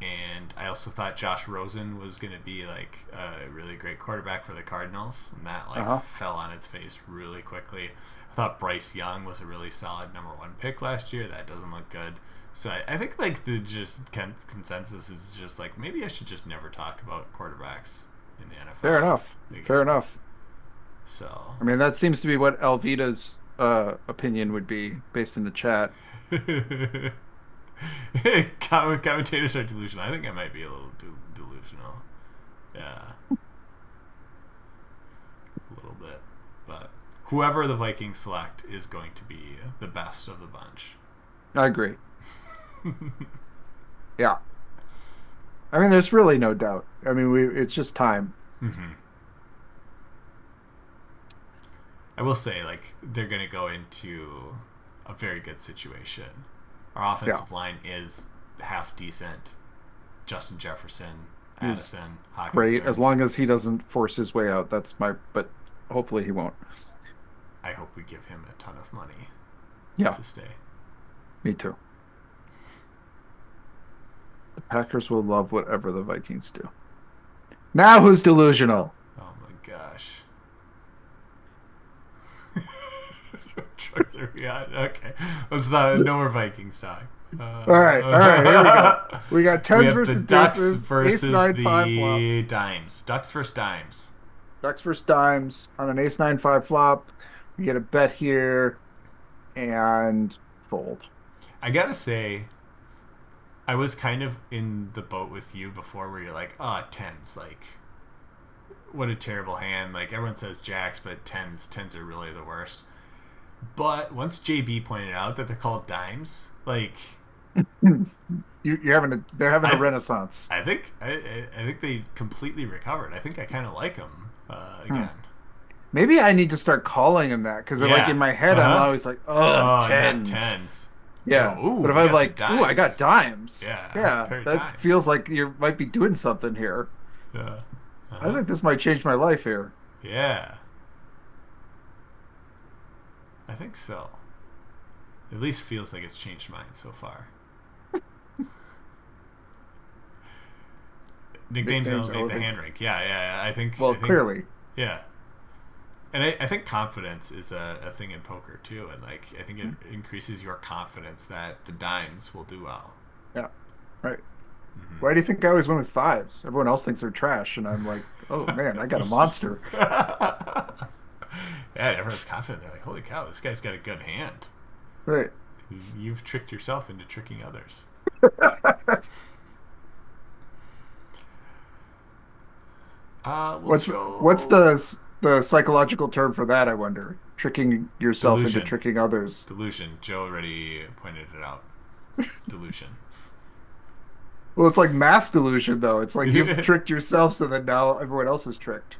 [SPEAKER 1] And I also thought Josh Rosen was going to be like a really great quarterback for the Cardinals, and that fell on its face really quickly. I thought Bryce Young was a really solid #1 pick last year. That doesn't look good. So I think like the just consensus is just like maybe I should just never talk about quarterbacks in the NFL.
[SPEAKER 2] Fair enough. Fair enough.
[SPEAKER 1] So
[SPEAKER 2] I mean, that seems to be what Alvida's opinion would be based in the chat.
[SPEAKER 1] Commentators are delusional. I think I might be a little delusional. Yeah. A little bit. But whoever the Vikings select is going to be the best of the bunch.
[SPEAKER 2] I agree. Yeah. I mean, there's really no doubt. I mean, it's just time.
[SPEAKER 1] Mm-hmm. I will say, like, they're going to go into a very good situation. Our offensive line is half decent. Justin Jefferson, Addison, Hockenson.
[SPEAKER 2] Great, as long as he doesn't force his way out. But hopefully he won't.
[SPEAKER 1] I hope we give him a ton of money to stay.
[SPEAKER 2] Me too. The Packers will love whatever the Vikings do. Now who's delusional?
[SPEAKER 1] Oh my gosh. Okay. Let's not. No more Vikings talk.
[SPEAKER 2] All right. Here we go. We got tens versus
[SPEAKER 1] the Ducks
[SPEAKER 2] deuces,
[SPEAKER 1] versus
[SPEAKER 2] ace 9-5
[SPEAKER 1] the
[SPEAKER 2] flop.
[SPEAKER 1] dimes. Ducks versus dimes.
[SPEAKER 2] Ducks versus dimes on an ace 9-5 flop. We get a bet here and fold.
[SPEAKER 1] I gotta say, I was kind of in the boat with you before, where you're like, tens, like, what a terrible hand. Like, everyone says jacks, but tens are really the worst. But once JB pointed out that they're called dimes, like,
[SPEAKER 2] they're having a renaissance.
[SPEAKER 1] I think they completely recovered. I think I kind of like them again.
[SPEAKER 2] Maybe I need to start calling them that because like in my head I'm always like, tens.
[SPEAKER 1] Not tens.
[SPEAKER 2] Yeah, but if I'm like, I got dimes. Yeah, that dimes. Feels like you might be doing something here.
[SPEAKER 1] Yeah,
[SPEAKER 2] I think this might change my life here.
[SPEAKER 1] Yeah. I think so. At least feels like it's changed mine so far. Nicknames elevate the hand rank. Yeah. I think.
[SPEAKER 2] Clearly.
[SPEAKER 1] Yeah. And I think confidence is a thing in poker too, and like I think it increases your confidence that the dimes will do well.
[SPEAKER 2] Yeah. Right. Mm-hmm. Why do you think I always went with fives? Everyone else thinks they're trash, and I'm like, oh man, I got a monster.
[SPEAKER 1] Yeah, everyone's confident. They're like, holy cow, this guy's got a good hand.
[SPEAKER 2] Right.
[SPEAKER 1] You've tricked yourself into tricking others.
[SPEAKER 2] What's the psychological term for that, I wonder? Tricking yourself into tricking others.
[SPEAKER 1] Delusion. Joe already pointed it out. Delusion.
[SPEAKER 2] Well, it's like mass delusion, though. It's like you've tricked yourself so that now everyone else is tricked.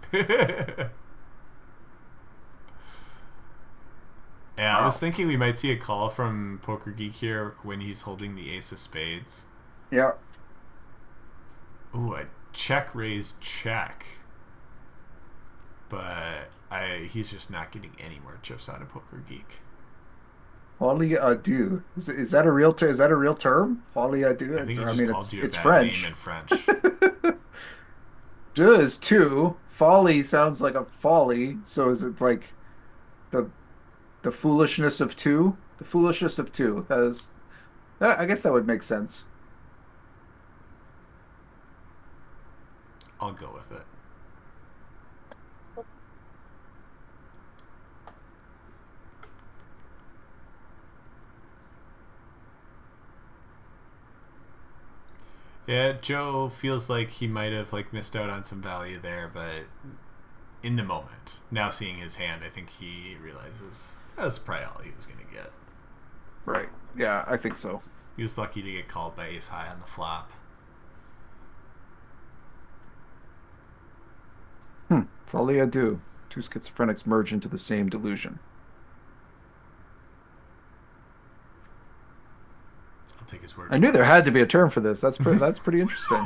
[SPEAKER 1] Yeah, I was thinking we might see a call from Poker Geek here when he's holding the ace of spades.
[SPEAKER 2] Yeah.
[SPEAKER 1] Ooh, a check raise check. But he's just not getting any more chips out of Poker Geek.
[SPEAKER 2] Folie à deux. Is that a real term? Is that a real term? Folie à deux.
[SPEAKER 1] I think he just called you a bad
[SPEAKER 2] French.
[SPEAKER 1] name in French.
[SPEAKER 2] Deux is two. Folly sounds like a folly. So is it like the foolishness of two? The foolishness of two. I guess that would make sense.
[SPEAKER 1] I'll go with it. Yeah, Joe feels like he might have like missed out on some value there, but in the moment, now seeing his hand, I think he realizes that's probably all he was going to get.
[SPEAKER 2] Right. Yeah, I think so.
[SPEAKER 1] He was lucky to get called by ace high on the flop.
[SPEAKER 2] Folie à deux. Two schizophrenics merge into the same delusion.
[SPEAKER 1] I'll take his word.
[SPEAKER 2] I knew there had to be a term for this. That's pretty interesting.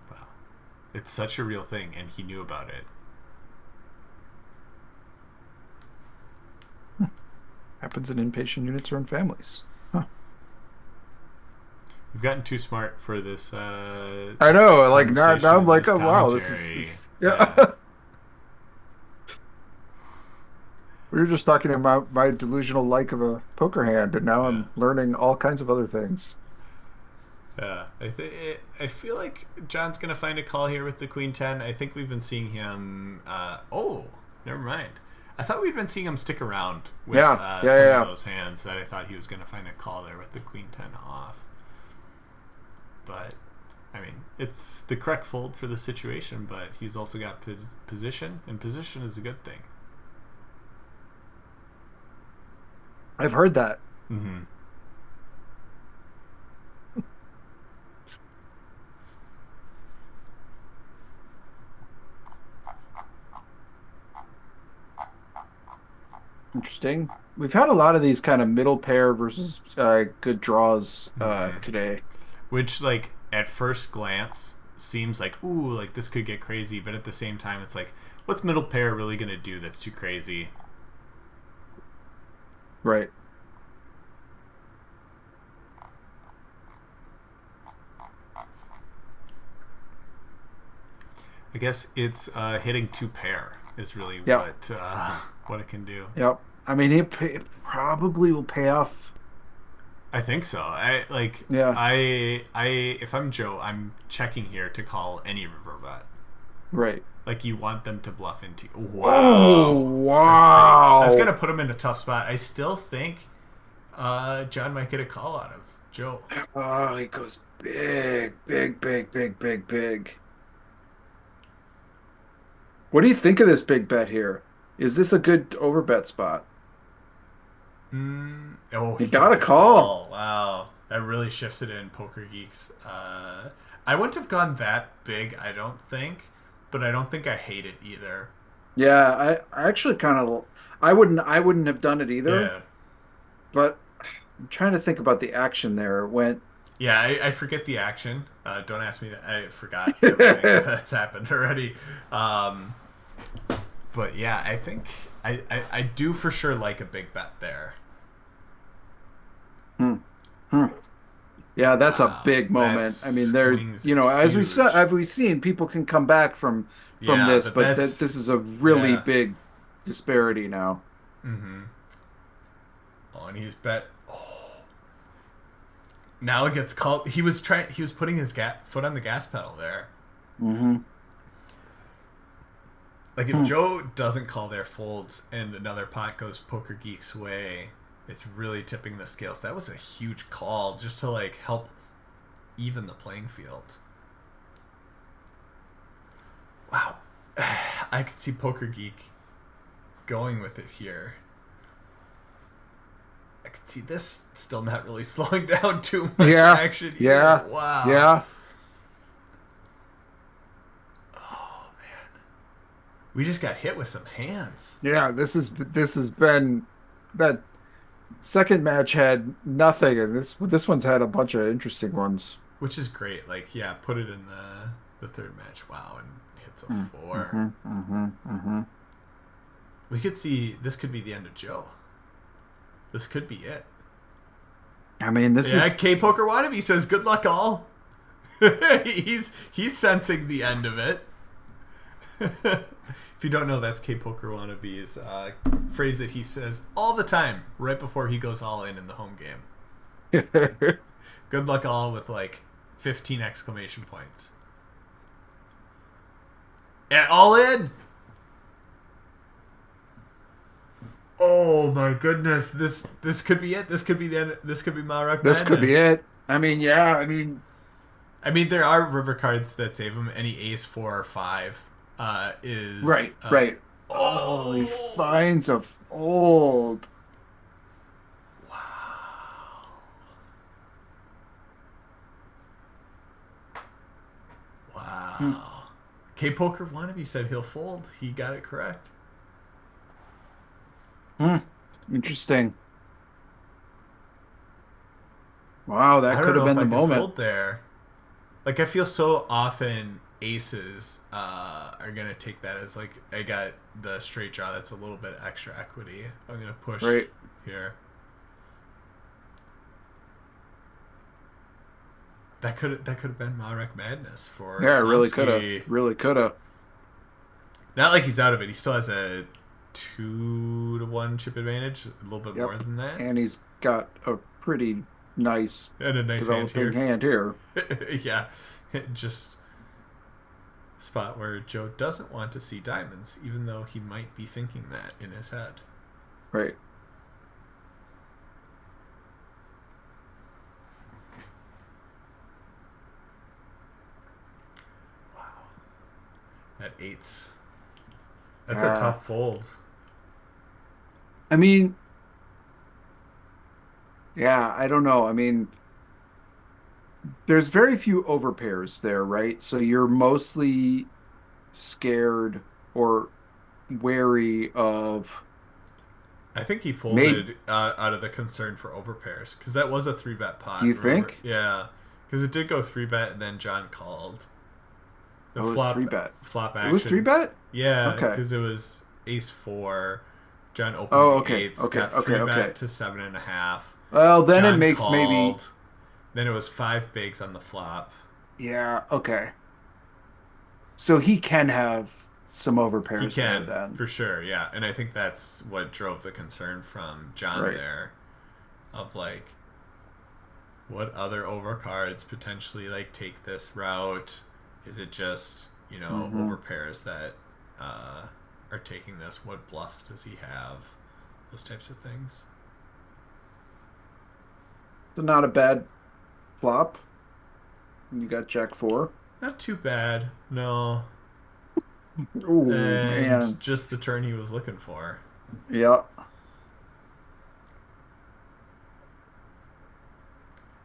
[SPEAKER 1] Wow. It's such a real thing, and he knew about it.
[SPEAKER 2] Happens in inpatient units or in families. Huh.
[SPEAKER 1] We've gotten too smart for this.
[SPEAKER 2] I know. Like now I'm like, oh wow, this is yeah. We were just talking about my delusional like of a poker hand, and now I'm learning all kinds of other things.
[SPEAKER 1] Yeah, I feel like John's gonna find a call here with the Queen 10. I think we've been seeing him. Oh, never mind. I thought we'd been seeing him stick around with some of those hands. That I thought he was gonna find a call there with the Queen 10 off. But I mean, it's the correct fold for the situation. But he's also got position, and position is a good thing.
[SPEAKER 2] I've heard that.
[SPEAKER 1] Mm-hmm.
[SPEAKER 2] Interesting. We've had a lot of these kind of middle pair versus good draws today.
[SPEAKER 1] Which, like, at first glance, seems like, ooh, like this could get crazy. But at the same time, it's like, what's middle pair really going to do that's too crazy?
[SPEAKER 2] Right.
[SPEAKER 1] I guess it's hitting two pair is really what it can do.
[SPEAKER 2] Yep. I mean, it probably will pay off.
[SPEAKER 1] I think so. I if I'm Joe, I'm checking here to call any river bet.
[SPEAKER 2] Right.
[SPEAKER 1] Like you want them to bluff into.
[SPEAKER 2] Wow. Oh, wow.
[SPEAKER 1] I was gonna put him in a tough spot. I still think John might get a call out of Joe.
[SPEAKER 2] Oh, he goes big. What do you think of this big bet here? Is this a good overbet spot?
[SPEAKER 1] He
[SPEAKER 2] got a call.
[SPEAKER 1] Wow. That really shifts it in Poker Geeks. I wouldn't have gone that big, I don't think. But I don't think I hate it either.
[SPEAKER 2] Yeah, I actually kind of... I wouldn't have done it either.
[SPEAKER 1] Yeah.
[SPEAKER 2] But I'm trying to think about the action there. It went...
[SPEAKER 1] Yeah, I forget the action. Don't ask me that. I forgot everything that's happened already. But yeah, I think I do for sure like a big bet there.
[SPEAKER 2] Yeah, that's a big moment. I mean, there, as we've seen, people can come back from this, but this is a really big disparity now.
[SPEAKER 1] Mm-hmm. Oh, and he's bet. Oh. Now it gets called. He was putting his foot on the gas pedal there.
[SPEAKER 2] Mm-hmm.
[SPEAKER 1] Like if Joe doesn't call their folds and another pot goes Poker Geek's way, it's really tipping the scales. That was a huge call just to like help even the playing field. Wow. I could see Poker Geek going with it here. I could see this still not really slowing down too much action either.
[SPEAKER 2] Yeah.
[SPEAKER 1] Wow.
[SPEAKER 2] Yeah.
[SPEAKER 1] We just got hit with some hands.
[SPEAKER 2] Yeah, this has been that second match had nothing, and this one's had a bunch of interesting ones.
[SPEAKER 1] Which is great. Like, yeah, put it in the third match. Wow, and hits a 4. We could see this could be the end of Joe. This could be it.
[SPEAKER 2] I mean, this is
[SPEAKER 1] K Poker Wannabe says good luck all. he's sensing the end of it. If you don't know, that's K Poker Wannabe's phrase that he says all the time right before he goes all in the home game. Good luck all with like 15 exclamation points. And all in. Oh my goodness! This could be it. This could be the end. This could be MaREC
[SPEAKER 2] This could be
[SPEAKER 1] Madness.
[SPEAKER 2] it. I mean, yeah. I mean,
[SPEAKER 1] there are river cards that save him. Any ace 4 or 5 is
[SPEAKER 2] right, right. Oh, he finds a fold.
[SPEAKER 1] Wow. K-Poker Wannabe said he'll fold. He got it correct.
[SPEAKER 2] Interesting. Wow,
[SPEAKER 1] I
[SPEAKER 2] that
[SPEAKER 1] don't
[SPEAKER 2] could have
[SPEAKER 1] know if
[SPEAKER 2] been
[SPEAKER 1] I
[SPEAKER 2] the
[SPEAKER 1] can
[SPEAKER 2] moment.
[SPEAKER 1] fold there. Like, I feel so often aces are going to take that as, like, I got the straight draw that's a little bit extra equity. I'm going to push here. That could have been MaREC Madness for
[SPEAKER 2] Yeah, it really
[SPEAKER 1] Slomsky.
[SPEAKER 2] could have. Really could have.
[SPEAKER 1] Not like he's out of it. He still has a 2-to-1 chip advantage, a little bit more than that.
[SPEAKER 2] And he's got a pretty nice
[SPEAKER 1] and a nice
[SPEAKER 2] developing hand here.
[SPEAKER 1] Yeah. Just spot where Joe doesn't want to see diamonds, even though he might be thinking that in his head.
[SPEAKER 2] Right.
[SPEAKER 1] Wow. That 8's. That's a tough fold.
[SPEAKER 2] I mean, yeah, I don't know. I mean, there's very few overpairs there, right? So you're mostly scared or wary of.
[SPEAKER 1] I think he folded out of the concern for overpairs because that was a 3-bet pot.
[SPEAKER 2] Do you
[SPEAKER 1] remember?
[SPEAKER 2] think?
[SPEAKER 1] Yeah, because it did go 3-bet and then John called.
[SPEAKER 2] The flop 3-bet.
[SPEAKER 1] Flop action.
[SPEAKER 2] It was 3-bet?
[SPEAKER 1] Yeah,
[SPEAKER 2] okay.
[SPEAKER 1] Because it was ace 4. John opened the 8s, got 3-bet to 7.5.
[SPEAKER 2] Well, then
[SPEAKER 1] John
[SPEAKER 2] it makes
[SPEAKER 1] called.
[SPEAKER 2] maybe.
[SPEAKER 1] Then it was 5 bigs on the flop.
[SPEAKER 2] Yeah. Okay. So he can have some overpairs.
[SPEAKER 1] He can,
[SPEAKER 2] there, then.
[SPEAKER 1] For sure. Yeah, and I think that's what drove the concern from John there, of like, what other overcards potentially like take this route? Is it just overpairs that are taking this? What bluffs does he have? Those types of things.
[SPEAKER 2] So not a bad flop. You got Jack 4.
[SPEAKER 1] Not too bad. No.
[SPEAKER 2] Ooh,
[SPEAKER 1] and
[SPEAKER 2] man.
[SPEAKER 1] just the turn he was looking for.
[SPEAKER 2] Yeah.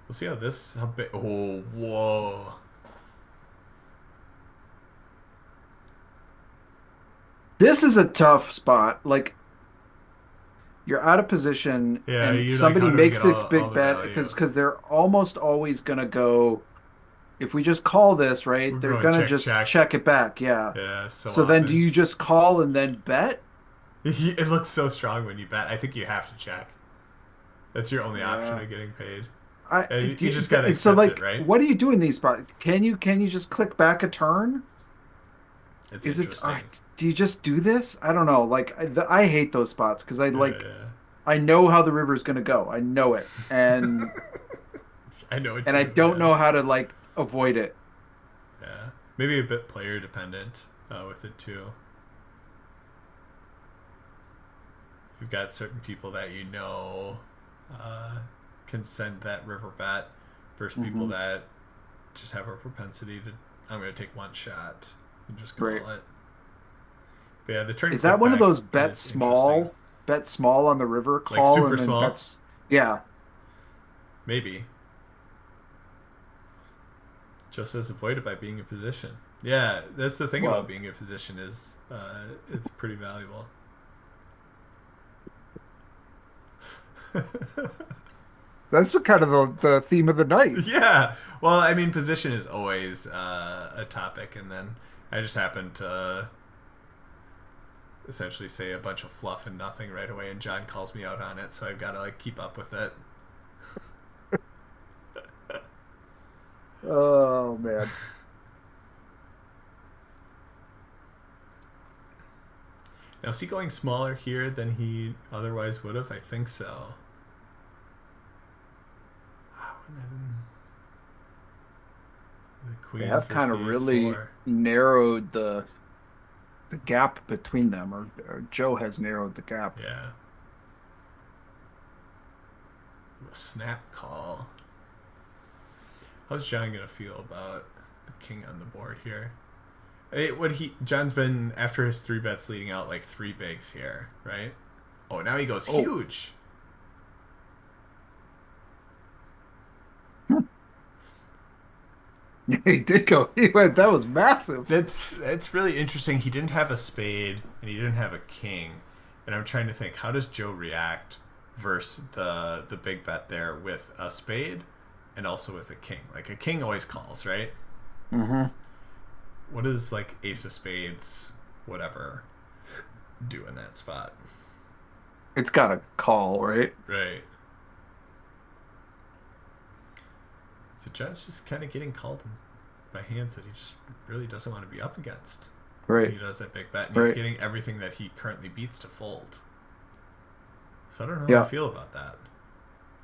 [SPEAKER 1] We'll see how big. Oh, whoa.
[SPEAKER 2] This is a tough spot. Like, you're out of position, and somebody makes this big bet because they're almost always gonna go. If we just call this, right, they're gonna just check it back. Yeah.
[SPEAKER 1] Yeah.
[SPEAKER 2] So then, do you just call and then bet?
[SPEAKER 1] It looks so strong when you bet. I think you have to check. That's your only option of getting paid. You just gotta accept it, right?
[SPEAKER 2] What do you do in these spots? Can you just click back a turn?
[SPEAKER 1] It's interesting.
[SPEAKER 2] Do you just do this? I don't know. Like I hate those spots because I know how the river is gonna go. I know it, and
[SPEAKER 1] I know it,
[SPEAKER 2] and I don't know how to like avoid it.
[SPEAKER 1] Yeah, maybe a bit player dependent with it too. If you've got certain people that can send that river bet versus people that just have a propensity to, I'm going to take one shot and just call it. But yeah, the turn
[SPEAKER 2] is that one of those bet small on the river call,
[SPEAKER 1] like super
[SPEAKER 2] and then
[SPEAKER 1] small?
[SPEAKER 2] bets, yeah,
[SPEAKER 1] maybe. Joe says avoid it by being in position. Yeah, that's the thing about being in position is it's pretty valuable.
[SPEAKER 2] That's kind of the theme of the night.
[SPEAKER 1] Yeah. Well, I mean, position is always a topic, and then I just happen to essentially say a bunch of fluff and nothing right away, and John calls me out on it, so I've got to like keep up with it.
[SPEAKER 2] Oh man.
[SPEAKER 1] Now, is he going smaller here than he otherwise would have? I think so. And then the queen.
[SPEAKER 2] They have kind of really narrowed the the gap between them, or Joe has narrowed the gap.
[SPEAKER 1] Yeah. A snap call. How's John gonna feel about the king on the board here? John's been, after his 3 bets leading out, like 3 bigs here, right? Oh, now he goes huge.
[SPEAKER 2] He did go. He went. That was massive.
[SPEAKER 1] That's really interesting. He didn't have a spade and he didn't have a king, and I'm trying to think, how does Joe react versus the big bet there with a spade and also with a king? Like a king always calls, right?
[SPEAKER 2] Mm-hmm.
[SPEAKER 1] What does like ace of spades, whatever, do in that spot?
[SPEAKER 2] It's got a call, right?
[SPEAKER 1] Right. So John's just kind of getting called by hands that he just really doesn't want to be up against.
[SPEAKER 2] Right.
[SPEAKER 1] He does that big bet, and he's getting everything that he currently beats to fold. So I don't know how I feel about that.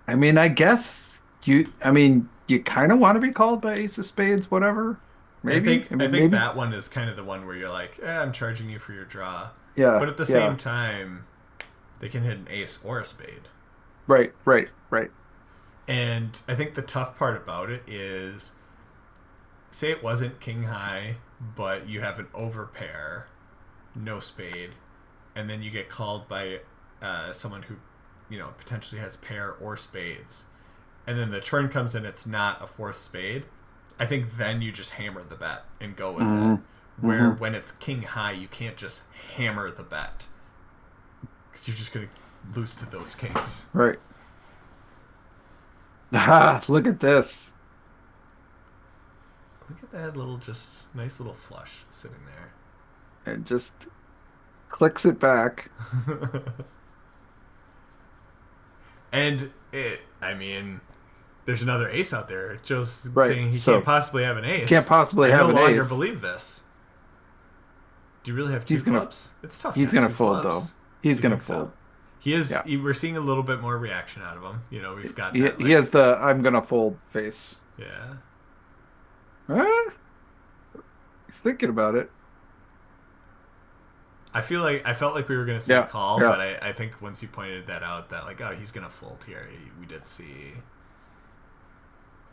[SPEAKER 2] I mean, I guess you kind of want to be called by ace of spades, whatever. Maybe.
[SPEAKER 1] I think
[SPEAKER 2] maybe.
[SPEAKER 1] that one is kind of the one where you're like, I'm charging you for your draw.
[SPEAKER 2] Yeah.
[SPEAKER 1] But at the same time, they can hit an ace or a spade.
[SPEAKER 2] Right.
[SPEAKER 1] And I think the tough part about it is, say it wasn't king high, but you have an overpair, no spade, and then you get called by someone who, potentially has pair or spades, and then the turn comes in, it's not a 4th spade. I think then you just hammer the bet and go with it. Where when it's king high, you can't just hammer the bet because you're just going to lose to those kings.
[SPEAKER 2] Right. Ah, look at this.
[SPEAKER 1] Look at that nice little flush sitting there.
[SPEAKER 2] And just clicks it back.
[SPEAKER 1] And there's another ace out there. Joe's saying he can't possibly have an ace.
[SPEAKER 2] Can't possibly have an ace. I no longer
[SPEAKER 1] believe this. Do you really have 2 clubs? It's tough.
[SPEAKER 2] He's going to fold, though. He's going to fold.
[SPEAKER 1] He is. Yeah. We're seeing a little bit more reaction out of him. We've got.
[SPEAKER 2] He has the "I'm gonna fold" face.
[SPEAKER 1] Yeah.
[SPEAKER 2] He's thinking about it.
[SPEAKER 1] I felt like we were gonna say call, but I think once you pointed that out, that he's gonna fold here. We did see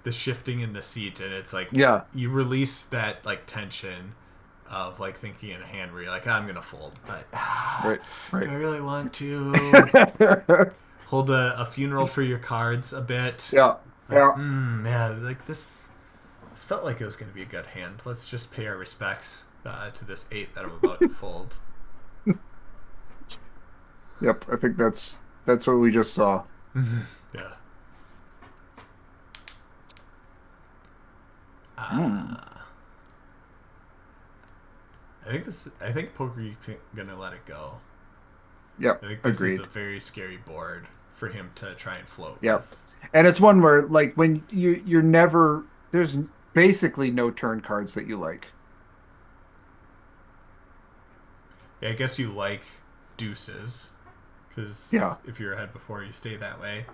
[SPEAKER 1] the shifting in the seat, and it's like you release that tension of thinking in a hand where you're like, I'm gonna fold, but
[SPEAKER 2] right.
[SPEAKER 1] Do I really want to hold a funeral for your cards a bit? This felt like it was gonna be a good hand. Let's just pay our respects to this 8 that I'm about to fold.
[SPEAKER 2] Yep, I think that's what we just saw.
[SPEAKER 1] Yeah. I think poker geek's gonna let it go.
[SPEAKER 2] Yep.
[SPEAKER 1] I think this is a very scary board for him to try and float.
[SPEAKER 2] Yep. And it's one where when you're never, there's basically no turn cards that you like.
[SPEAKER 1] Yeah, I guess you like deuces because if you're ahead before, you stay that way.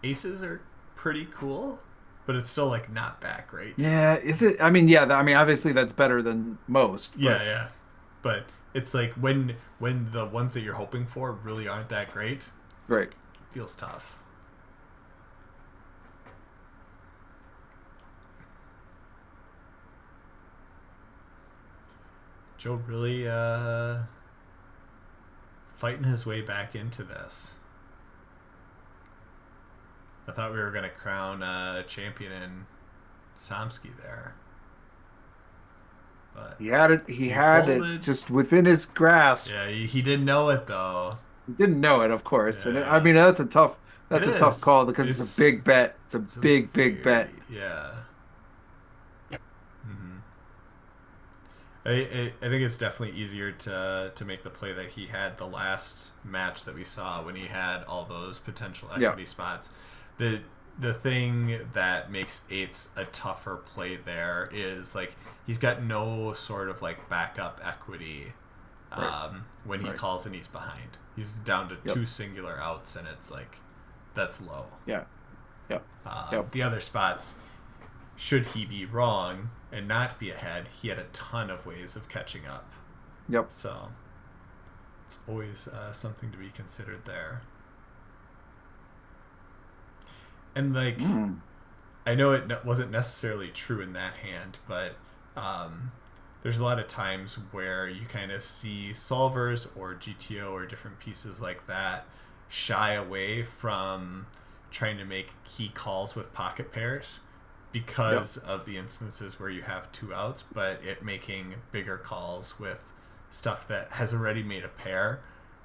[SPEAKER 1] Aces are pretty cool, but it's still not that great.
[SPEAKER 2] Yeah, is it? Obviously that's better than most.
[SPEAKER 1] But... Yeah. But it's when the ones that you're hoping for really aren't that great.
[SPEAKER 2] Right.
[SPEAKER 1] It feels tough. Joe really fighting his way back into this. I thought we were going to crown a champion in Somsky there. But
[SPEAKER 2] he had it just within his grasp.
[SPEAKER 1] Yeah, he didn't know it though.
[SPEAKER 2] He didn't know it, of course. Yeah. And that's a tough call because it's a big bet. It's a big bet.
[SPEAKER 1] Yeah. I think it's definitely easier to make the play that he had the last match that we saw when he had all those potential equity spots. The thing that makes 8s a tougher play there is he's got no sort of backup equity when he calls and he's behind. He's down to 2 singular outs, and it's that's low.
[SPEAKER 2] Yeah.
[SPEAKER 1] The other spots, should he be wrong, and not be ahead, he had a ton of ways of catching up.
[SPEAKER 2] Yep.
[SPEAKER 1] So it's always something to be considered there. And like, I know it wasn't necessarily true in that hand, but there's a lot of times where you kind of see solvers or GTO or different pieces like that shy away from trying to make key calls with pocket pairs because of the instances where you have 2 outs, but it making bigger calls with stuff that has already made a pair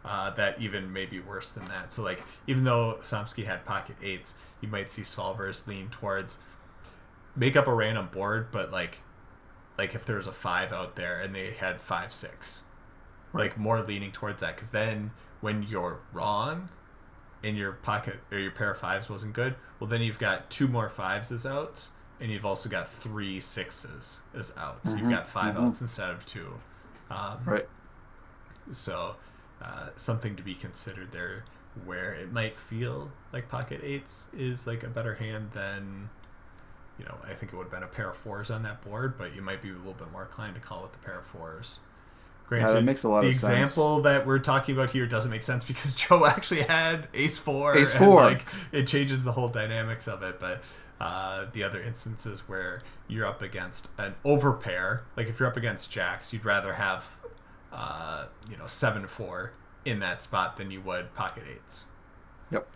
[SPEAKER 1] that even may be worse than that. So like, even though Somsky had pocket 8s, you might see solvers lean towards make up a random board, but like if there's a 5 out there and they had 5-6, like more leaning towards that, because then when you're wrong and your pocket or your pair of 5s wasn't good, well then you've got 2 more 5s as outs, and you've also got 3 6s as outs. You've got 5 outs instead of 2.
[SPEAKER 2] Right.
[SPEAKER 1] So something to be considered there, where it might feel like pocket 8s is like a better hand than, you know, I think it would have been a pair of 4s on that board, but you might be a little bit more inclined to call with the pair of 4s. Granted,
[SPEAKER 2] that makes a lot of sense.
[SPEAKER 1] The example that we're talking about here doesn't make sense because Joe actually had ace-4.
[SPEAKER 2] Ace-4.
[SPEAKER 1] And like, it changes the whole dynamics of it, but the other instances where you're up against an overpair, like if you're up against jacks, you'd rather have 7-4 in that spot than you would pocket 8s.
[SPEAKER 2] Yep.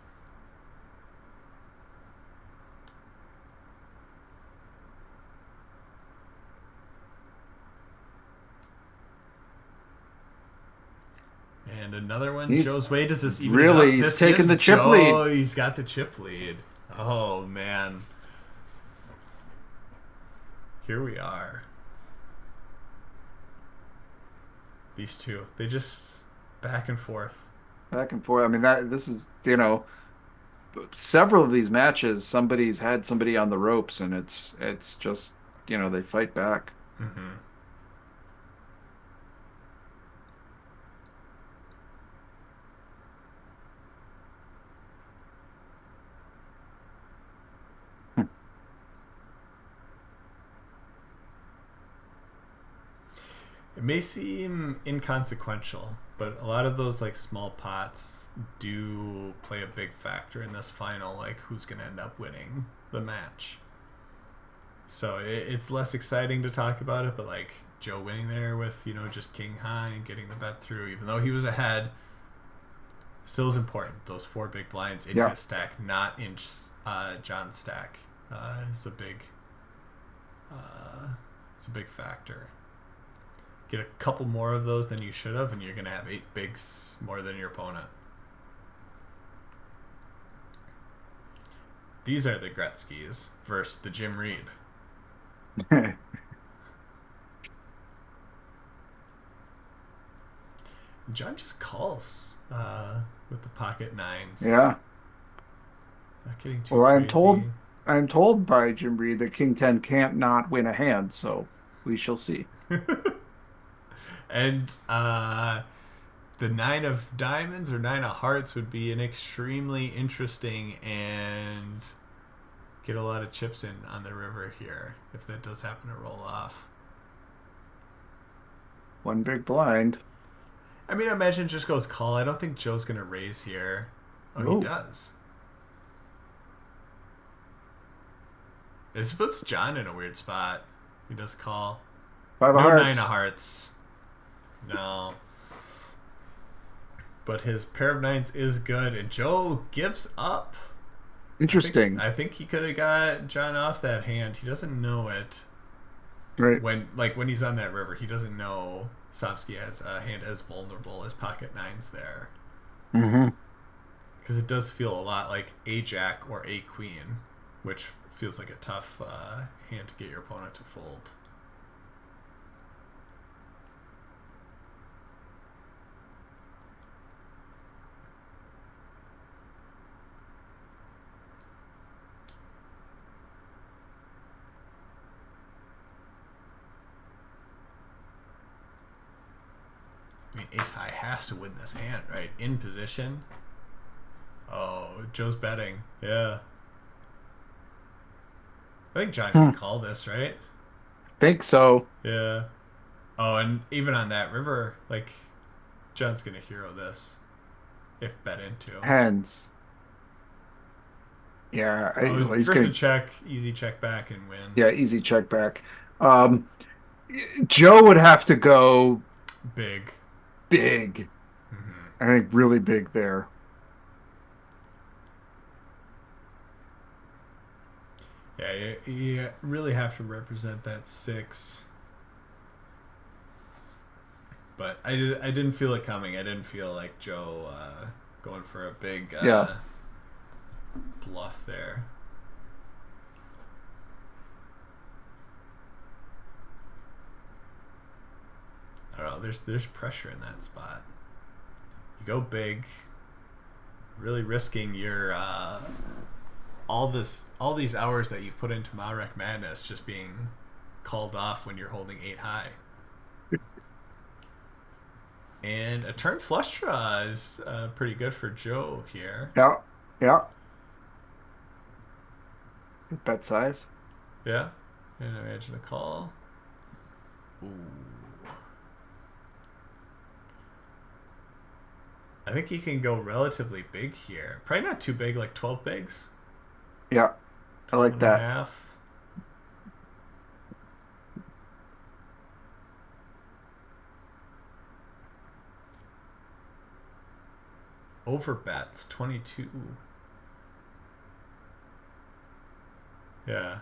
[SPEAKER 1] And another one, Joe's way. Does this even
[SPEAKER 2] really? He's taking the chip lead.
[SPEAKER 1] He's got the chip lead. Oh man. Here we are. These two, they just back and forth.
[SPEAKER 2] Back and forth. I mean, this is, you know, several of these matches, somebody's had somebody on the ropes, and it's just, you know, they fight back.
[SPEAKER 1] Mm-hmm. It may seem inconsequential, but a lot of those like small pots do play a big factor in this final, like who's going to end up winning the match. So it's less exciting to talk about it, but like Joe winning there with, you know, just king high and getting the bet through, even though he was ahead, still is important. Those 4 big blinds in his stack, not in John's stack, is a big factor. Get a couple more of those than you should have, and you're going to have 8 bigs more than your opponent. These are the Gretzkys versus the Jim Reed. John just calls with the pocket 9s.
[SPEAKER 2] Yeah.
[SPEAKER 1] Not getting too crazy.
[SPEAKER 2] I'm told by Jim Reed that King 10 can't not win a hand, so we shall see.
[SPEAKER 1] And the 9 of diamonds or 9 of hearts would be an extremely interesting and get a lot of chips in on the river here if that does happen to roll off.
[SPEAKER 2] 1 big blind.
[SPEAKER 1] I mean, I imagine it just goes call. I don't think Joe's going to raise here. Oh, he does. This puts John in a weird spot. He does call.
[SPEAKER 2] 5 of hearts.
[SPEAKER 1] 9 of hearts. No. But his pair of 9s is good, and Joe gives up.
[SPEAKER 2] Interesting.
[SPEAKER 1] I think he could have got John off that hand. He doesn't know it.
[SPEAKER 2] Right.
[SPEAKER 1] When he's on that river, he doesn't know Somsky has a hand as vulnerable as pocket 9s there.
[SPEAKER 2] Mm-hmm.
[SPEAKER 1] Because it does feel a lot like a jack or a queen, which feels like a tough hand to get your opponent to fold. I mean, ace high has to win this hand, right? In position. Oh, Joe's betting. Yeah. I think John can call this, right?
[SPEAKER 2] think so.
[SPEAKER 1] Yeah. Oh, and even on that river, like, John's gonna hero this if bet into.
[SPEAKER 2] Hands. Yeah,
[SPEAKER 1] Oh,
[SPEAKER 2] well, he's
[SPEAKER 1] first a
[SPEAKER 2] gonna.
[SPEAKER 1] check, easy check back and win.
[SPEAKER 2] Yeah, easy check back. Um, Joe would have to go
[SPEAKER 1] Big.
[SPEAKER 2] big.
[SPEAKER 1] Mm-hmm.
[SPEAKER 2] I think really big there.
[SPEAKER 1] Yeah, you really have to represent that 6. But I didn't feel it coming. I didn't feel like Joe going for a big
[SPEAKER 2] Yeah.
[SPEAKER 1] bluff there. I don't know. There's pressure in that spot. You go big, really risking your all these hours that you've put into MaREC MaDness just being called off when you're holding 8 high. And a turn flush draw is pretty good for Joe here.
[SPEAKER 2] Yeah. Yeah. Good bet size.
[SPEAKER 1] Yeah. And imagine a call. Ooh. I think he can go relatively big here. Probably not too big, like 12 bigs.
[SPEAKER 2] Yeah. I
[SPEAKER 1] 12
[SPEAKER 2] like
[SPEAKER 1] and a
[SPEAKER 2] that.
[SPEAKER 1] half. Over bets 22. Yeah.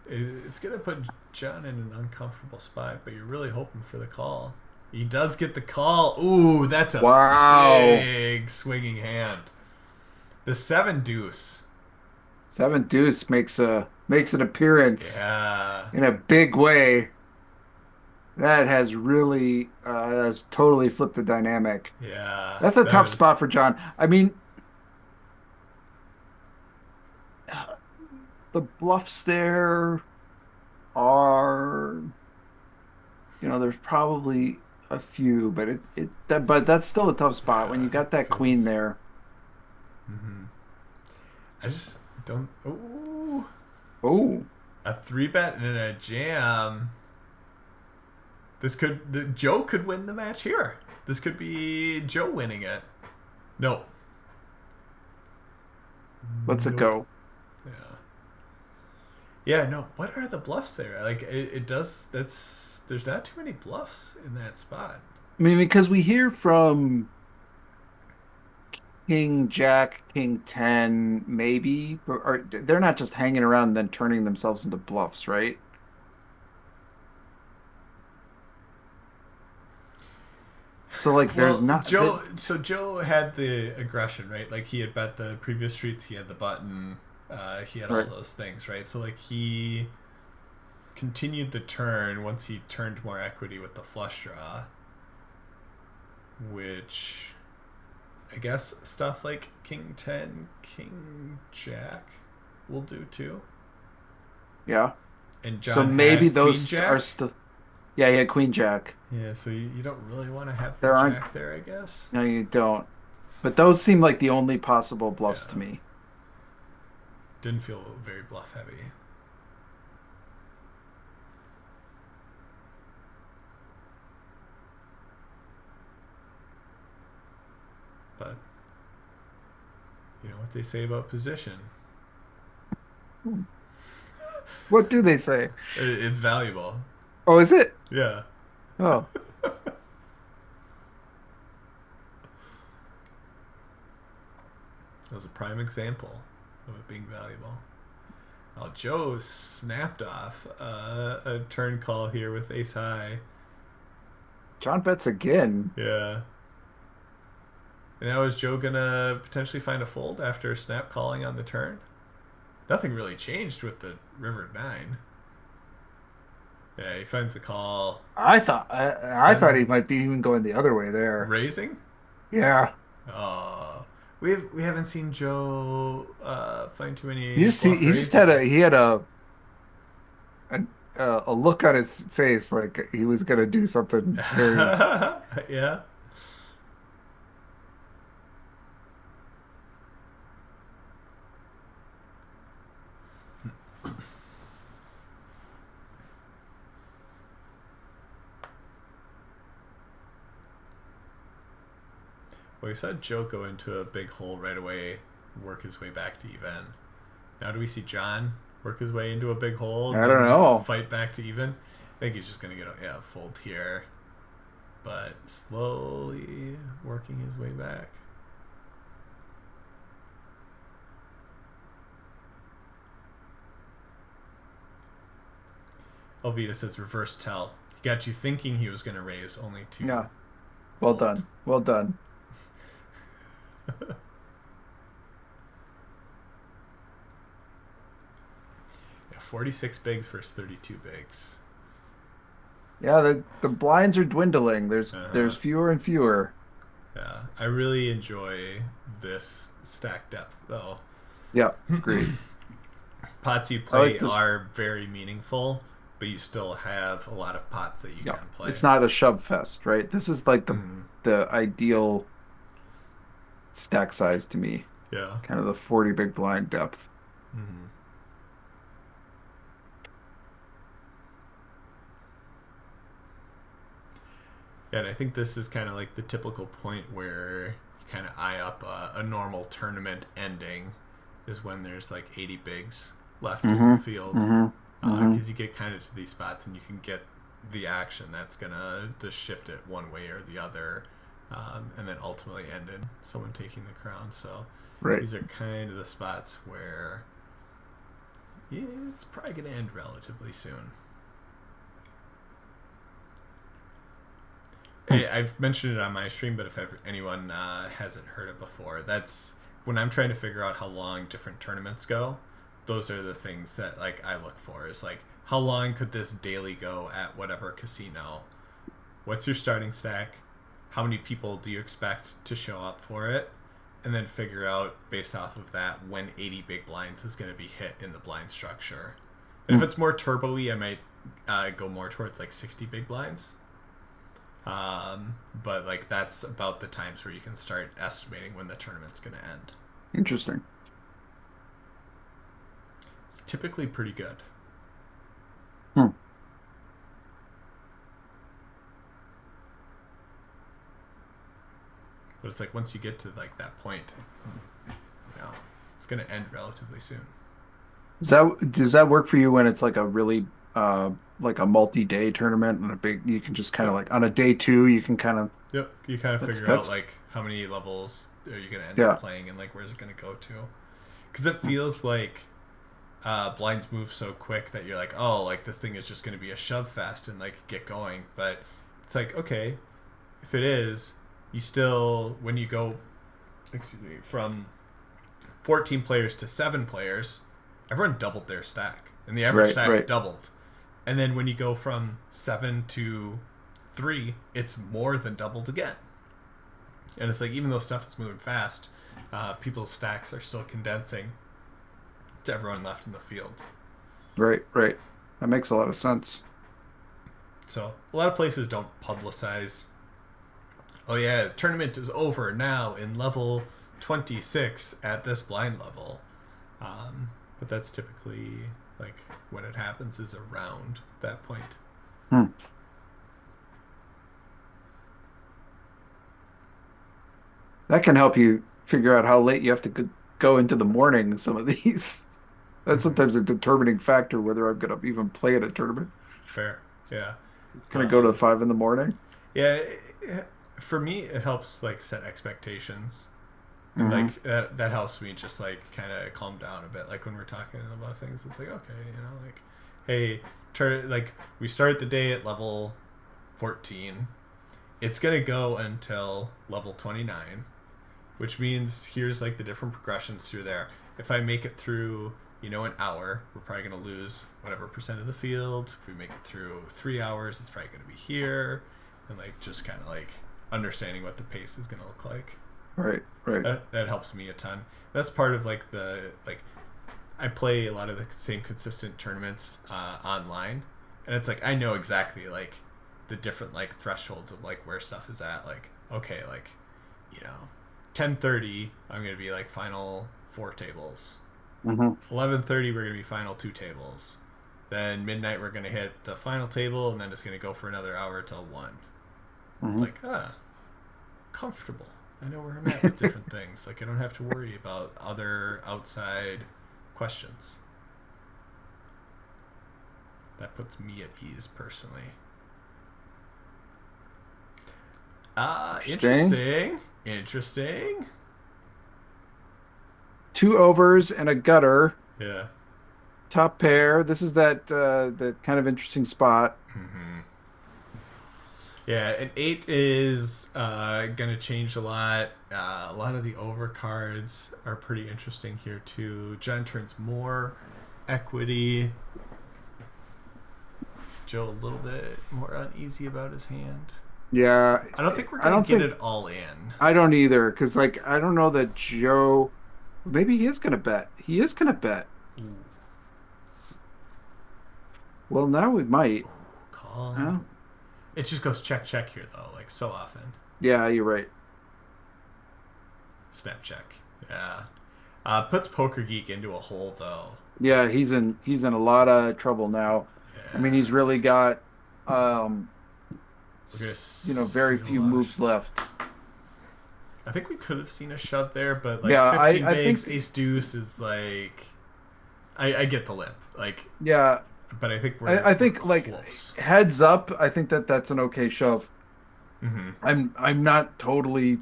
[SPEAKER 1] It's going to put John in an uncomfortable spot, but you're really hoping for the call. He does get the call. Ooh, that's a
[SPEAKER 2] Wow.
[SPEAKER 1] big swinging hand. The 7 deuce.
[SPEAKER 2] 7 deuce makes an appearance
[SPEAKER 1] Yeah.
[SPEAKER 2] in a big way. That has totally flipped the dynamic.
[SPEAKER 1] Yeah.
[SPEAKER 2] That's a
[SPEAKER 1] That
[SPEAKER 2] tough
[SPEAKER 1] was.
[SPEAKER 2] spot for John. I mean, the bluffs there are, there's probably a few, but but that's still a tough spot when you got that queen
[SPEAKER 1] Feels.
[SPEAKER 2] there.
[SPEAKER 1] Mm-hmm. I just don't. Ooh.
[SPEAKER 2] Oh,
[SPEAKER 1] A 3-bet and a jam. Joe could win the match here. This could be Joe winning it. No.
[SPEAKER 2] let's it
[SPEAKER 1] Nope.
[SPEAKER 2] go.
[SPEAKER 1] Yeah. Yeah, no. What are the bluffs there? Like it does there's not too many bluffs in that spot.
[SPEAKER 2] I mean, because we hear from King Jack, King 10, maybe, or they're not just hanging around and then turning themselves into bluffs, right? So like there's
[SPEAKER 1] Well,
[SPEAKER 2] not
[SPEAKER 1] Joe
[SPEAKER 2] that.
[SPEAKER 1] so Joe had the aggression, right? Like he had bet the previous streets, he had the button, he had all
[SPEAKER 2] Right.
[SPEAKER 1] those things, right? So like he continued the turn once he turned more equity with the flush draw, which I guess stuff like King 10, King Jack will do too.
[SPEAKER 2] Yeah.
[SPEAKER 1] And
[SPEAKER 2] So
[SPEAKER 1] John
[SPEAKER 2] maybe
[SPEAKER 1] had
[SPEAKER 2] those
[SPEAKER 1] Queen
[SPEAKER 2] are
[SPEAKER 1] Jack.
[SPEAKER 2] still. Yeah, yeah, Queen Jack.
[SPEAKER 1] Yeah, so you don't really want to have the
[SPEAKER 2] There aren't.
[SPEAKER 1] Jack there, I guess.
[SPEAKER 2] No, you don't. But those seem like the only possible bluffs to
[SPEAKER 1] Yeah,
[SPEAKER 2] me.
[SPEAKER 1] didn't feel very bluff heavy. But you know what they say about position.
[SPEAKER 2] Hmm. What do they say?
[SPEAKER 1] It's valuable.
[SPEAKER 2] Oh, is it?
[SPEAKER 1] Yeah.
[SPEAKER 2] Oh,
[SPEAKER 1] That was a prime example of it being valuable. Now Joe snapped off a turn call here with ace high.
[SPEAKER 2] John bets again.
[SPEAKER 1] Yeah. And now is Joe gonna potentially find a fold after snap calling on the turn? Nothing really changed with the river 9. Yeah, he finds a call.
[SPEAKER 2] I thought he might be even going the other way there.
[SPEAKER 1] Raising?
[SPEAKER 2] Yeah.
[SPEAKER 1] Oh, we haven't seen Joe find too
[SPEAKER 2] He
[SPEAKER 1] many
[SPEAKER 2] just he,
[SPEAKER 1] bluff
[SPEAKER 2] he just had
[SPEAKER 1] raises.
[SPEAKER 2] a a look on his face like he was gonna do something very.
[SPEAKER 1] Yeah. Well, we saw Joe go into a big hole right away, work his way back to even. Now do we see John work his way into a big hole and
[SPEAKER 2] I don't know.
[SPEAKER 1] fight back to even? I think he's just going to get a fold here. But slowly working his way back. Alvita says reverse tell. He got you thinking he was going to raise only to...
[SPEAKER 2] Yeah. Well done. Well done.
[SPEAKER 1] 46 bigs versus 32 bigs.
[SPEAKER 2] Yeah, the blinds are dwindling. There's fewer and fewer.
[SPEAKER 1] Yeah, I really enjoy this stack depth, though.
[SPEAKER 2] Yeah, great.
[SPEAKER 1] Pots you play are very meaningful, but you still have a lot of pots that you can play.
[SPEAKER 2] It's not a shove fest, right? This is like the ideal stack size to me.
[SPEAKER 1] Yeah.
[SPEAKER 2] Kind of the 40 big blind depth.
[SPEAKER 1] Mm-hmm. Yeah, and I think this is kind of like the typical point where you kind of eye up a normal tournament ending is when there's like 80 bigs left in the field. Because you get kind of to these spots and you can get the action that's going to just shift it one way or the other, and then ultimately end in someone taking the crown. So these are kind of the spots where it's probably going to end relatively soon. Hey, I've mentioned it on my stream, but if anyone hasn't heard it before, that's when I'm trying to figure out how long different tournaments go. Those are the things that like I look for. Is like how long could this daily go at whatever casino? What's your starting stack? How many people do you expect to show up for it? And then figure out based off of that when 80 big blinds is going to be hit in the blind structure. And if it's more turbo-y, I might go more towards like 60 big blinds. But like that's about the times where you can start estimating when the tournament's going to end.
[SPEAKER 2] Interesting.
[SPEAKER 1] It's typically pretty good.
[SPEAKER 2] But
[SPEAKER 1] it's like once you get to like that point, it's going to end relatively soon.
[SPEAKER 2] Does that work for you when it's like a really like a multi-day tournament and you can just kind of like on a day 2 you can kind of
[SPEAKER 1] you kind of figure out like how many levels are you going to end up playing and like where's it going to go to, because it feels like blinds move so quick that you're like, oh, like this thing is just going to be a shove fest and like get going. But it's like, okay, if it is, you still, when you go from 14 players to 7 players, everyone doubled their stack and the average stack doubled. And then when you go from 7 to 3, it's more than doubled again. And it's like, even though stuff is moving fast, people's stacks are still condensing to everyone left in the field.
[SPEAKER 2] Right. That makes a lot of sense.
[SPEAKER 1] So a lot of places don't publicize, oh yeah, the tournament is over now in level 26 at this blind level. But that's typically like when it happens is around that point.
[SPEAKER 2] That can help you figure out how late you have to go into the morning. Some of these, that's sometimes a determining factor whether I'm going to even play at a tournament.
[SPEAKER 1] Fair, yeah.
[SPEAKER 2] Can I go to 5 in the morning?
[SPEAKER 1] Yeah, for me it helps like set expectations. And like that helps me just like kind of calm down a bit. Like when we're talking about things, it's like, okay, like, hey, like we start the day at level 14. It's gonna go until level 29, which means here's like the different progressions through there. If I make it through, an hour, we're probably gonna lose whatever percent of the field. If we make it through 3 hours, it's probably gonna be here, and like just kind of like understanding what the pace is gonna look like.
[SPEAKER 2] Right.
[SPEAKER 1] That helps me a ton. That's part of like I play a lot of the same consistent tournaments online, and it's like I know exactly like the different like thresholds of like where stuff is at. Like, okay, like 10:30 I'm gonna be like final 4 tables. 11:30 we're gonna be final 2 tables. Then midnight we're gonna hit the final table, and then it's gonna go for another hour till 1. It's like comfortable. I know where I'm at with different things. Like, I don't have to worry about other outside questions. That puts me at ease, personally. Interesting.
[SPEAKER 2] 2 overs and a gutter.
[SPEAKER 1] Yeah.
[SPEAKER 2] Top pair. This is that kind of interesting spot.
[SPEAKER 1] Mm-hmm. Yeah, an 8 is going to change a lot. A lot of the overcards are pretty interesting here, too. John turns more equity. Joe a little bit more uneasy about his hand.
[SPEAKER 2] Yeah.
[SPEAKER 1] I don't think we're going to get it all in.
[SPEAKER 2] I don't either, because, like, I don't know that Joe... Maybe he is going to bet. He is going to bet.
[SPEAKER 1] Ooh.
[SPEAKER 2] Well, now we might.
[SPEAKER 1] Ooh, call. It just goes check, check here, though, like so often.
[SPEAKER 2] Yeah, you're right.
[SPEAKER 1] Snap check. Yeah. Puts Poker Geek into a hole, though.
[SPEAKER 2] Yeah, he's in a lot of trouble now. Yeah. I mean, he's really got, very few moves left.
[SPEAKER 1] I think we could have seen a shove there, but like 15 bigs, ace deuce is like, I get the limp, like
[SPEAKER 2] yeah,
[SPEAKER 1] but I think
[SPEAKER 2] we're like close. Heads up. I think that's an okay shove.
[SPEAKER 1] Mm-hmm.
[SPEAKER 2] I'm not totally.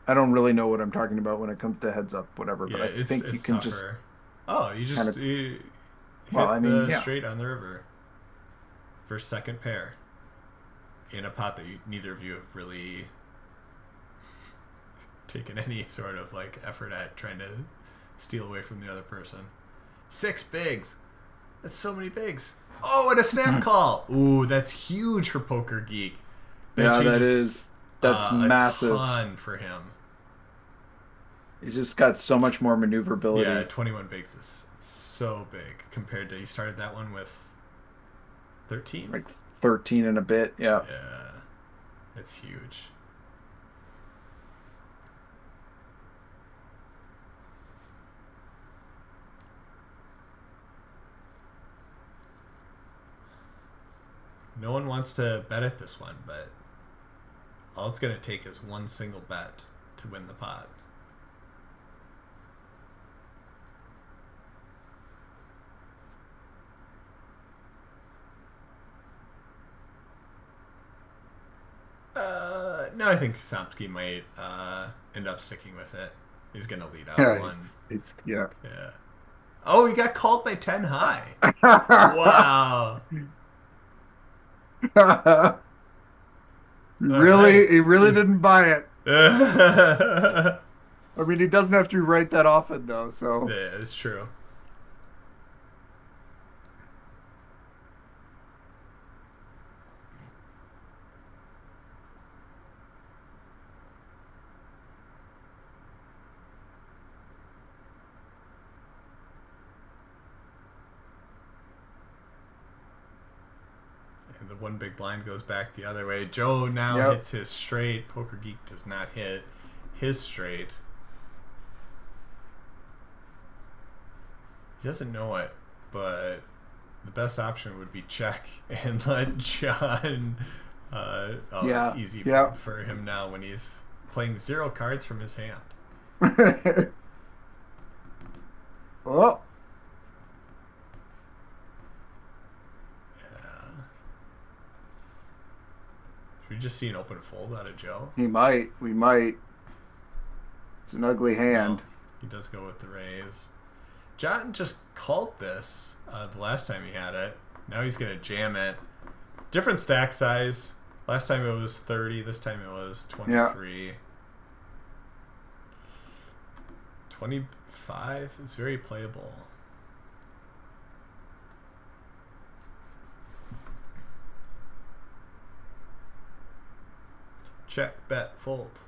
[SPEAKER 2] I don't really know what I'm talking about when it comes to heads up, whatever. But I think you can tougher.
[SPEAKER 1] You just hit the straight on the river for second pair in a pot that neither of you have really taken any sort of like effort at trying to steal away from the other person. 6 bigs. That's so many bigs. Oh, and a snap call. Ooh, that's huge for Poker Geek.
[SPEAKER 2] That's massive.
[SPEAKER 1] A ton for him.
[SPEAKER 2] He's just got so much more maneuverability.
[SPEAKER 1] Yeah, 21 bigs is so big compared to he started that one with 13.
[SPEAKER 2] Like 13 and a bit. Yeah.
[SPEAKER 1] Yeah, it's huge. No one wants to bet at this one, but all it's going to take is one single bet to win the pot. No, I think Somsky might end up sticking with it. He's going to lead out one.
[SPEAKER 2] Yeah.
[SPEAKER 1] Oh, he got called by 10 high. Wow.
[SPEAKER 2] Really? He really didn't buy it. I mean, he doesn't have to write that often, though, so...
[SPEAKER 1] Yeah, it's true. And the one big blind goes back the other way. Joe now hits his straight. Poker Geek does not hit his straight. He doesn't know it, but the best option would be check and let John easy for him now when he's playing 0 cards from his hand.
[SPEAKER 2] Oh.
[SPEAKER 1] Should we just see an open fold out of Joe?
[SPEAKER 2] We might. It's an ugly hand.
[SPEAKER 1] Oh, he does go with the raise. John just called this the last time he had it. Now he's going to jam it. Different stack size. Last time it was 30. This time it was 23. 25 is very playable. Check, bet, fold.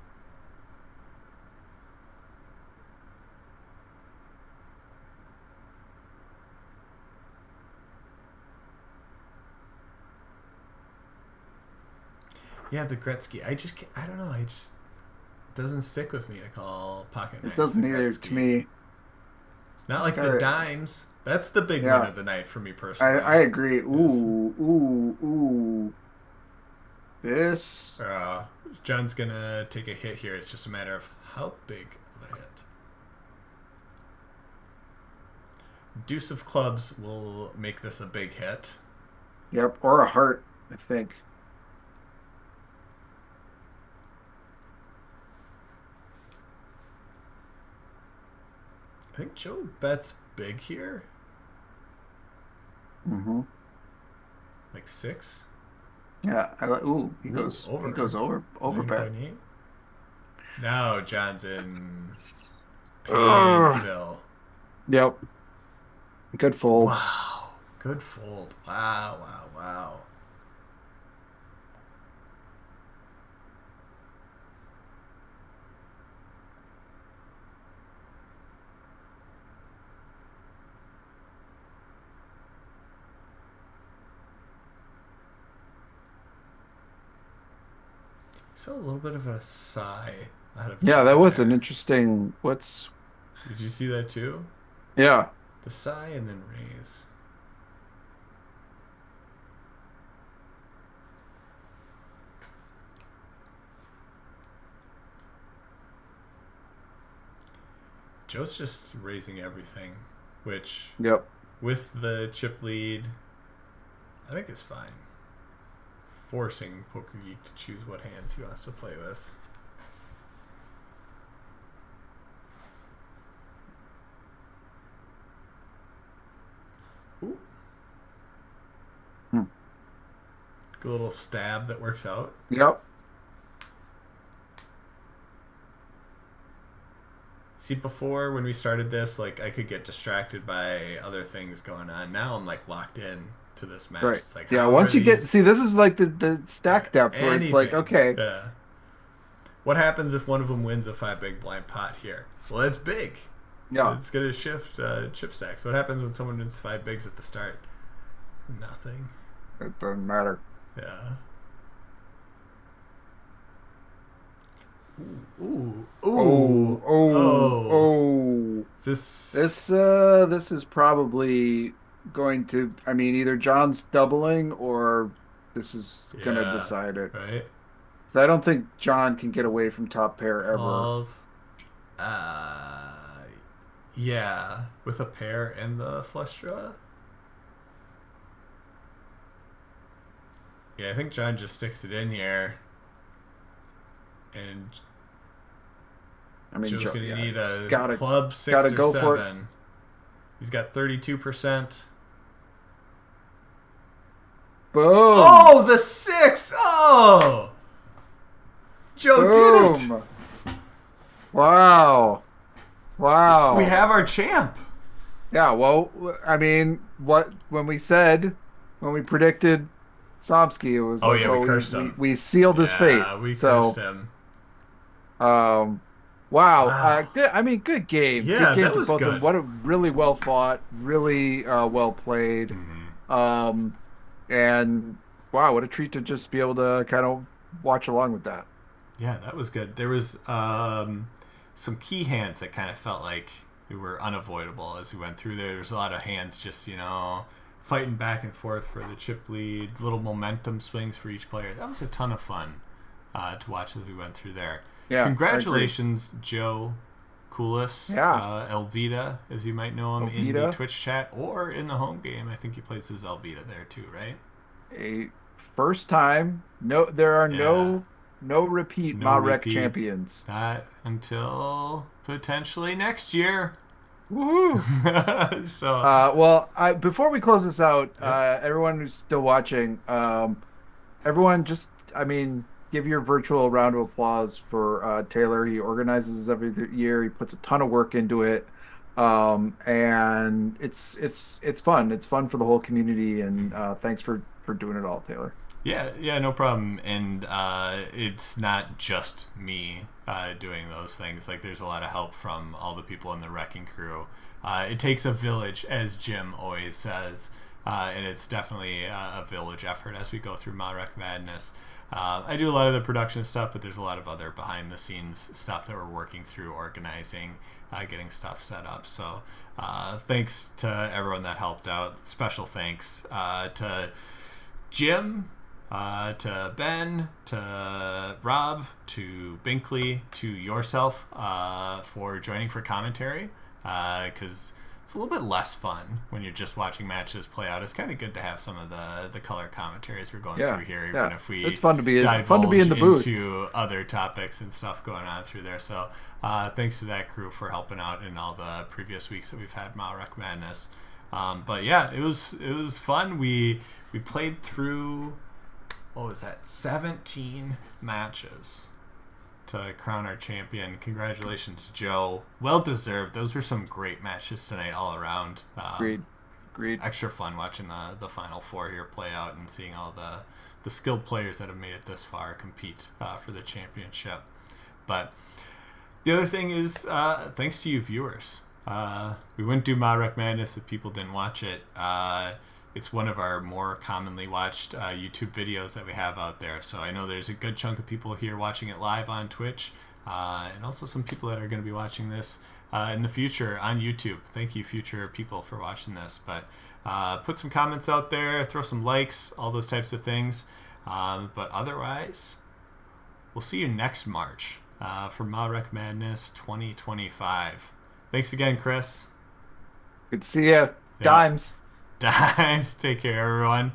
[SPEAKER 1] Yeah, the Gretzky. I don't know. It doesn't stick with me to call pocket nines.
[SPEAKER 2] It doesn't either to me.
[SPEAKER 1] It's not like the dimes. That's the big win of the night for me personally.
[SPEAKER 2] I agree. Ooh. This.
[SPEAKER 1] John's gonna take a hit here. It's just a matter of how big of a hit. Deuce of clubs will make this a big hit.
[SPEAKER 2] Yep, or a heart, I think.
[SPEAKER 1] I think Joe bets big here.
[SPEAKER 2] Mm-hmm.
[SPEAKER 1] Like 6.
[SPEAKER 2] Yeah. He goes over. He goes over bet.
[SPEAKER 1] Now John's in Painesville.
[SPEAKER 2] Yep. Good fold.
[SPEAKER 1] Wow. Good fold. Wow. So a little bit of a sigh out of
[SPEAKER 2] that was an interesting.
[SPEAKER 1] Did you see that too?
[SPEAKER 2] Yeah.
[SPEAKER 1] The sigh and then raise. Joe's just raising everything, which with the chip lead, I think is fine. Forcing Poker Geek to choose what hands he wants to play with. Ooh. Good little stab that works out.
[SPEAKER 2] Yep.
[SPEAKER 1] See, before when we started this, like I could get distracted by other things going on. Now I'm like locked in to this match.
[SPEAKER 2] Right.
[SPEAKER 1] It's like,
[SPEAKER 2] once you get this is like the stack depth where it's like, okay.
[SPEAKER 1] Yeah. What happens if one of them wins a 5 big blind pot here? Well, it's big.
[SPEAKER 2] Yeah.
[SPEAKER 1] It's going to shift chip stacks. What happens when someone wins 5 bigs at the start? Nothing.
[SPEAKER 2] It doesn't matter.
[SPEAKER 1] Yeah. Ooh.
[SPEAKER 2] This is probably going to, either John's doubling or this is going to decide it.
[SPEAKER 1] Right.
[SPEAKER 2] Because I don't think John can get away from top pair
[SPEAKER 1] Calls. Yeah. With a pair and the flush draw. Yeah, I think John just sticks it in here. And Joe's going to need a club 6 or 7. He's got 32%.
[SPEAKER 2] Boom.
[SPEAKER 1] Oh, the 6. Oh. Joe did it.
[SPEAKER 2] Wow.
[SPEAKER 1] We have our champ.
[SPEAKER 2] Yeah, well, when we predicted Somsky, it was
[SPEAKER 1] we cursed him.
[SPEAKER 2] We sealed his fate.
[SPEAKER 1] We cursed him.
[SPEAKER 2] Wow. Good. Good game.
[SPEAKER 1] Yeah,
[SPEAKER 2] good game
[SPEAKER 1] that
[SPEAKER 2] to
[SPEAKER 1] was
[SPEAKER 2] both
[SPEAKER 1] good.
[SPEAKER 2] of them. What a really well fought, really well played.
[SPEAKER 1] Mm-hmm.
[SPEAKER 2] And wow, what a treat to just be able to kind of watch along with that.
[SPEAKER 1] Yeah, that was good. There was some key hands that kind of felt like they were unavoidable as we went through there. There's a lot of hands just, fighting back and forth for the chip lead, little momentum swings for each player. That was a ton of fun to watch as we went through there.
[SPEAKER 2] Yeah,
[SPEAKER 1] congratulations, Joe Coolis.
[SPEAKER 2] Yeah.
[SPEAKER 1] Elvita, as you might know him in the Twitch chat or in the home game. I think he plays as Elvita there too, right?
[SPEAKER 2] A first time. There are no repeat MaREC champions.
[SPEAKER 1] Not until potentially next year.
[SPEAKER 2] Woohoo!
[SPEAKER 1] So,
[SPEAKER 2] before we close this out, everyone who's still watching, everyone just, give your virtual round of applause for Taylor. He organizes every year. He puts a ton of work into it, and it's fun. It's fun for the whole community, and thanks for doing it all, Taylor.
[SPEAKER 1] Yeah, no problem. And it's not just me doing those things. Like, there's a lot of help from all the people in the wrecking crew. It takes a village, as Jim always says, and it's definitely a village effort as we go through MaREC Madness. I do a lot of the production stuff, but there's a lot of other behind-the-scenes stuff that we're working through, organizing, getting stuff set up. So thanks to everyone that helped out. Special thanks to Jim, to Ben, to Rob, to Binkley, to yourself for joining for commentary, because it's a little bit less fun when you're just watching matches play out. It's kind of good to have some of the color commentaries we're going through here, even if we
[SPEAKER 2] it's fun to be in the booth
[SPEAKER 1] into other topics and stuff going on through there. So thanks to that crew for helping out in all the previous weeks that we've had MaREC Madness. But yeah, it was fun. We played through, what was that, 17 matches to crown our champion. Congratulations, Joe. Well deserved. Those were some great matches tonight all around.
[SPEAKER 2] Agreed.
[SPEAKER 1] Extra fun watching the final four here play out and seeing all the skilled players that have made it this far compete for the championship. But the other thing is, thanks to you viewers. We wouldn't do MaREC Madness if people didn't watch it. It's one of our more commonly watched YouTube videos that we have out there. So I know there's a good chunk of people here watching it live on Twitch, and also some people that are going to be watching this in the future on YouTube. Thank you, future people, for watching this. But put some comments out there, throw some likes, all those types of things. But otherwise, we'll see you next March for MaREC Madness 2025. Thanks again, Chris.
[SPEAKER 2] Good to see you. Dimes.
[SPEAKER 1] Dimes. Take care, everyone.